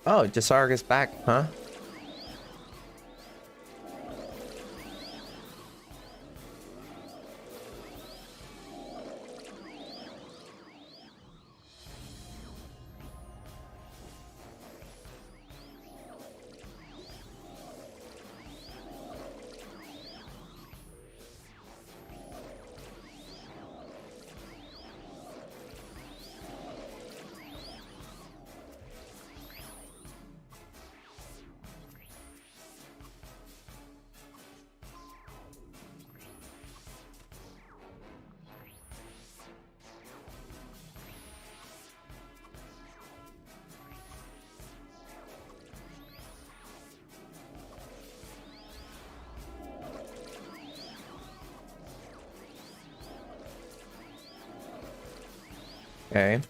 Oh, Jasarg is back, huh? Okay.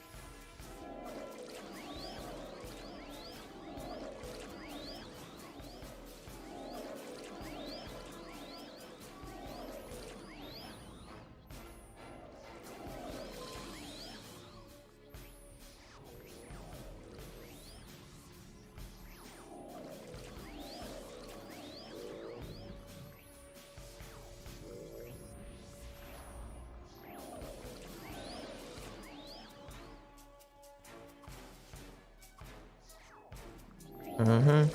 Mm-hmm.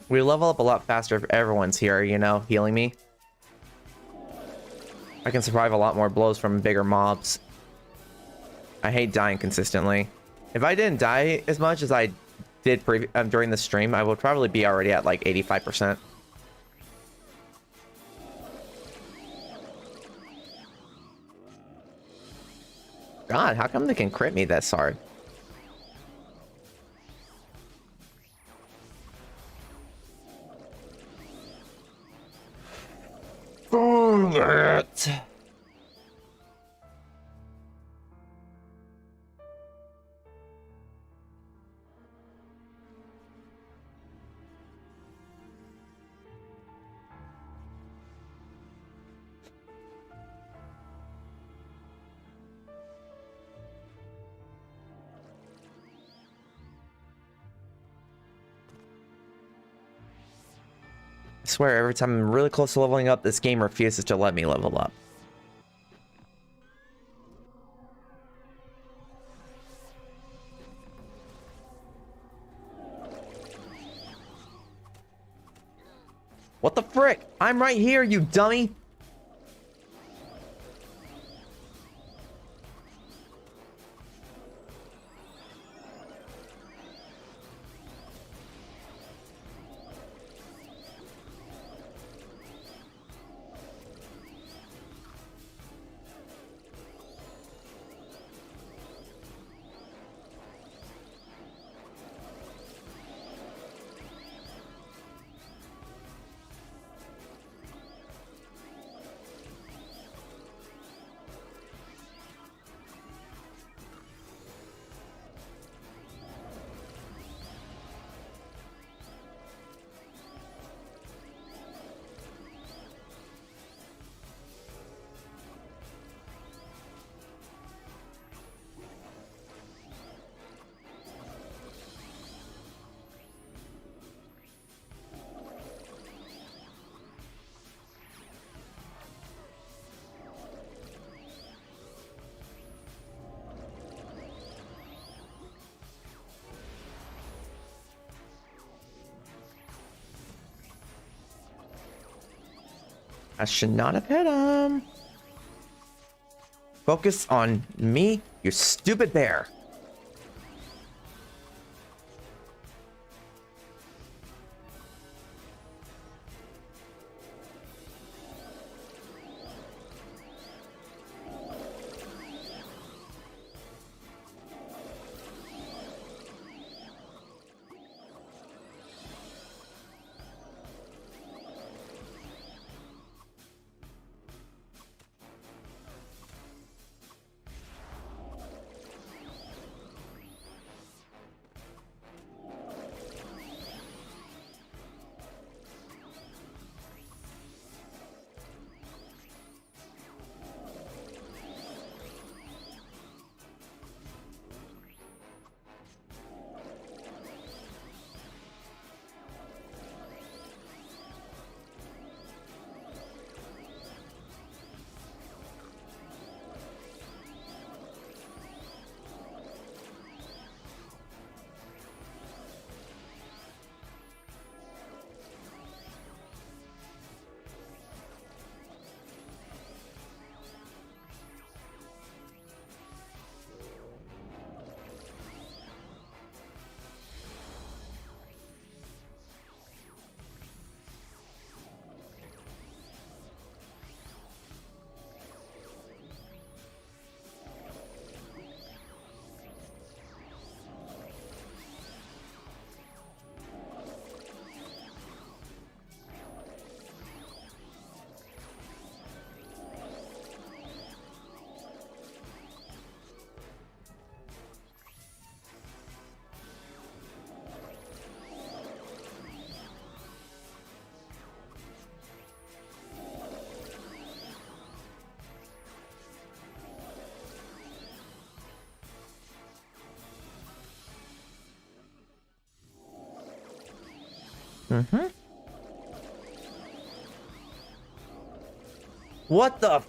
We level up a lot faster if everyone's here, you know, healing me. I can survive a lot more blows from bigger mobs. I hate dying consistently. If I didn't die as much as I did during the stream, I would probably be already at like 85%. God, how come they can crit me this hard? I swear, every time I'm really close to leveling up, this game refuses to let me level up. What the frick? I'm right here, you dummy! I should not have hit him. Focus on me, you stupid bear. Mm-hmm. What the?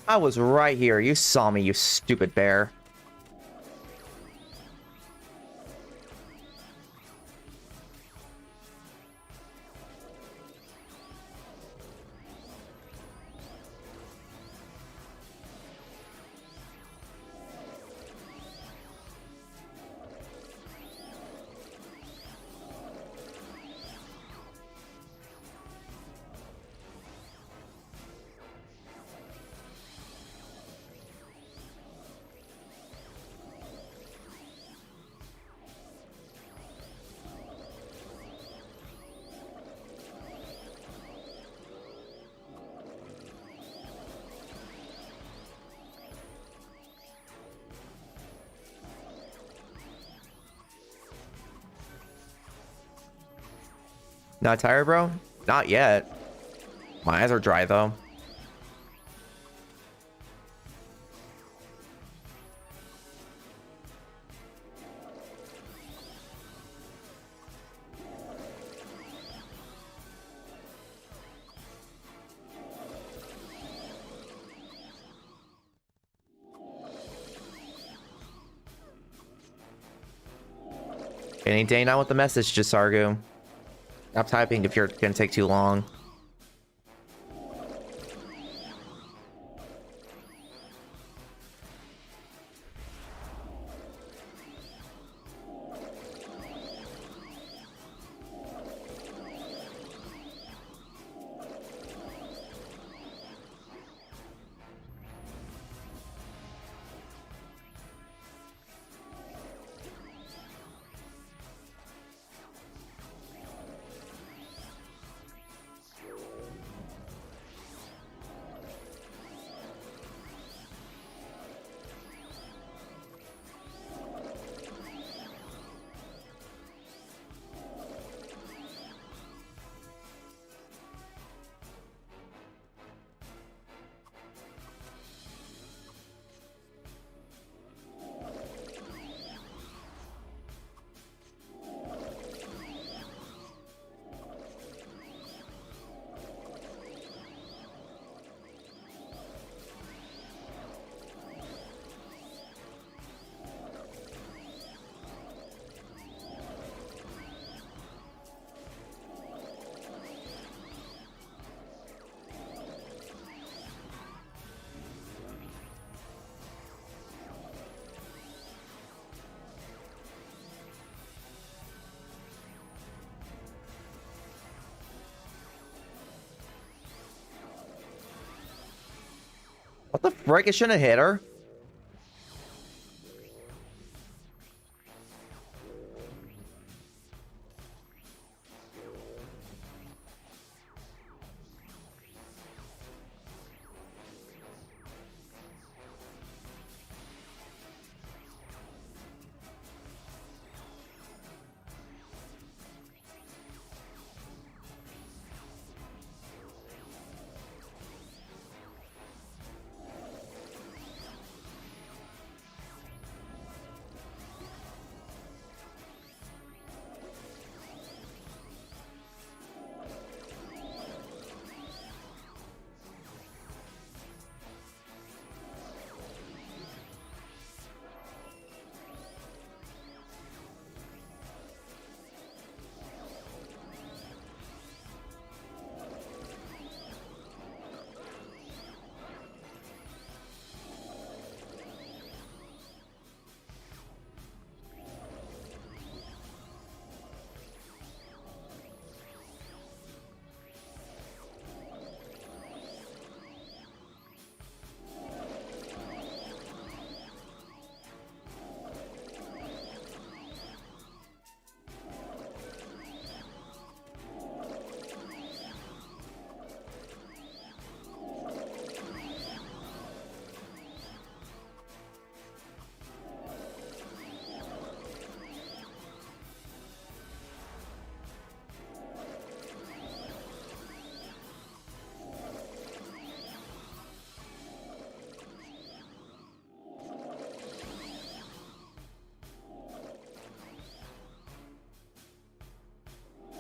I was right here. You saw me, you stupid bear. Not tired, bro? Not yet. My eyes are dry, though. Any day now with the message, Jisargu. Stop typing if you're gonna take too long. What the frick? I shouldn't have hit her.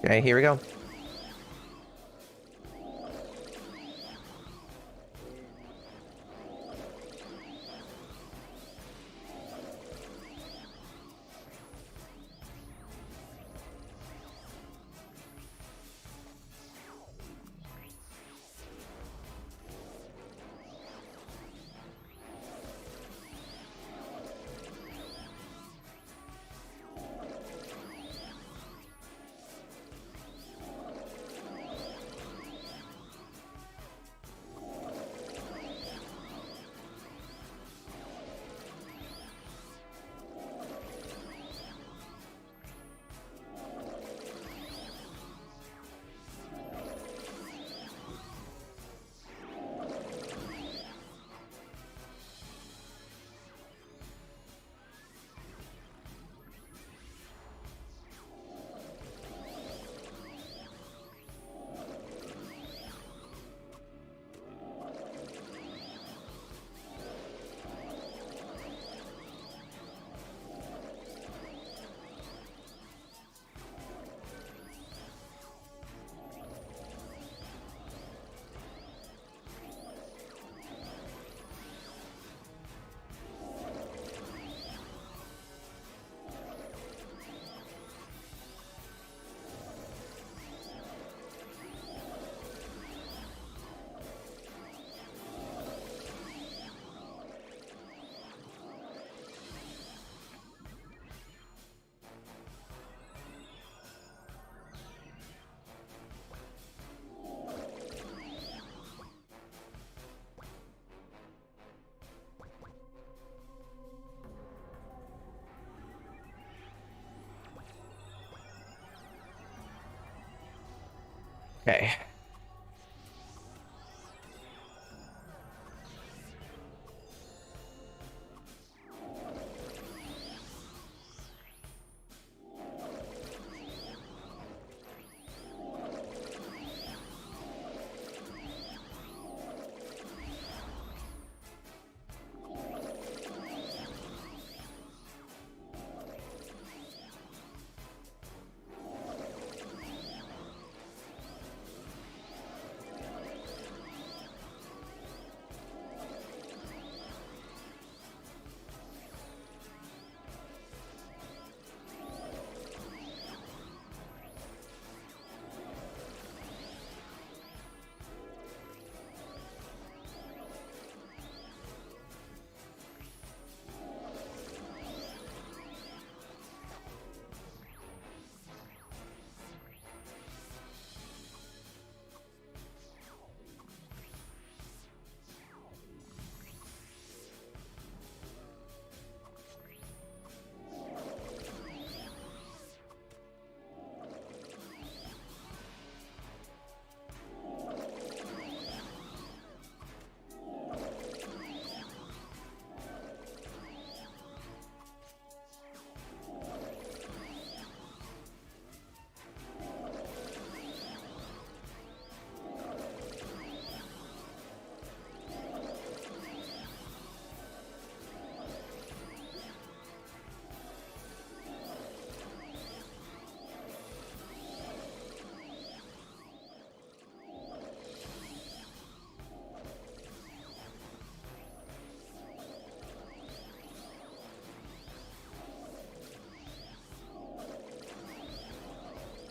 Okay, here we go. Okay.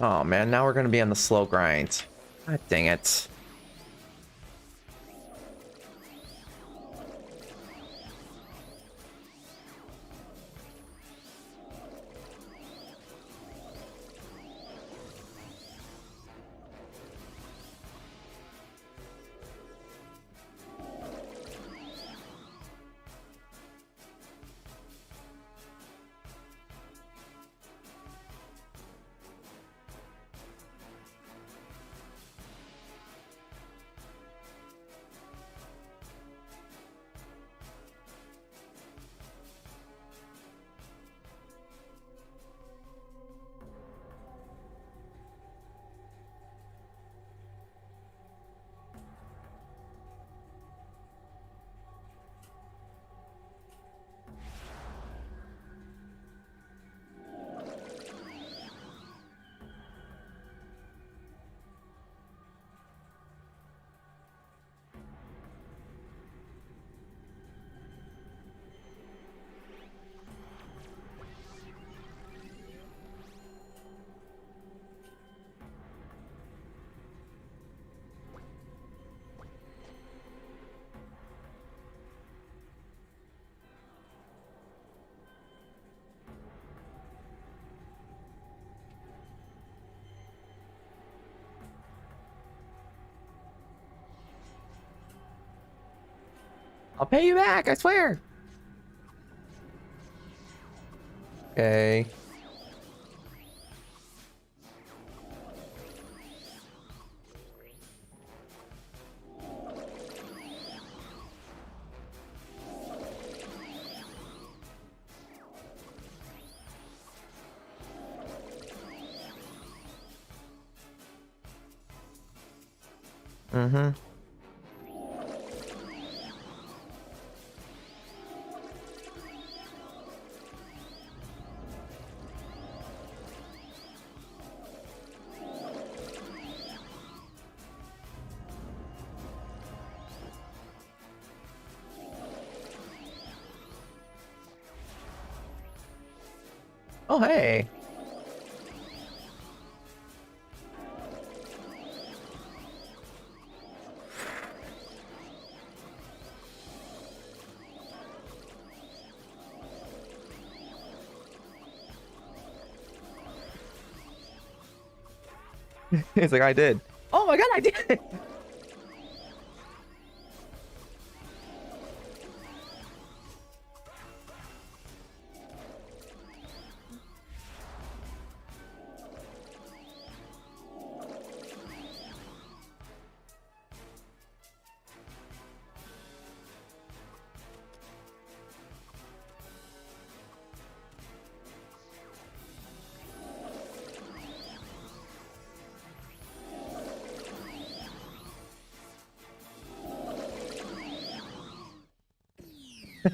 Oh man, now we're gonna be on the slow grind. God dang it. I'll pay you back, I swear. Okay. Mm-hmm. Oh, hey. It's like, I did. Oh my god, I did!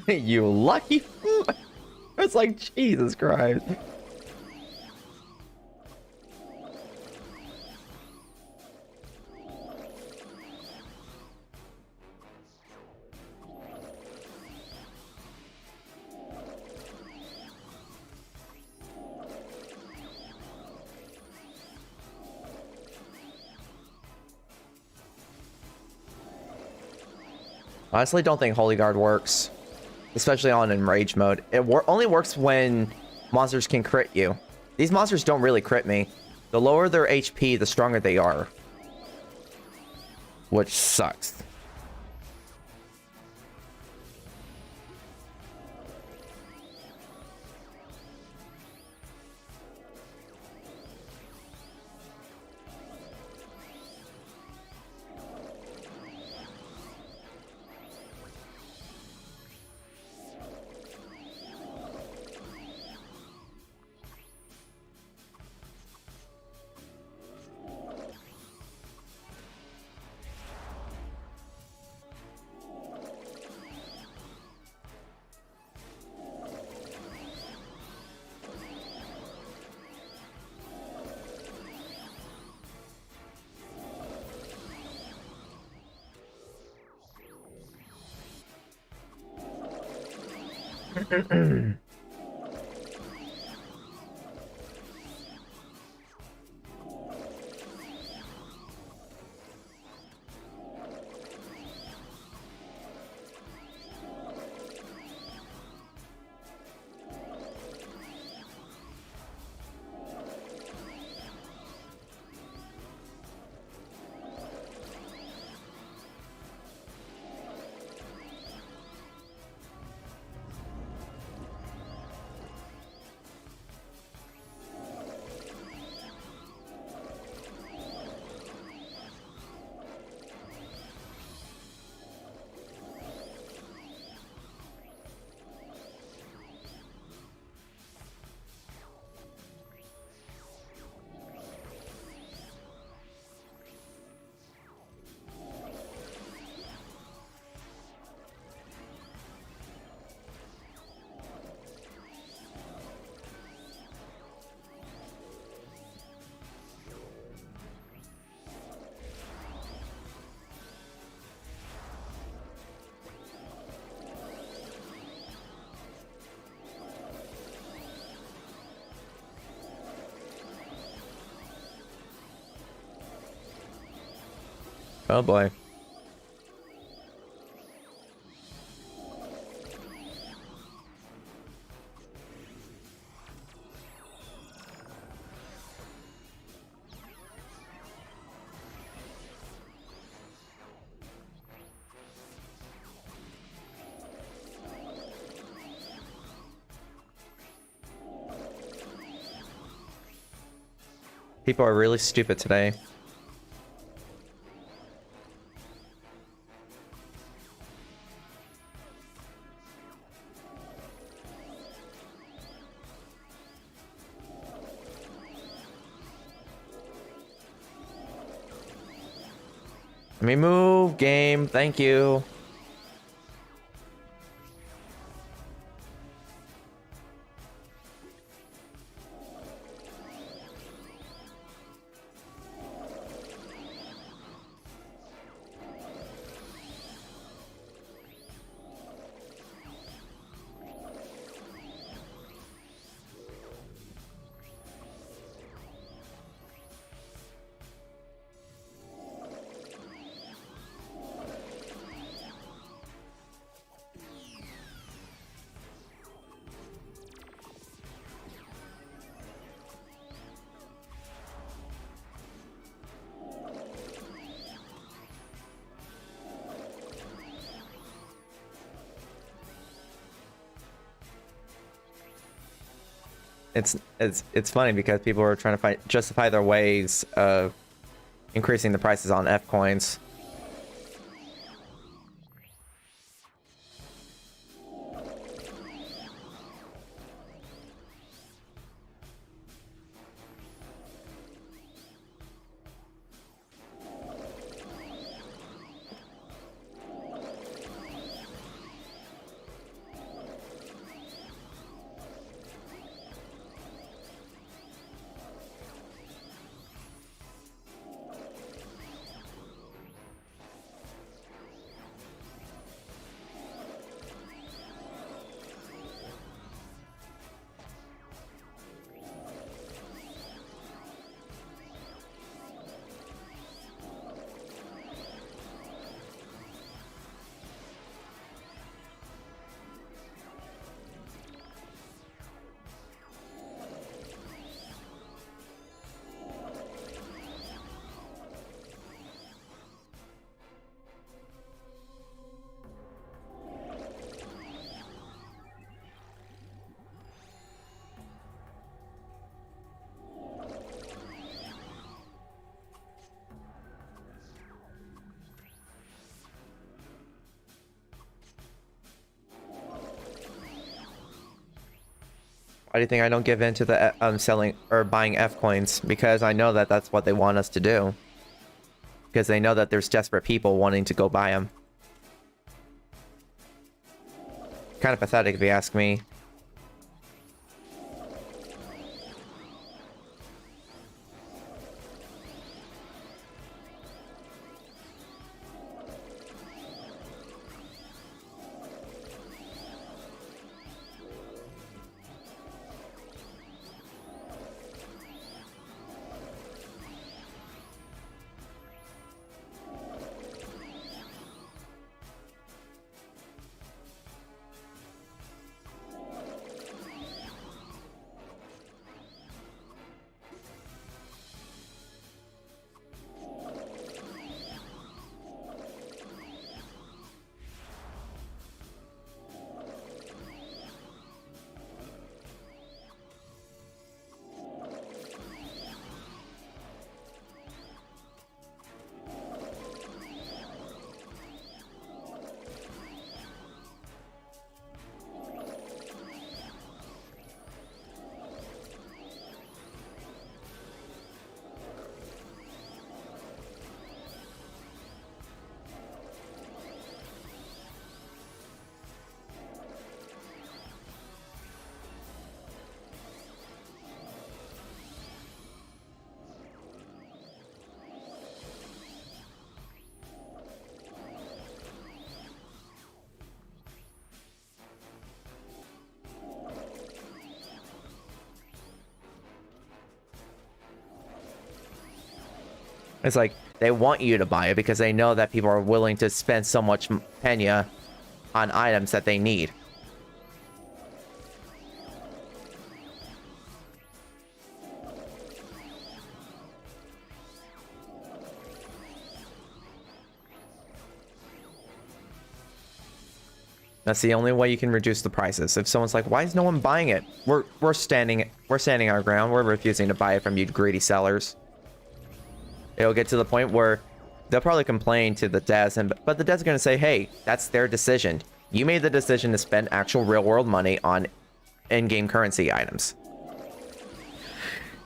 You lucky. It's like, Jesus Christ. Honestly, don't think Holy Guard works, especially on Enrage mode. It only works when monsters can crit you. These monsters don't really crit me. The lower their HP, the stronger they are, which sucks. Oh boy. People are really stupid today. Let me move, game. Thank you. It's funny because people are trying to justify their ways of increasing the prices on F coins. Why do you think I don't give in to the selling or buying F coins? Because I know that that's what they want us to do. Because they know that there's desperate people wanting to go buy them. Kind of pathetic if you ask me. It's like, they want you to buy it because they know that people are willing to spend so much penya on items that they need. That's the only way you can reduce the prices. If someone's like, why is no one buying it? We're standing our ground. We're refusing to buy it from you greedy sellers. It'll get to the point where they'll probably complain to the devs, but the devs are going to say, hey, that's their decision. You made the decision to spend actual real-world money on in-game currency items.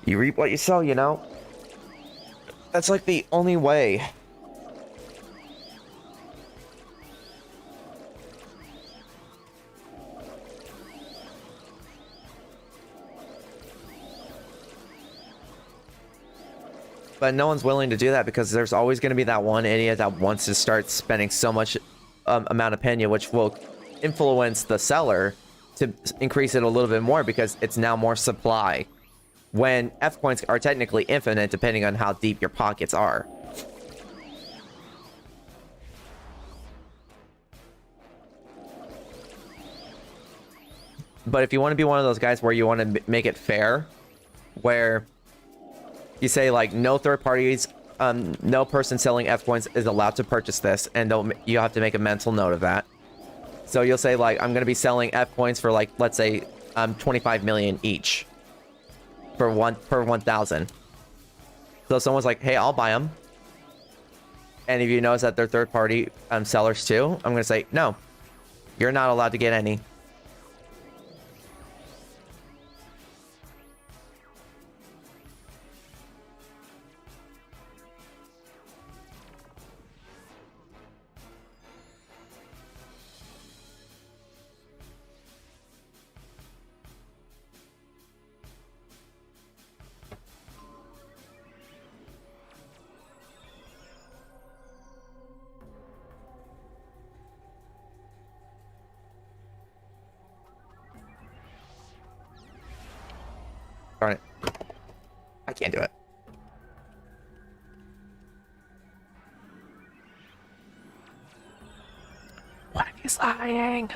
You reap what you sow, you know? That's like the only way. But no one's willing to do that because there's always going to be that one idiot that wants to start spending so much amount of penya, which will influence the seller to increase it a little bit more because it's now more supply. When F coins are technically infinite depending on how deep your pockets are. But if you want to be one of those guys where you want to make it fair, where you say like no third parties, no person selling F coins is allowed to purchase this, and you have to make a mental note of that. So you'll say like, I'm gonna be selling F coins for like, let's say 25 million each for 1,000. So someone's like, hey, I'll buy them, and if you notice that they're third party sellers too, I'm gonna say no, you're not allowed to get any. Darn it. I can't do it. What if he's lying?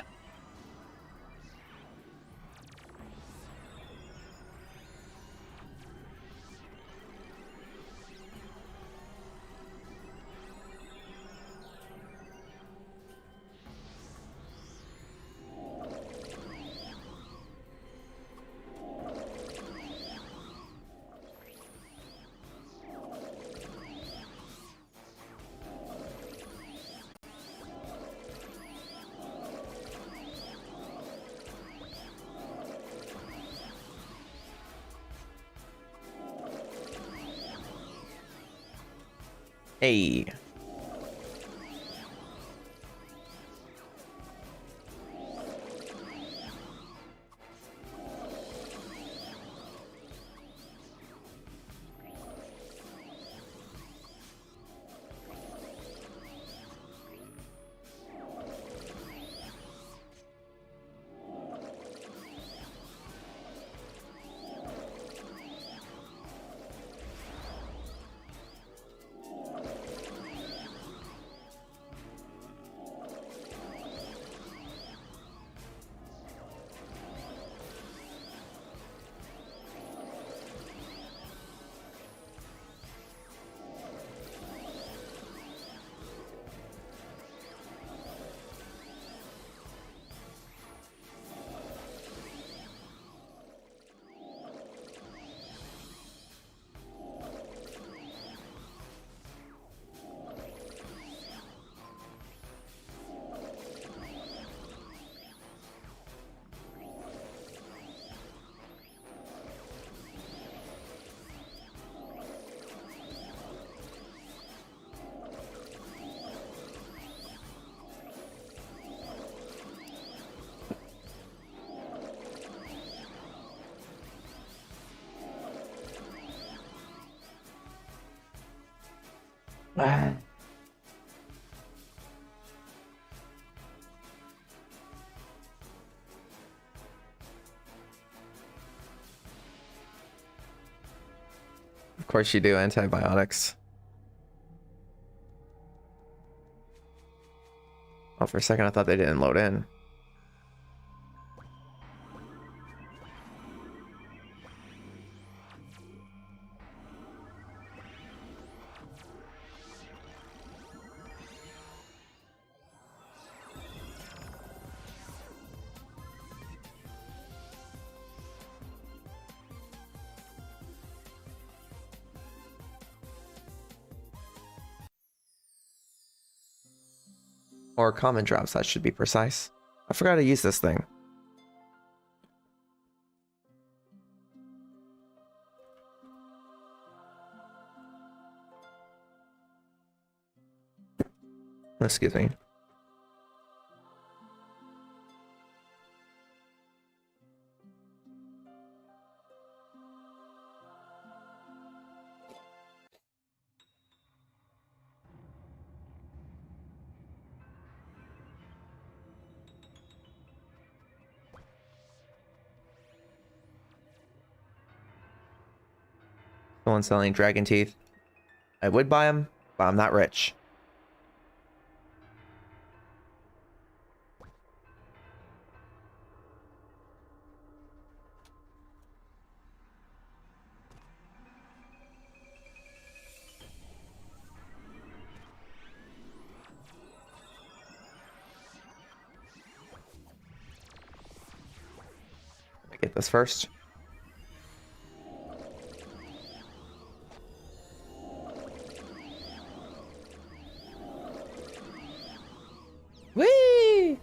Hey. Of course you do, antibiotics. Oh, for a second I thought they didn't load in. Or common drops, that should be precise. I forgot to use this thing. Excuse me. Someone selling dragon teeth. I would buy them, but I'm not rich. Let me get this first. Whee!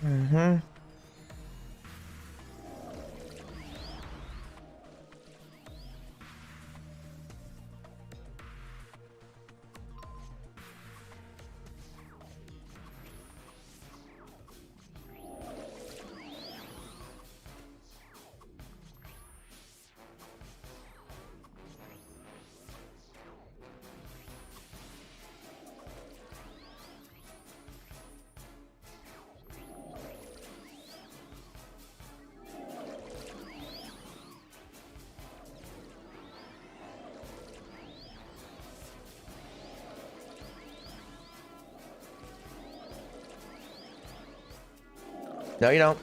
Mm-hmm. No, you don't.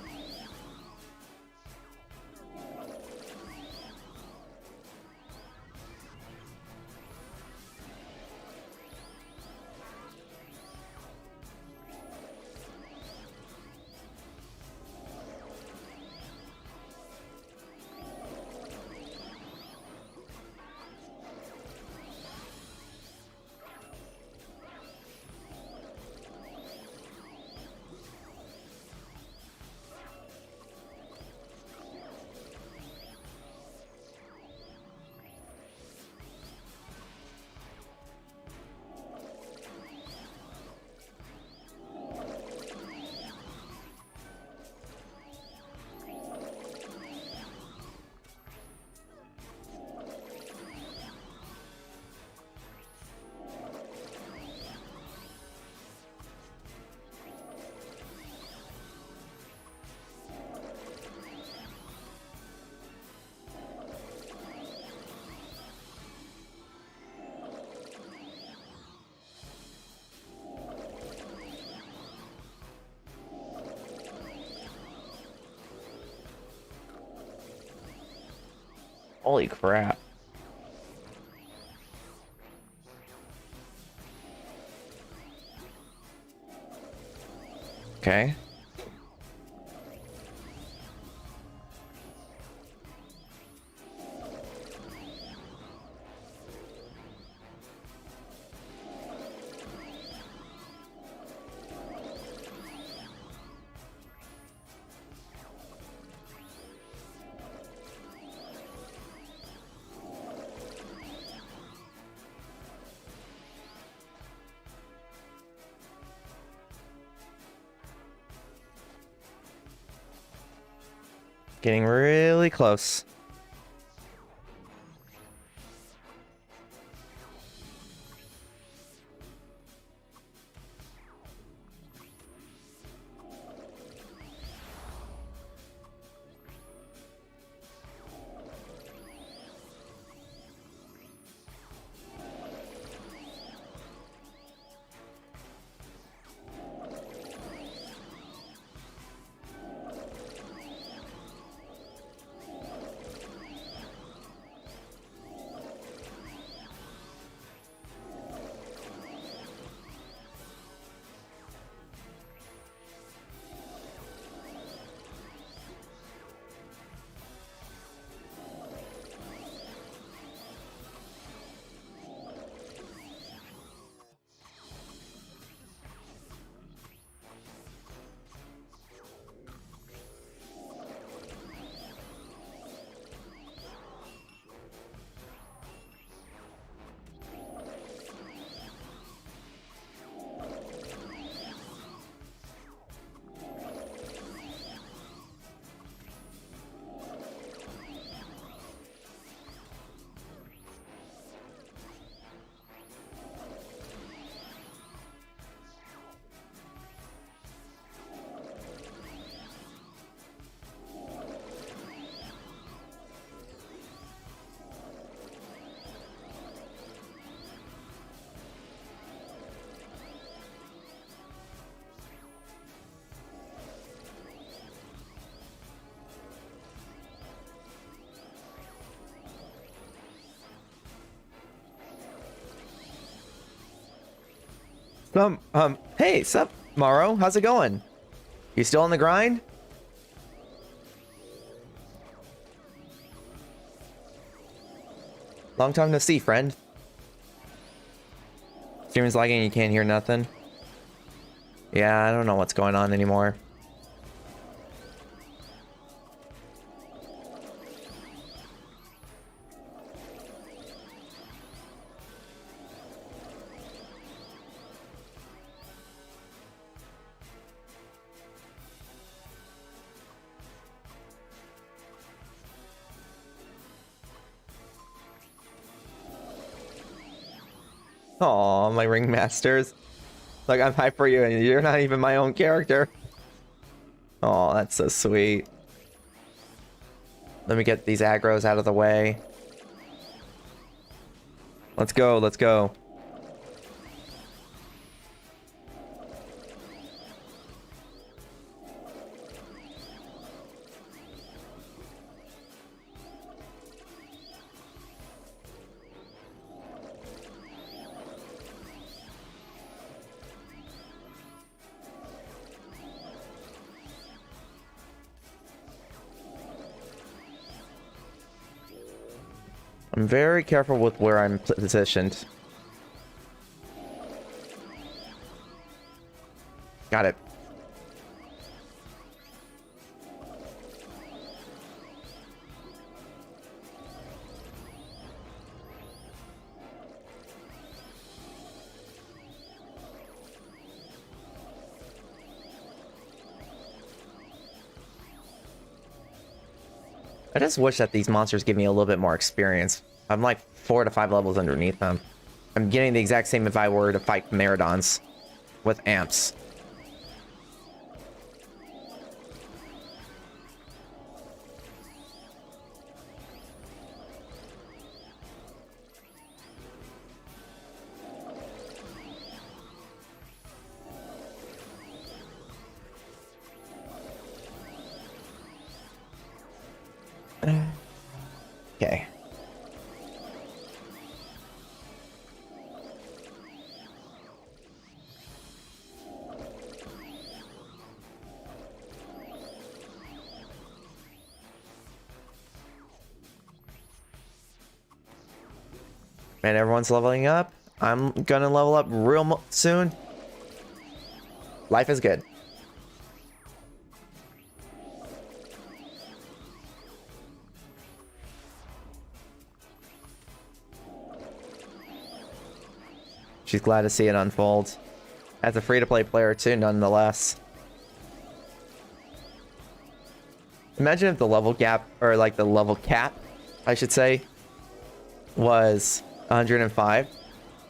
Holy crap. Okay. Getting really close. Hey, sup, Morrow? How's it going? You still on the grind? Long time no see, friend. Stream's lagging, you can't hear nothing. Yeah, I don't know what's going on anymore. Aw, my ringmasters. Like, I'm hyped for you, and you're not even my own character. Oh, that's so sweet. Let me get these aggros out of the way. Let's go, let's go. I'm very careful with where I'm positioned. Got it. I just wish that these monsters give me a little bit more experience. I'm like 4 to 5 levels underneath them. I'm getting the exact same if I were to fight Meridons with amps. Okay. And everyone's leveling up. I'm gonna level up real soon. Life is good. She's glad to see it unfold. As a free-to-play player too, nonetheless. Imagine if the level gap, or like the level cap, I should say, was 105.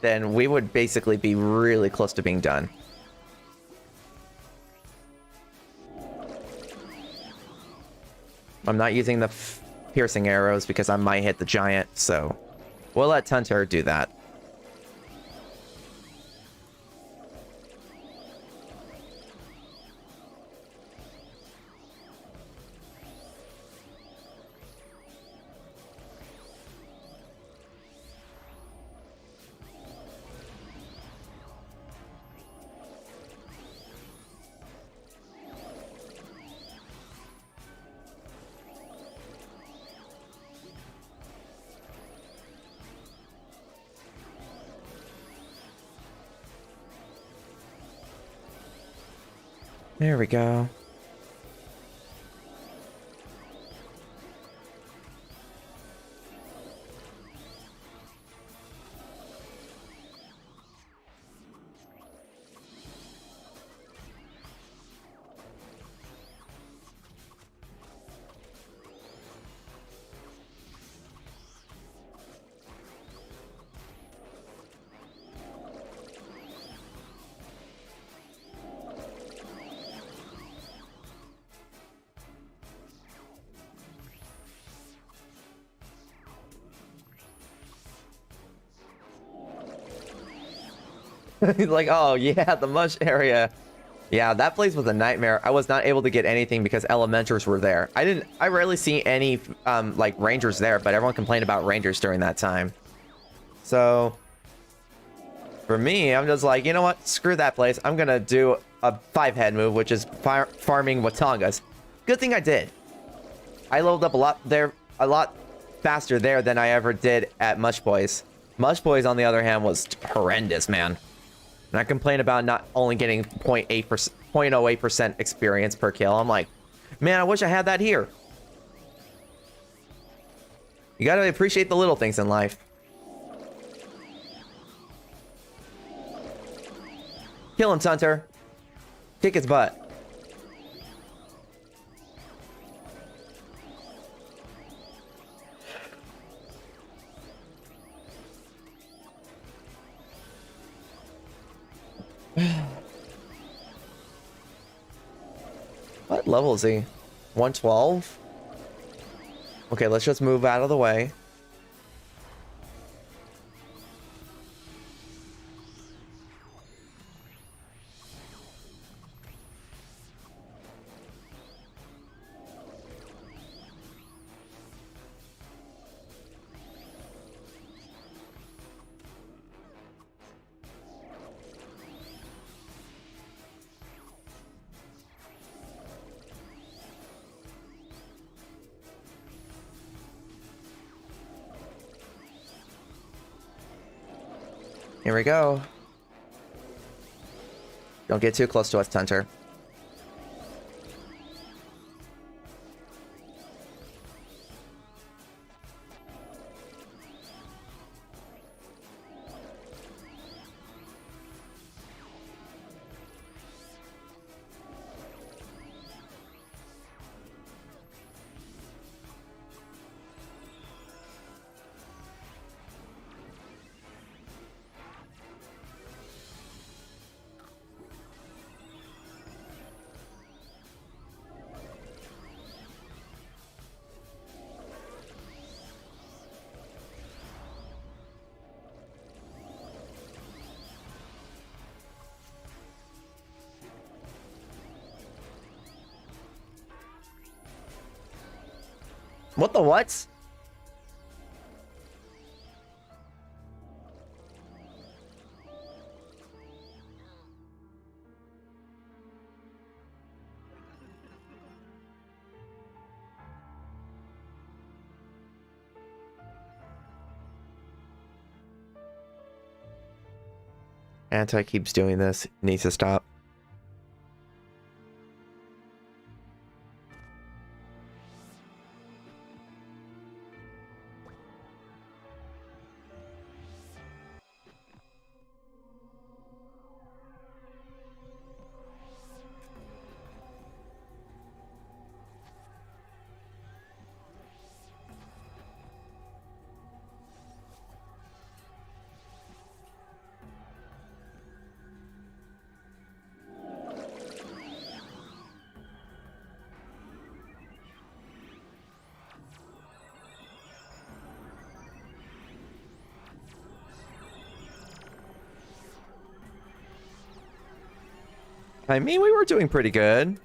Then we would basically be really close to being done. I'm not using the piercing arrows because I might hit the giant, so we'll let Tunter do that. There we go. He's like, oh yeah, the mush area. Yeah, that place was a nightmare. I was not able to get anything because elementers were there. I rarely see any like rangers there, but everyone complained about rangers during that time. So for me, I'm just like, you know what? Screw that place. I'm gonna do a 5-head move, which is farming Watongas. Good thing I did. I leveled up a lot faster there than I ever did at Mush Boys. Mush Boys, on the other hand, was horrendous, man. And I complain about not only getting 0.08% experience per kill. I'm like, man, I wish I had that here. You gotta appreciate the little things in life. Kill him, Tunter. Kick his butt. What level is he? 112? Okay, let's just move out of the way. Here we go. Don't get too close to us, Tunter. What the what? Anti keeps doing this. Needs to stop. I mean, we were doing pretty good.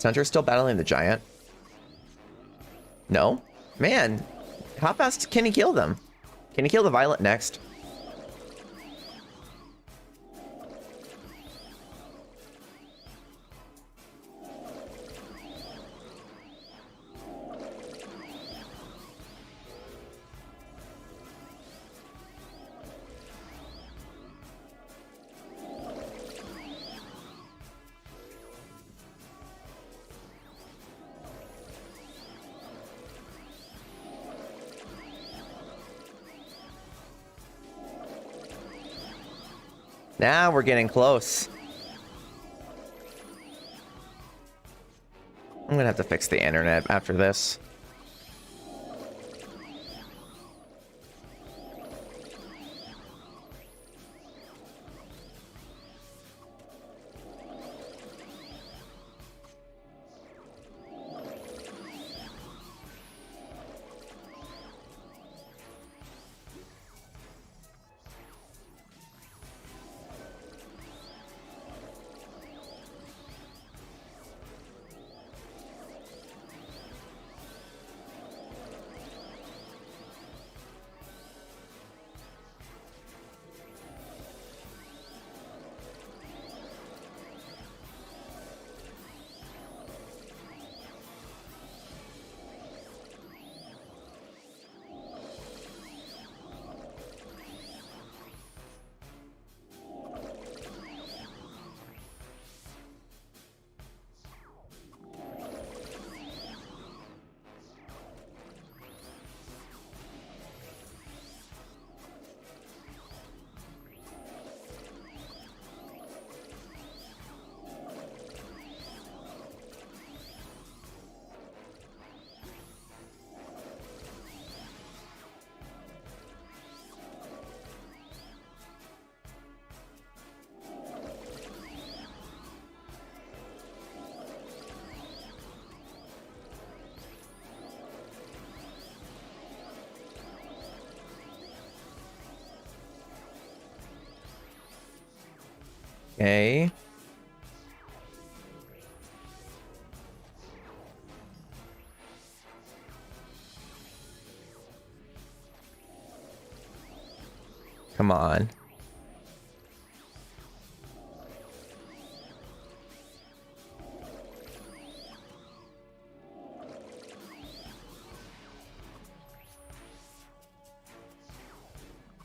Stunter's still battling the giant. No? Man, how fast can he kill them? Can he kill the violet next? Now we're getting close. I'm gonna have to fix the internet after this. Okay. Come on.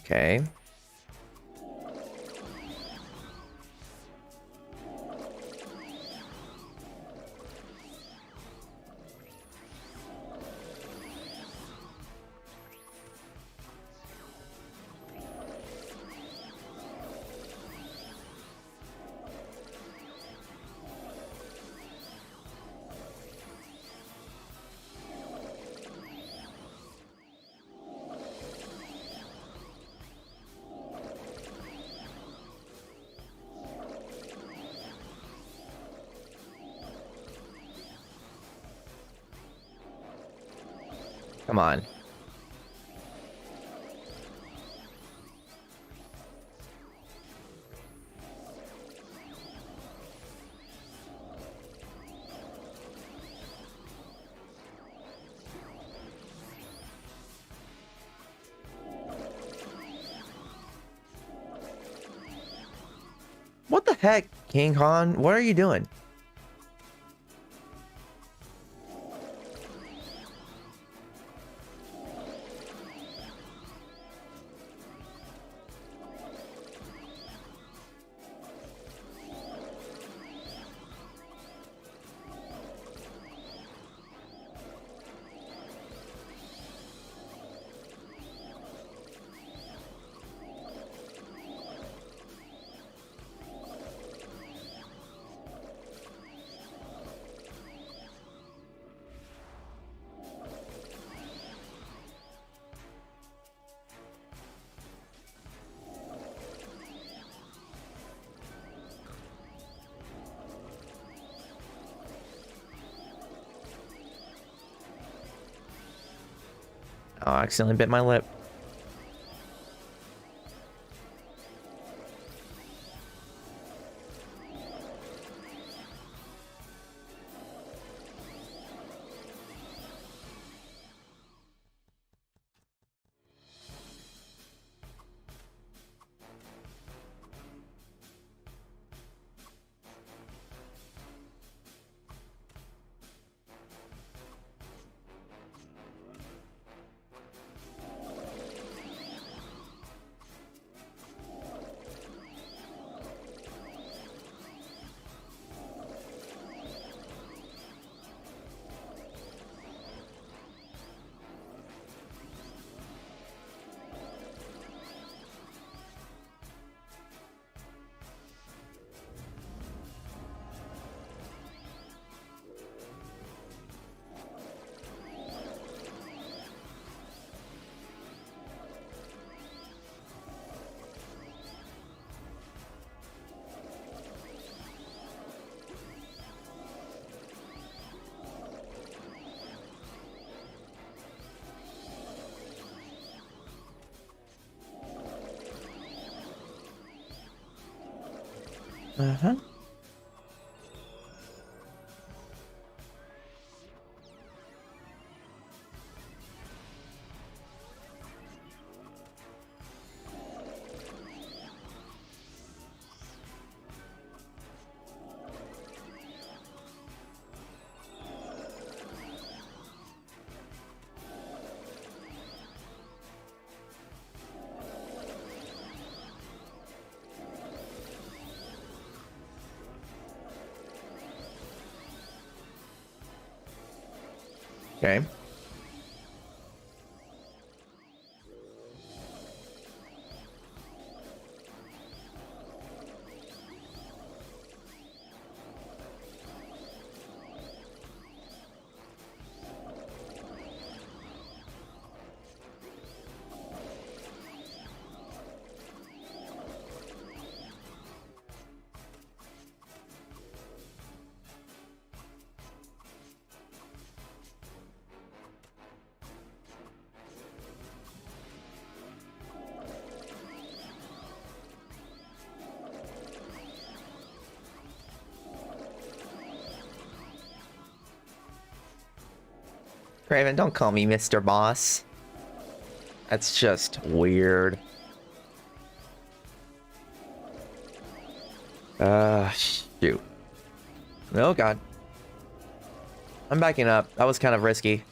Okay. Come on. heck, King Khan? What are you doing? Oh, I accidentally bit my lip. Uh-huh. Okay. Craven, don't call me Mr. Boss. That's just weird. Shoot. Oh, God. I'm backing up. That was kind of risky.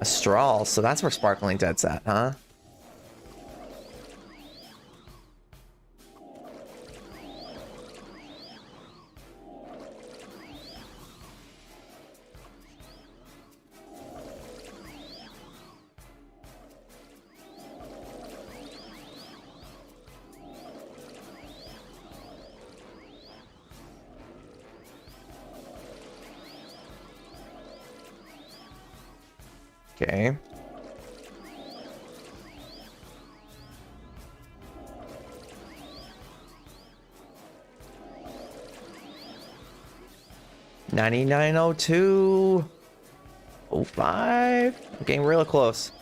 A straw, so that's where Sparkling Dead's at, huh? Okay. $99.02. 05. I'm getting real close.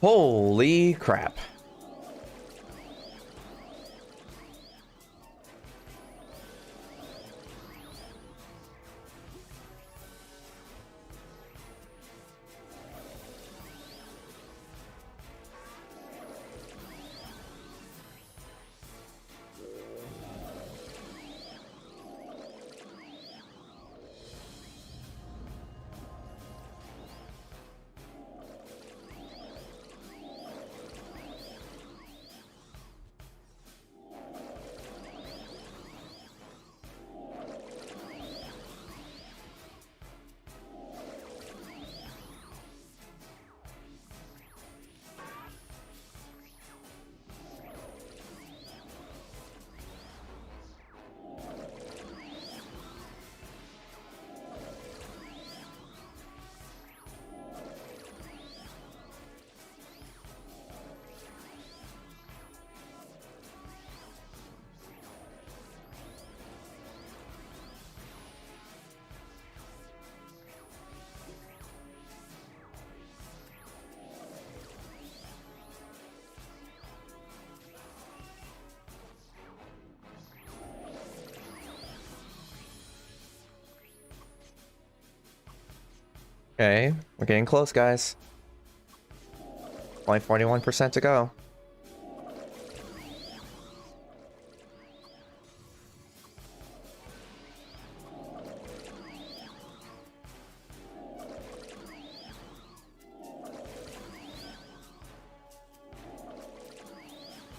Holy crap. Okay, we're getting close, guys. Only 41% to go.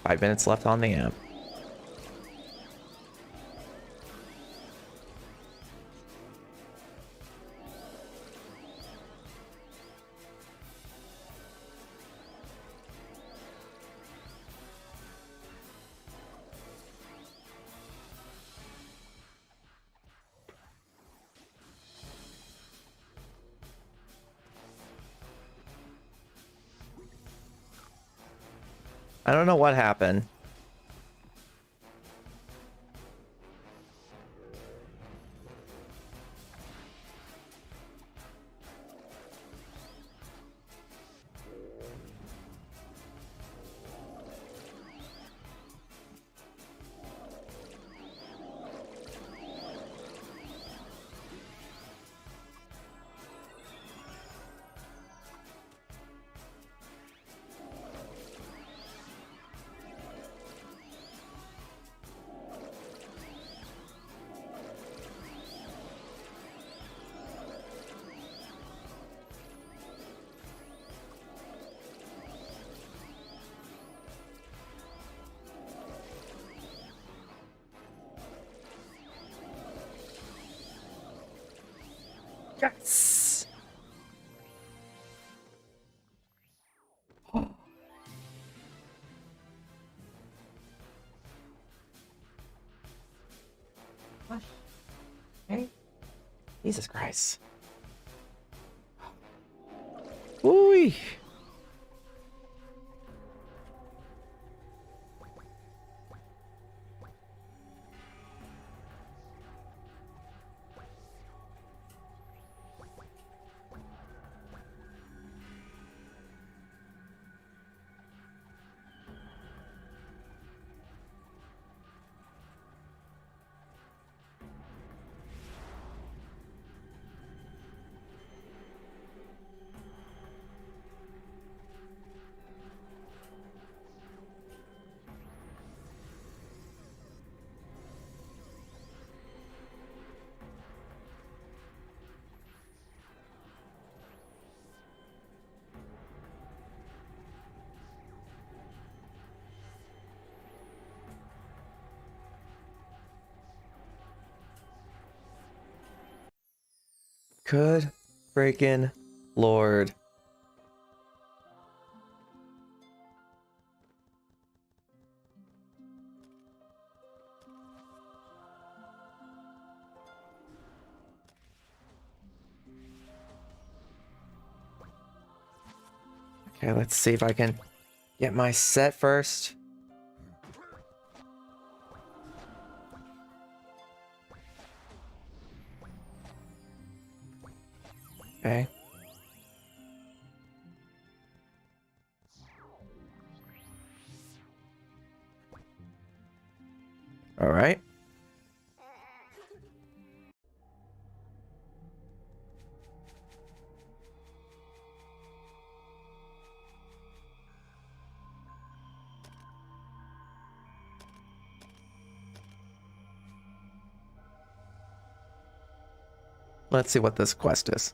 Five minutes left on the amp. I don't know what happened. Yes. What? Hey. Jesus Christ. Ooh. Good freaking Lord. Okay, let's see if I can get my set first. Okay. All right. Let's see what this quest is.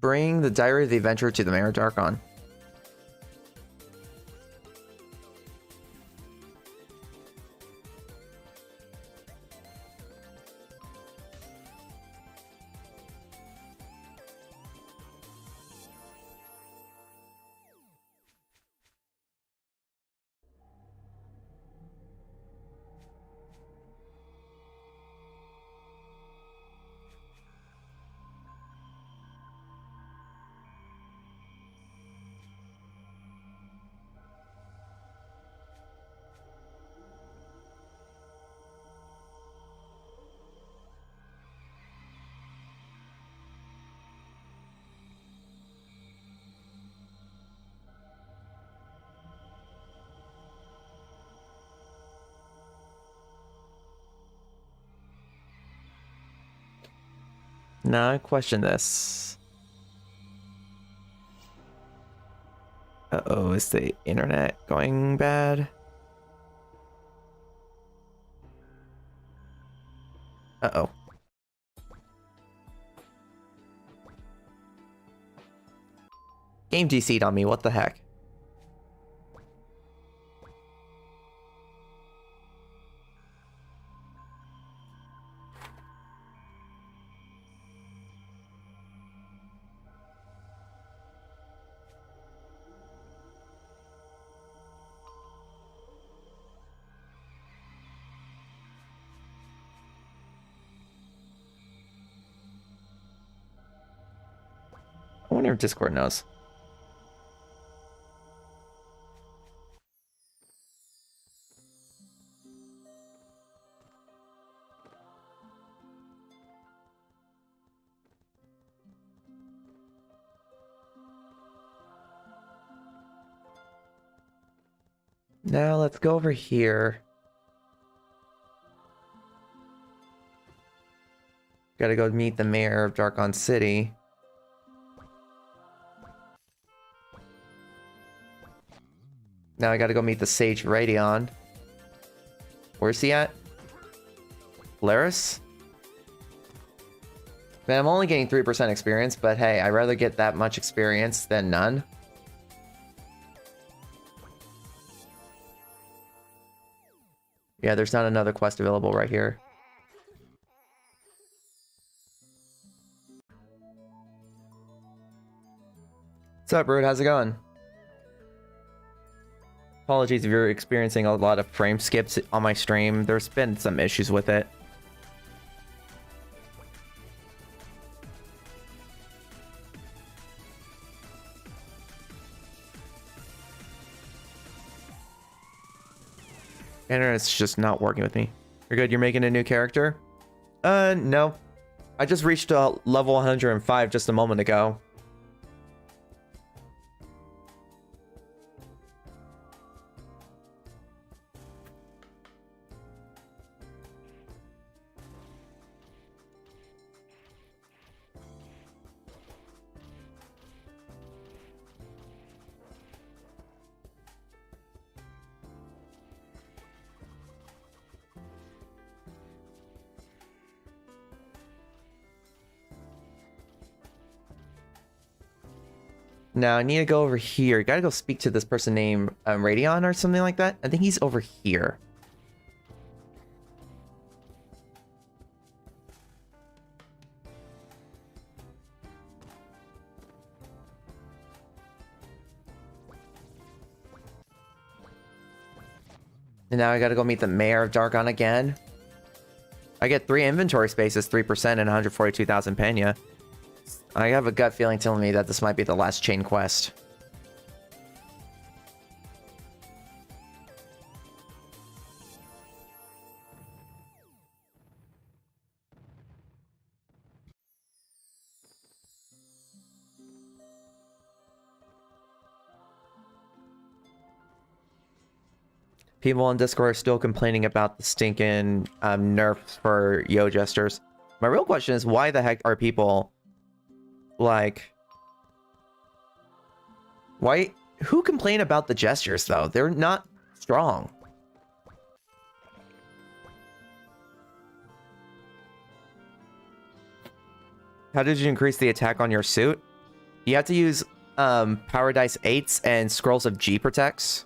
Bring the Diary of the Adventurer to the Mayor of Darkon. Now I question this. Uh-oh, is the internet going bad? Uh-oh. Game DC'd on me, what the heck? I wonder if Discord knows. Now let's go over here. Gotta go meet the mayor of Darkon City. Now I gotta go meet the Sage Radion. Where's he at? Laris? Man, I'm only getting 3% experience, but hey, I'd rather get that much experience than none. Yeah, there's not another quest available right here. What's up, Rude? How's it going? Apologies if you're experiencing a lot of frame skips on my stream. There's been some issues with it. Internet's just not working with me. You're good? You're making a new character? No. I just reached level 105 just a moment ago. Now I need to go over here. Gotta go speak to this person named Radion or something like that. I think he's over here. And now I gotta go meet the mayor of Dargon again. I get 3 inventory spaces, 3%, and 142,000 pena. I have a gut feeling telling me that this might be the last chain quest. People on Discord are still complaining about the stinking nerfs for Yo Jesters. My real question is, why the heck are people like... Why... Who complain about the gestures, though? They're not strong. How did you increase the attack on your suit? You have to use Power Dice 8s and Scrolls of G Protects.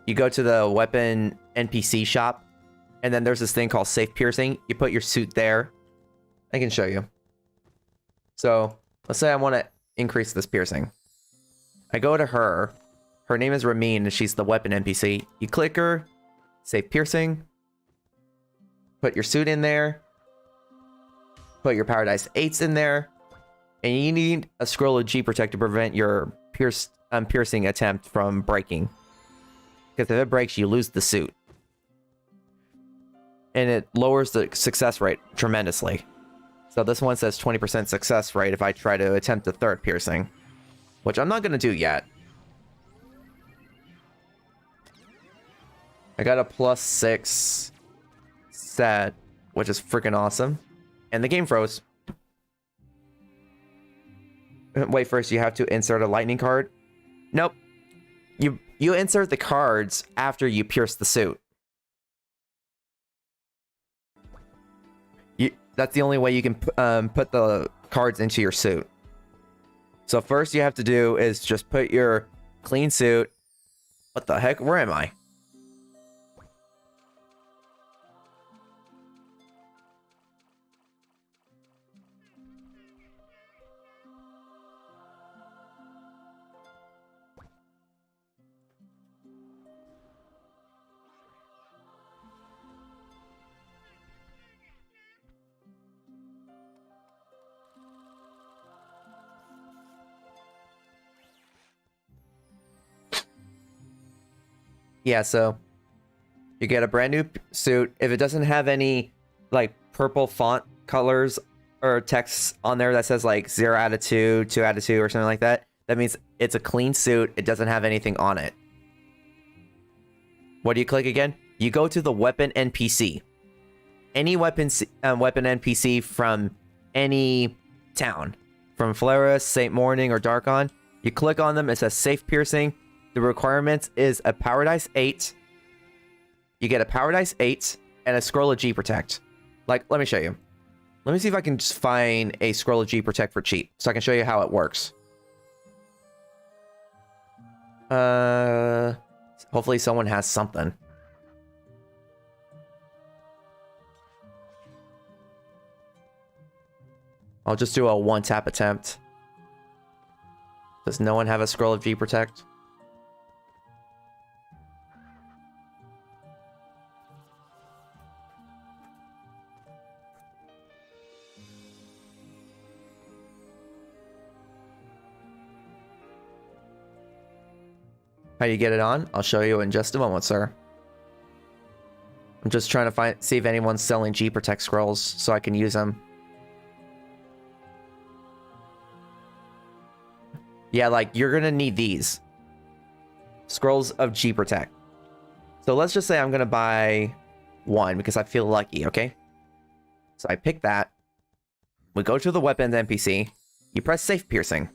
You go to the weapon NPC shop, and then there's this thing called Safe Piercing. You put your suit there. I can show you. So, let's say I want to increase this piercing. I go to her. Her name is Ramin, and she's the weapon NPC. You click her, Safe Piercing, put your suit in there, put your Power Dice 8s in there, and you need a Scroll of G Protect to prevent your piercing attempt from breaking. Because if it breaks, you lose the suit. And it lowers the success rate tremendously. So this one says 20% success rate if I try to attempt a third piercing. Which I'm not going to do yet. I got a +6 set, which is freaking awesome. And the game froze. Wait, first you have to insert a lightning card? Nope. You insert the cards after you pierce the suit. That's the only way you can put the cards into your suit. So first you have to do is just put your clean suit. What the heck? Where am I? Yeah, so you get a brand new suit. If it doesn't have any like purple font colors or text on there that says like 0 out of 2, 2 out of 2 or something like that, that means it's a clean suit. It doesn't have anything on it. What do you click again? You go to the weapon NPC. Any weapon NPC from any town. From Flaris, St. Morning, or Darkon. You click on them. It says Safe Piercing. The requirements is a Power Dice 8. You get a Power Dice 8 and a Scroll of G Protect. Like, let me show you. Let me see if I can just find a Scroll of G Protect for cheap, so I can show you how it works. Hopefully someone has something. I'll just do a one-tap attempt. Does no one have a Scroll of G Protect? How do you get it on? I'll show you in just a moment, sir. I'm just trying to see if anyone's selling G Protect scrolls so I can use them. Yeah, like, you're gonna need these. Scrolls of G Protect. So let's just say I'm gonna buy one because I feel lucky, okay? So I pick that. We go to the weapons NPC. You press Safe Piercing.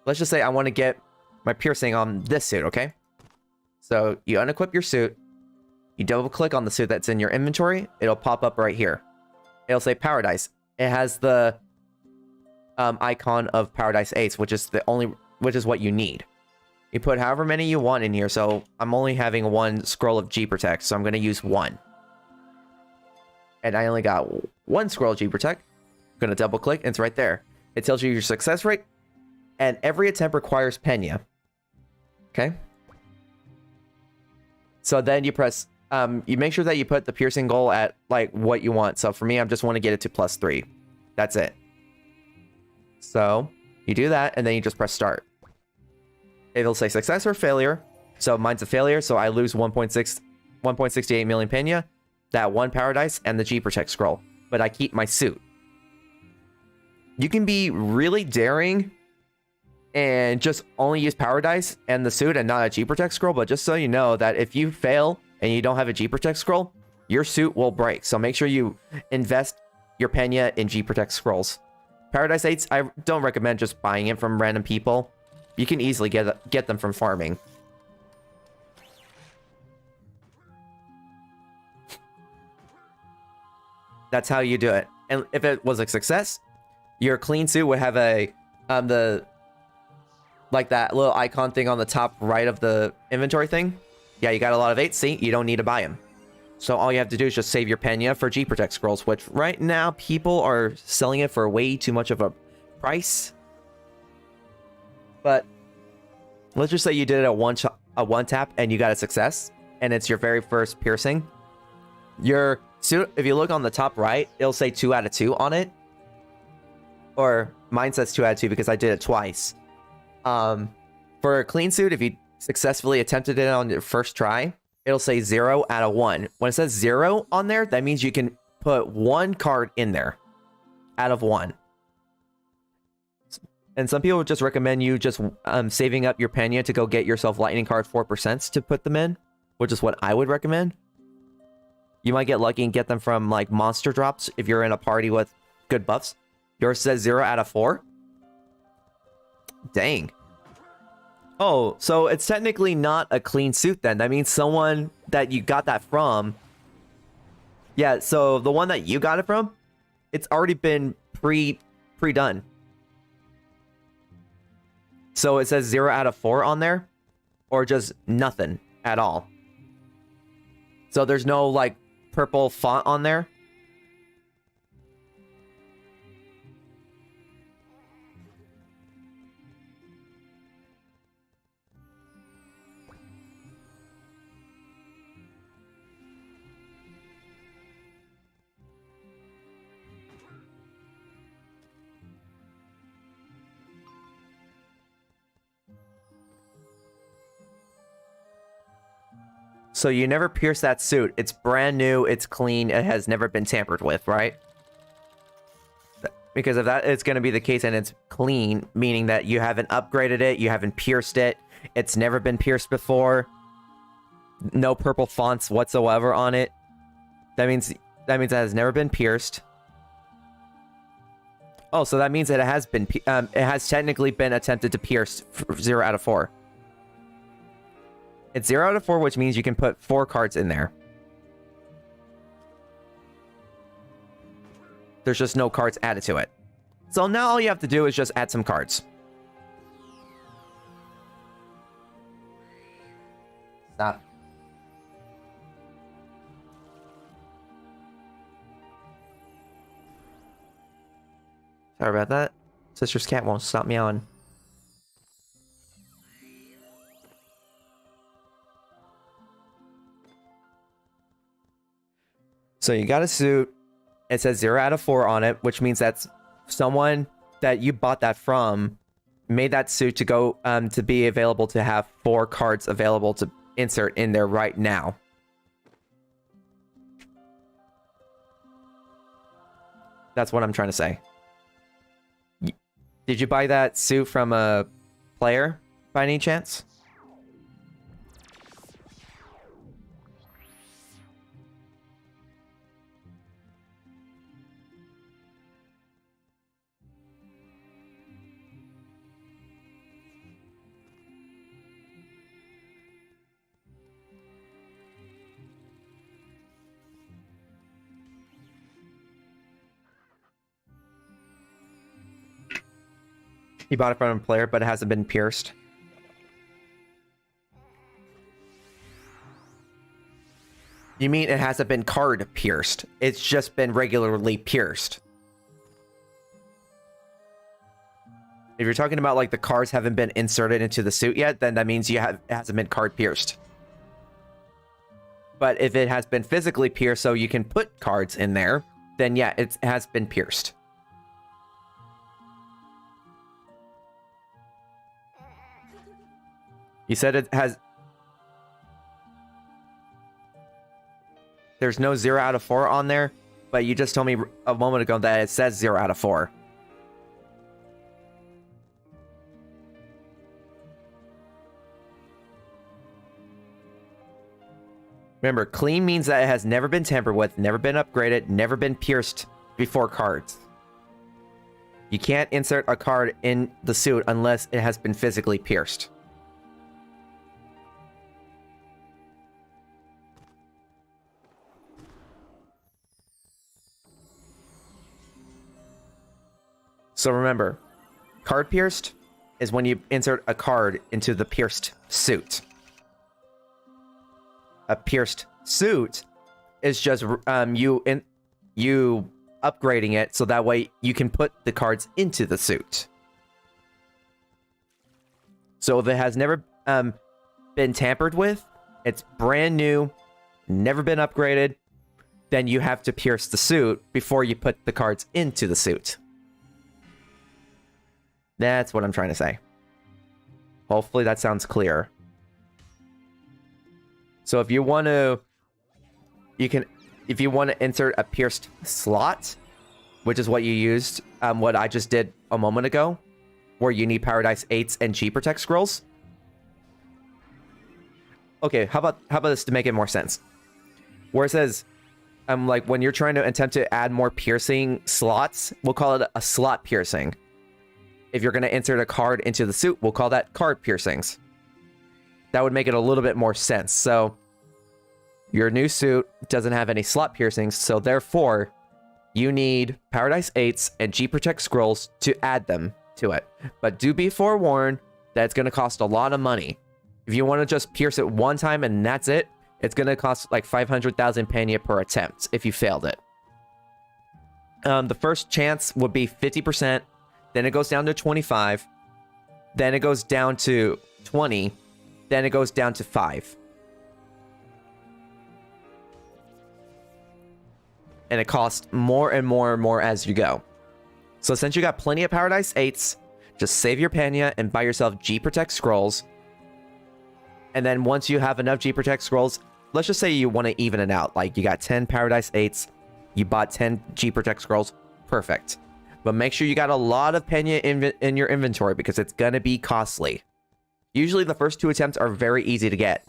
Let's just say I want to get my piercing on this suit, okay? So you unequip your suit. You double click on the suit that's in your inventory. It'll pop up right here. It'll say Power Dice. It has the icon of Power Dice 8s, which is what you need. You put however many you want in here. So I'm only having one Scroll of G Protect, so I'm going to use one. And I only got one Scroll of G Protect. I'm going to double click, and it's right there. It tells you your success rate, and every attempt requires pena. Okay? So then you press, you make sure that you put the piercing goal at like what you want. So for me, I just want to get it to +3. That's it. So you do that and then you just press start. It'll say success or failure. So mine's a failure. So I lose 1.68 million pena, that 1 paradise, and the G Protect scroll. But I keep my suit. You can be really daring and just only use paradise and the suit and not a G Protect scroll. But just so you know that if you fail and you don't have a G Protect scroll, your suit will break. So make sure you invest your pena in G Protect scrolls. Paradise 8s, I don't recommend just buying it from random people. You can easily get them from farming. That's how you do it. And if it was a success, your clean suit would have a like that little icon thing on the top right of the inventory thing. Yeah, you got a lot of 8s. See, you don't need to buy them. So all you have to do is just save your pena for G Protect scrolls, which right now people are selling it for way too much of a price. But let's just say you did it at one tap and you got a success, and it's your very first piercing. Your suit, if you look on the top right, it'll say 2 out of 2 on it. Or mine says 2 out of 2 because I did it twice. For a clean suit, if you successfully attempted it on your first try, it'll say 0 out of 1. When it says 0 on there, that means you can put 1 card in there out of 1. And some people would just recommend you just saving up your pena to go get yourself lightning card 4% to put them in, which is what I would recommend. You might get lucky and get them from like monster drops if you're in a party with good buffs. Yours says 0 out of 4. Dang. Oh, so it's technically not a clean suit then. That means someone that you got that from. Yeah, so the one that you got it from, it's already been pre-done. So it says 0 out of 4 on there, or just nothing at all. So there's no like purple font on there. So you never pierce that suit. It's brand new, it's clean, it has never been tampered with, right? Because if that is going to be the case and it's clean, meaning that you haven't upgraded it, you haven't pierced it, it's never been pierced before, no purple fonts whatsoever on it, that means it has never been pierced. Oh, so that means that it has technically been attempted to pierce 0 out of 4. It's 0 out of 4, which means you can put 4 cards in there. There's just no cards added to it. So now all you have to do is just add some cards. Stop. Sorry about that. Sister's cat won't stop meowing. So you got a suit. It says 0 out of 4 on it, which means that's someone that you bought that from made that suit to go to be available to have 4 cards available to insert in there right now. That's what I'm trying to say. Did you buy that suit from a player by any chance? You bought it from a player, but it hasn't been pierced. You mean it hasn't been card pierced? It's just been regularly pierced. If you're talking about like the cards haven't been inserted into the suit yet, then that means it hasn't been card pierced. But if it has been physically pierced so you can put cards in there, then yeah, it has been pierced. You said it has... There's no 0 out of 4 on there, but you just told me a moment ago that it says 0 out of 4. Remember, clean means that it has never been tampered with, never been upgraded, never been pierced before cards. You can't insert a card in the suit unless it has been physically pierced. So remember, card pierced is when you insert a card into the pierced suit. A pierced suit is just you upgrading it so that way you can put the cards into the suit. So if it has never been tampered with, it's brand new, never been upgraded, then you have to pierce the suit before you put the cards into the suit. That's what I'm trying to say. Hopefully that sounds clear. So if you want to, if you want to insert a pierced slot, which is what you used, what I just did a moment ago, where you need Paradise 8s and G Protect scrolls. Okay, how about this to make it more sense? Where it says, like when you're trying to attempt to add more piercing slots, we'll call it a slot piercing. If you're going to insert a card into the suit, we'll call that card piercings. That would make it a little bit more sense. So your new suit doesn't have any slot piercings, so therefore you need Paradise 8s and G Protect scrolls to add them to it. But do be forewarned that it's going to cost a lot of money. If you want to just pierce it one time and that's it, it's going to cost like 500,000 penya per attempt if you failed it. The first chance would be 50%, then it goes down to 25, then it goes down to 20, then it goes down to 5. And it costs more and more and more as you go. So since you got plenty of Paradise 8s, just save your penya and buy yourself G Protect scrolls. And then once you have enough G Protect scrolls, let's just say you want to even it out. Like you got 10 Paradise 8s, you bought 10 G Protect scrolls, perfect. But make sure you got a lot of penya in your inventory because it's going to be costly. Usually the first 2 attempts are very easy to get.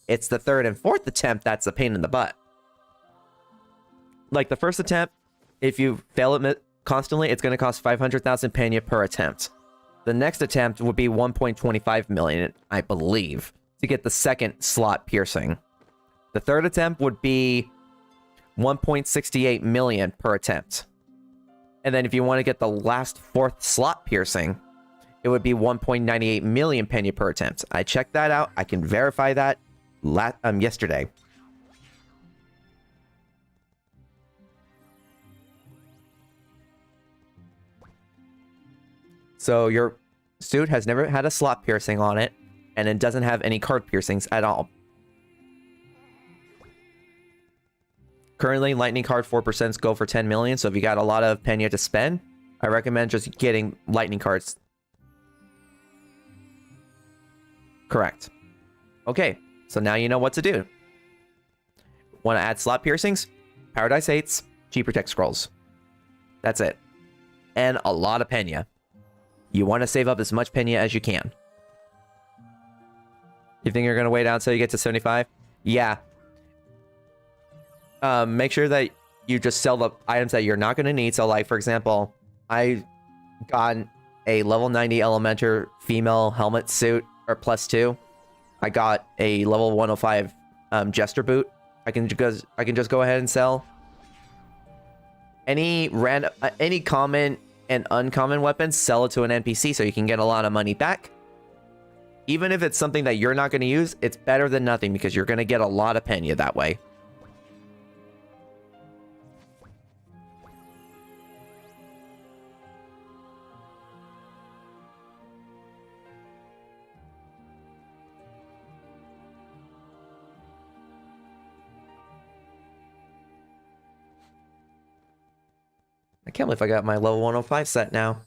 It's the 3rd and 4th attempt that's a pain in the butt. Like the first attempt, if you fail it constantly, it's going to cost 500,000 penya per attempt. The next attempt would be 1.25 million, I believe, to get the second slot piercing. The third attempt would be 1.68 million per attempt. And then if you want to get the last 4th slot piercing, it would be 1.98 million penya per attempt. I checked that out. I can verify that yesterday. So your suit has never had a slot piercing on it, and it doesn't have any card piercings at all. Currently, lightning card 4% go for 10 million, so if you got a lot of penya to spend, I recommend just getting lightning cards. Correct. Okay, so now you know what to do. Want to add slot piercings? Paradise 8s, G Protect scrolls. That's it. And a lot of penya. You want to save up as much penya as you can. You think you're going to wait out until you get to 75? Yeah. Make sure that you just sell the items that you're not going to need. So, like, for example, I got a level 90 Elementor female helmet suit, or +2. I got a level 105 Jester boot. I can just go ahead and sell. Any common and uncommon weapons, sell it to an NPC so you can get a lot of money back. Even if it's something that you're not going to use, it's better than nothing because you're going to get a lot of penya that way. can't believe I got my level 105 set now.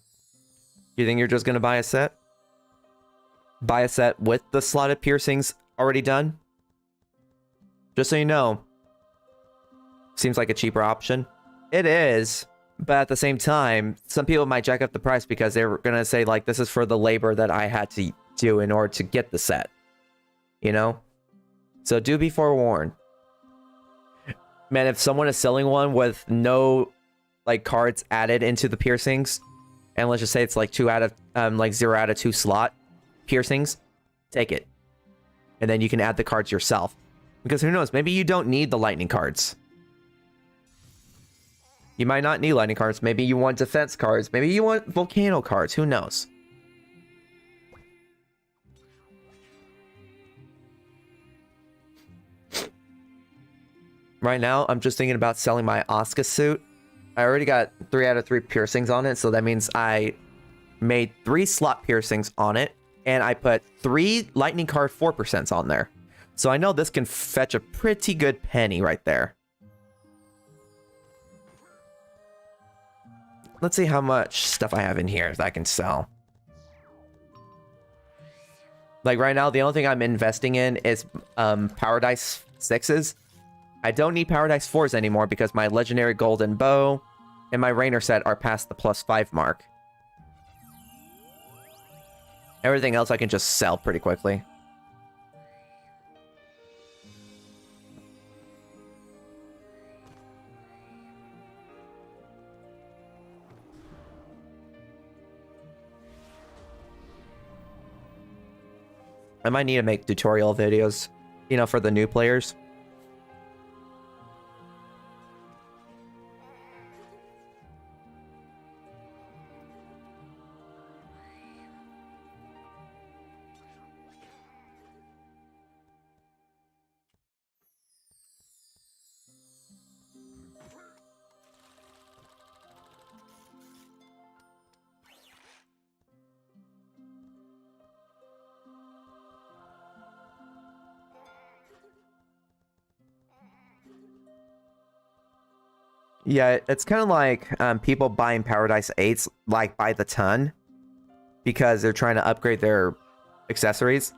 You think you're just gonna buy a set? Buy a set with the slotted piercings already done? Just so you know. Seems like a cheaper option. It is, but at the same time, some people might jack up the price because they're gonna say, like, this is for the labor that I had to do in order to get the set. You know? So do be forewarned. Man, if someone is selling one with no, like, cards added into the piercings, and let's just say it's like 0 out of 2 slot piercings, take it. And then you can add the cards yourself. Because who knows, maybe you don't need the lightning cards. You might not need lightning cards. Maybe you want defense cards. Maybe you want volcano cards. Who knows? Right now, I'm just thinking about selling my Asuka suit. I already got 3 out of 3 piercings on it, so that means I made 3 slot piercings on it, and I put 3 lightning card 4% on there. So I know this can fetch a pretty good penny right there. Let's see how much stuff I have in here that I can sell. Like right now, the only thing I'm investing in is Paradise 6s. I don't need Paradise 4s anymore because my Legendary Golden Bow and my Rainer set are past the +5 mark. Everything else I can just sell pretty quickly. I might need to make tutorial videos, you know, for the new players. Yeah, it's kind of like people buying Paradise 8s like by the ton because they're trying to upgrade their accessories.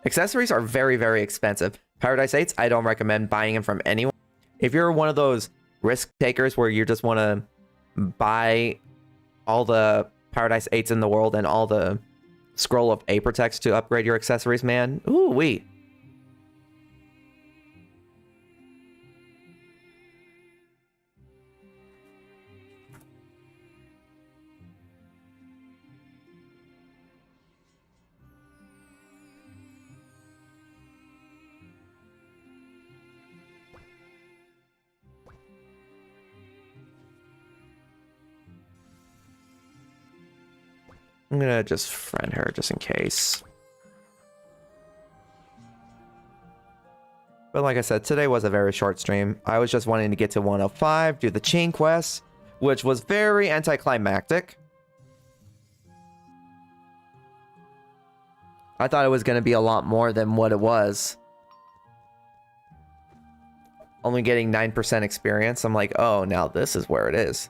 Accessories are very, very expensive. Paradise 8s, I don't recommend buying them from anyone. If you're one of those risk takers where you just want to buy all the Paradise 8s in the world and all the Scroll of Aprotex to upgrade your accessories, man, ooh wee. I'm gonna just friend her just in case. But like I said, today was a very short stream. I was just wanting to get to 105, do the chain quest, which was very anticlimactic. I thought it was going to be a lot more than what it was. Only getting 9% experience. I'm like, oh, now this is where it is.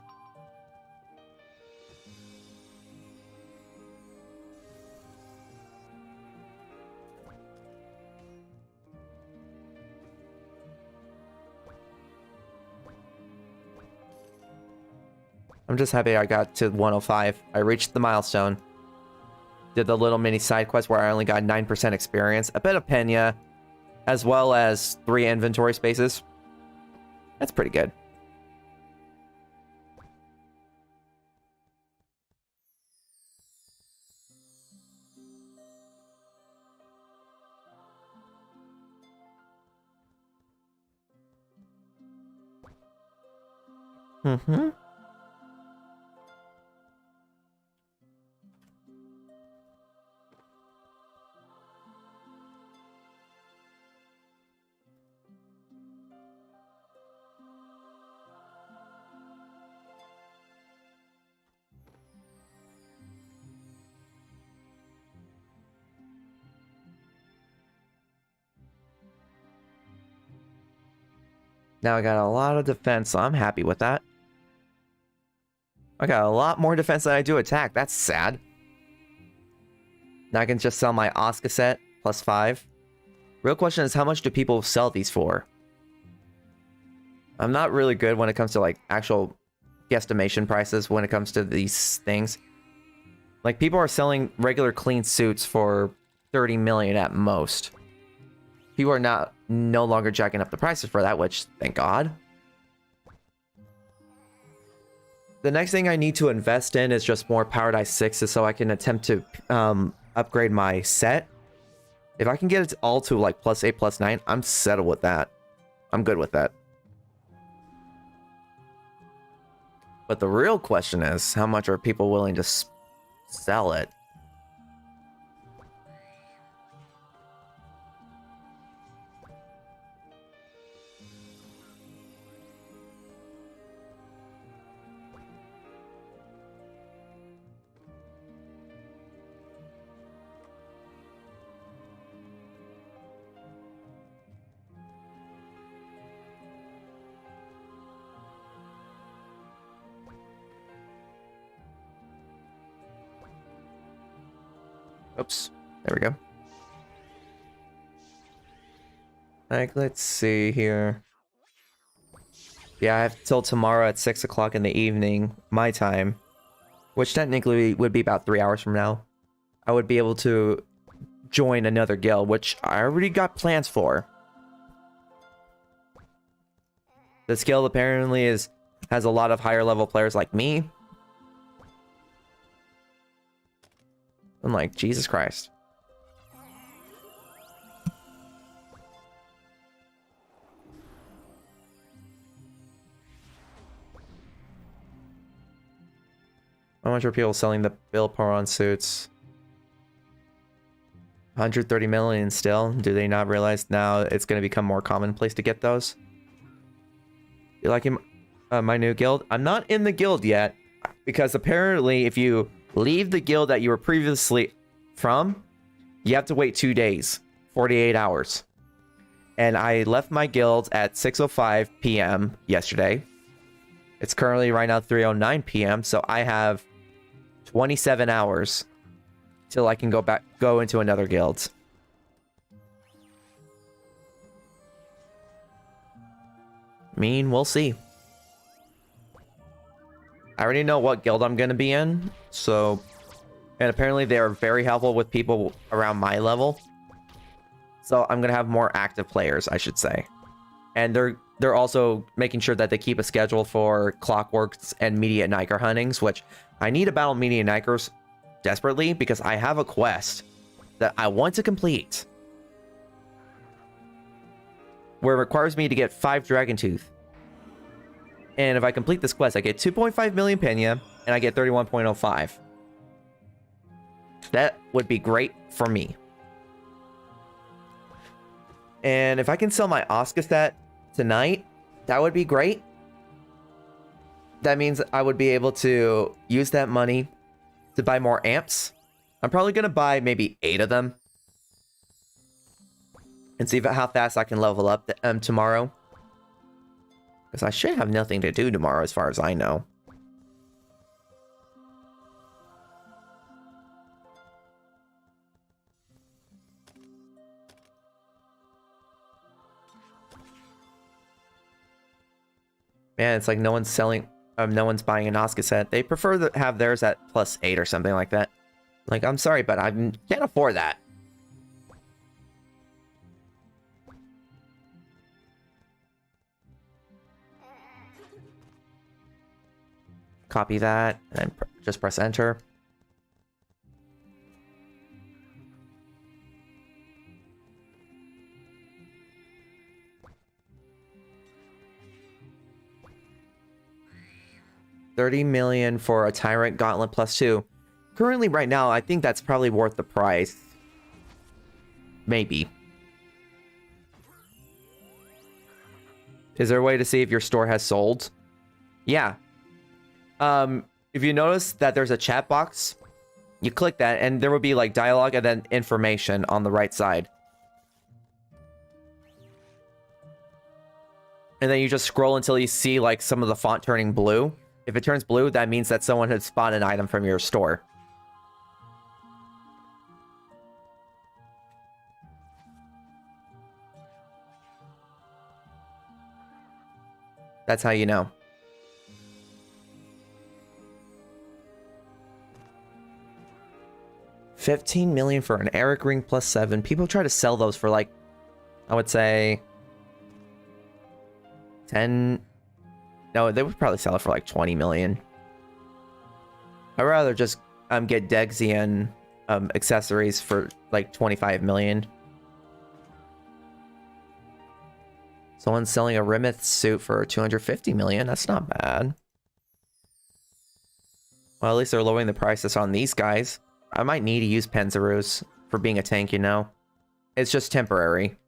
I'm just happy I got to 105. I reached the milestone. Did the little mini side quest where I only got 9% experience, a bit of Pena, as well as 3 inventory spaces. That's pretty good. Mm-hmm. Now I got a lot of defense, so I'm happy with that. I got a lot more defense than I do attack. That's sad. Now I can just sell my Oscar set +5. Real question is, how much do people sell these for? I'm not really good when it comes to like actual guesstimation prices when it comes to these things. Like, people are selling regular clean suits for 30 million at most. People are no longer jacking up the prices for that, which, thank God. The next thing I need to invest in is just more Paradise 6s so I can attempt to upgrade my set. If I can get it all to like +8, +9, I'm settled with that. I'm good with that. But the real question is, how much are people willing to sell it? Oops, there we go. Like, let's see here. Yeah, I have till tomorrow at 6 o'clock in the evening, my time, which technically would be about 3 hours from now. I would be able to join another guild, which I already got plans for. This guild apparently has a lot of higher level players like me. I'm like, Jesus Christ. How much are people selling the Bill Paron suits? 130 million still. Do they not realize now it's going to become more commonplace to get those? You liking my new guild? I'm not in the guild yet, because apparently if you leave the guild that you were previously from, you have to wait 2 days, 48 hours. And I left my guild at 6:05 p.m. yesterday. It's currently right now 3:09 p.m. So I have 27 hours till I can go into another guild. We'll see. I already know what guild I'm gonna be in, so, and apparently they are very helpful with people around my level. So I'm gonna have more active players, I should say. And they're also making sure that they keep a schedule for Clockworks and Media Niker huntings, which I need to battle Media Nikers desperately because I have a quest that I want to complete, where it requires me to get 5 Dragon Tooth. And if I complete this quest, I get 2.5 million Pena, and I get 31.05. That would be great for me. And if I can sell my Oscar set tonight, that would be great. That means I would be able to use that money to buy more amps. I'm probably going to buy maybe 8 of them. And see how fast I can level up tomorrow. Because I should have nothing to do tomorrow as far as I know. Man, it's like no one's selling, no one's buying an Oscar set. They prefer to have theirs at +8 or something like that. Like, I'm sorry, but I can't afford that. Copy that, and then just press enter. $30 million for a Tyrant Gauntlet +2. Currently, right now, I think that's probably worth the price. Maybe. Is there a way to see if your store has sold? Yeah. If you notice that there's a chat box, you click that, and there will be like dialogue and then information on the right side. And then you just scroll until you see like some of the font turning blue. If it turns blue, that means that someone has bought an item from your store. That's how you know. $15 million for an Eric ring plus 7. People try to sell those for like, I would say 10. No, they would probably sell it for like 20 million. I'd rather just get Dexian accessories for like 25 million. Someone's selling a Rimith suit for 250 million. That's not bad. Well, at least they're lowering the prices on these guys. I might need to use Panzerus for being a tank, you know? It's just temporary.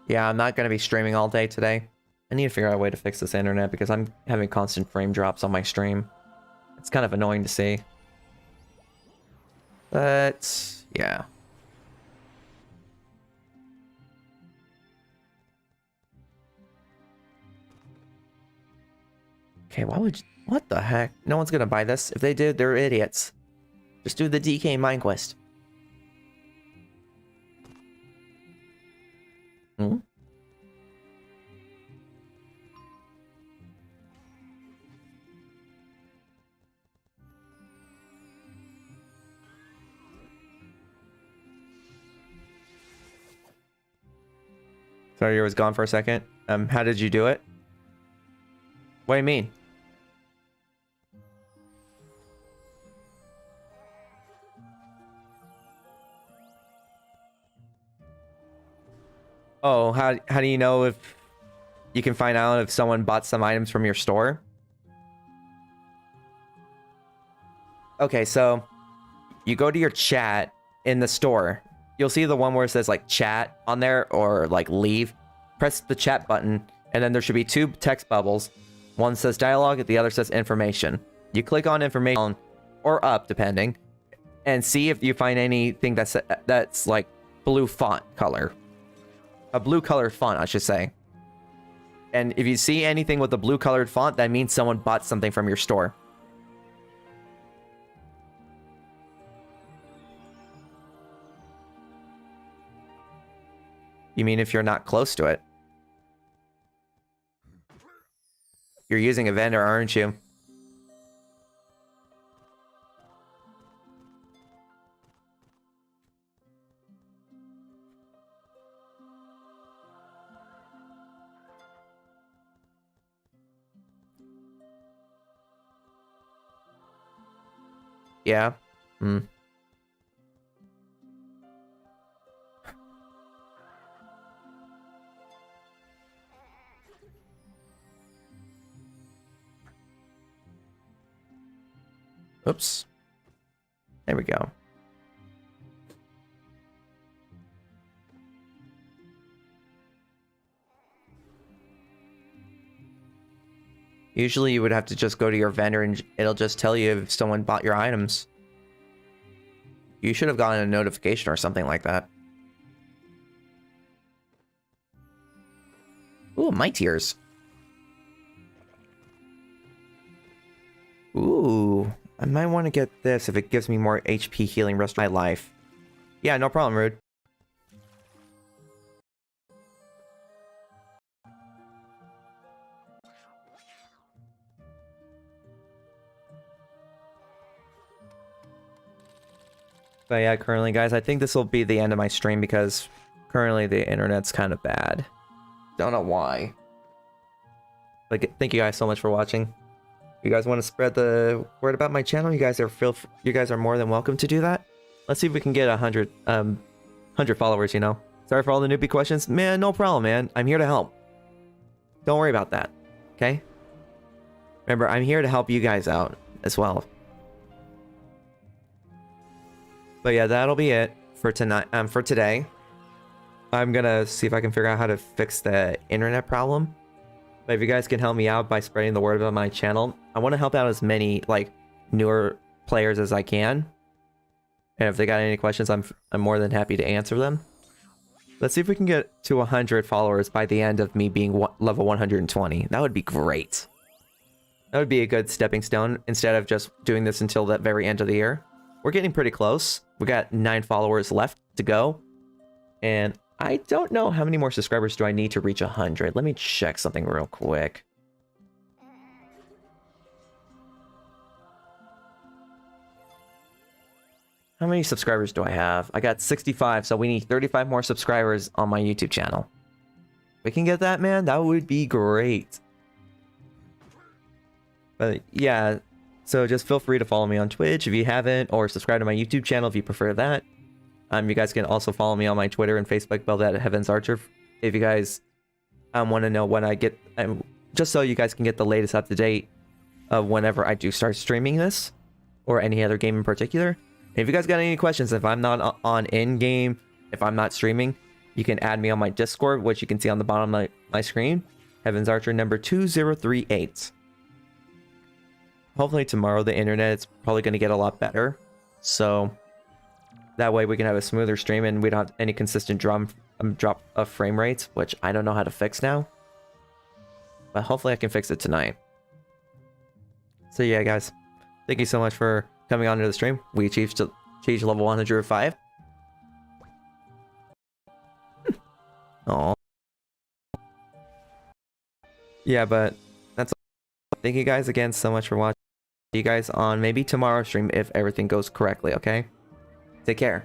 Yeah, I'm not going to be streaming all day today. I need to figure out a way to fix this internet because I'm having constant frame drops on my stream. It's kind of annoying to see. But, yeah. Okay, why would you, what the heck? No one's gonna buy this. If they did, they're idiots. Just do the DK mine quest. Hmm? Sorry, you was gone for a second. How did you do it? What do you mean? Oh, how do you know if you can find out if someone bought some items from your store? Okay, so you go to your chat in the store. You'll see the one where it says like chat on there or like leave. Press the chat button and then there should be two text bubbles. One says dialogue, the other says information. You click on information or up depending and see if you find anything that's like blue font color. A blue colored font, I should say. And if you see anything with a blue colored font, that means someone bought something from your store. You mean if you're not close to it? You're using a vendor, aren't you? Yeah. Hmm. Oops. There we go. Usually you would have to just go to your vendor and it'll just tell you if someone bought your items. You should have gotten a notification or something like that. Ooh, my tears. Ooh, I might want to get this if it gives me more HP healing rest of my life. Yeah, no problem, Rude. But yeah, currently, guys, I think this will be the end of my stream because currently the internet's kind of bad. Don't know why. But thank you guys so much for watching. You guys want to spread the word about my channel? You guys are more than welcome to do that. Let's see if we can get 100 followers, you know. Sorry for all the newbie questions. Man, no problem, man. I'm here to help. Don't worry about that. Okay? Remember, I'm here to help you guys out as well. But yeah, that'll be it for tonight. For today, I'm gonna see if I can figure out how to fix the internet problem. But if you guys can help me out by spreading the word about my channel, I want to help out as many like newer players as I can. And if they got any questions, I'm more than happy to answer them. Let's see if we can get to 100 followers by the end of me being level 120. That would be great. That would be a good stepping stone instead of just doing this until the very end of the year. We're getting pretty close. We got 9 followers left to go. And I don't know how many more subscribers do I need to reach 100. Let me check something real quick. How many subscribers do I have? I got 65, so we need 35 more subscribers on my YouTube channel. If we can get that, man, that would be great. But yeah, so just feel free to follow me on Twitch if you haven't, or subscribe to my YouTube channel if you prefer that. You guys can also follow me on my Twitter and Facebook, build at Heaven's Archer, if you guys want to know when I get, just so you guys can get the latest up to date of whenever I do start streaming this, or any other game in particular. If you guys got any questions, if I'm not on in-game, if I'm not streaming, you can add me on my Discord, which you can see on the bottom of my screen. Heaven's Archer number 2038. Hopefully tomorrow the internet is probably going to get a lot better. So that way we can have a smoother stream and we don't have any consistent drop of frame rates, which I don't know how to fix now. But hopefully I can fix it tonight. So yeah, guys. Thank you so much for coming on to the stream. We achieved level 105. Oh. Yeah, but that's all. Thank you guys again so much for watching. See you guys on maybe tomorrow's stream if everything goes correctly, okay? Take care.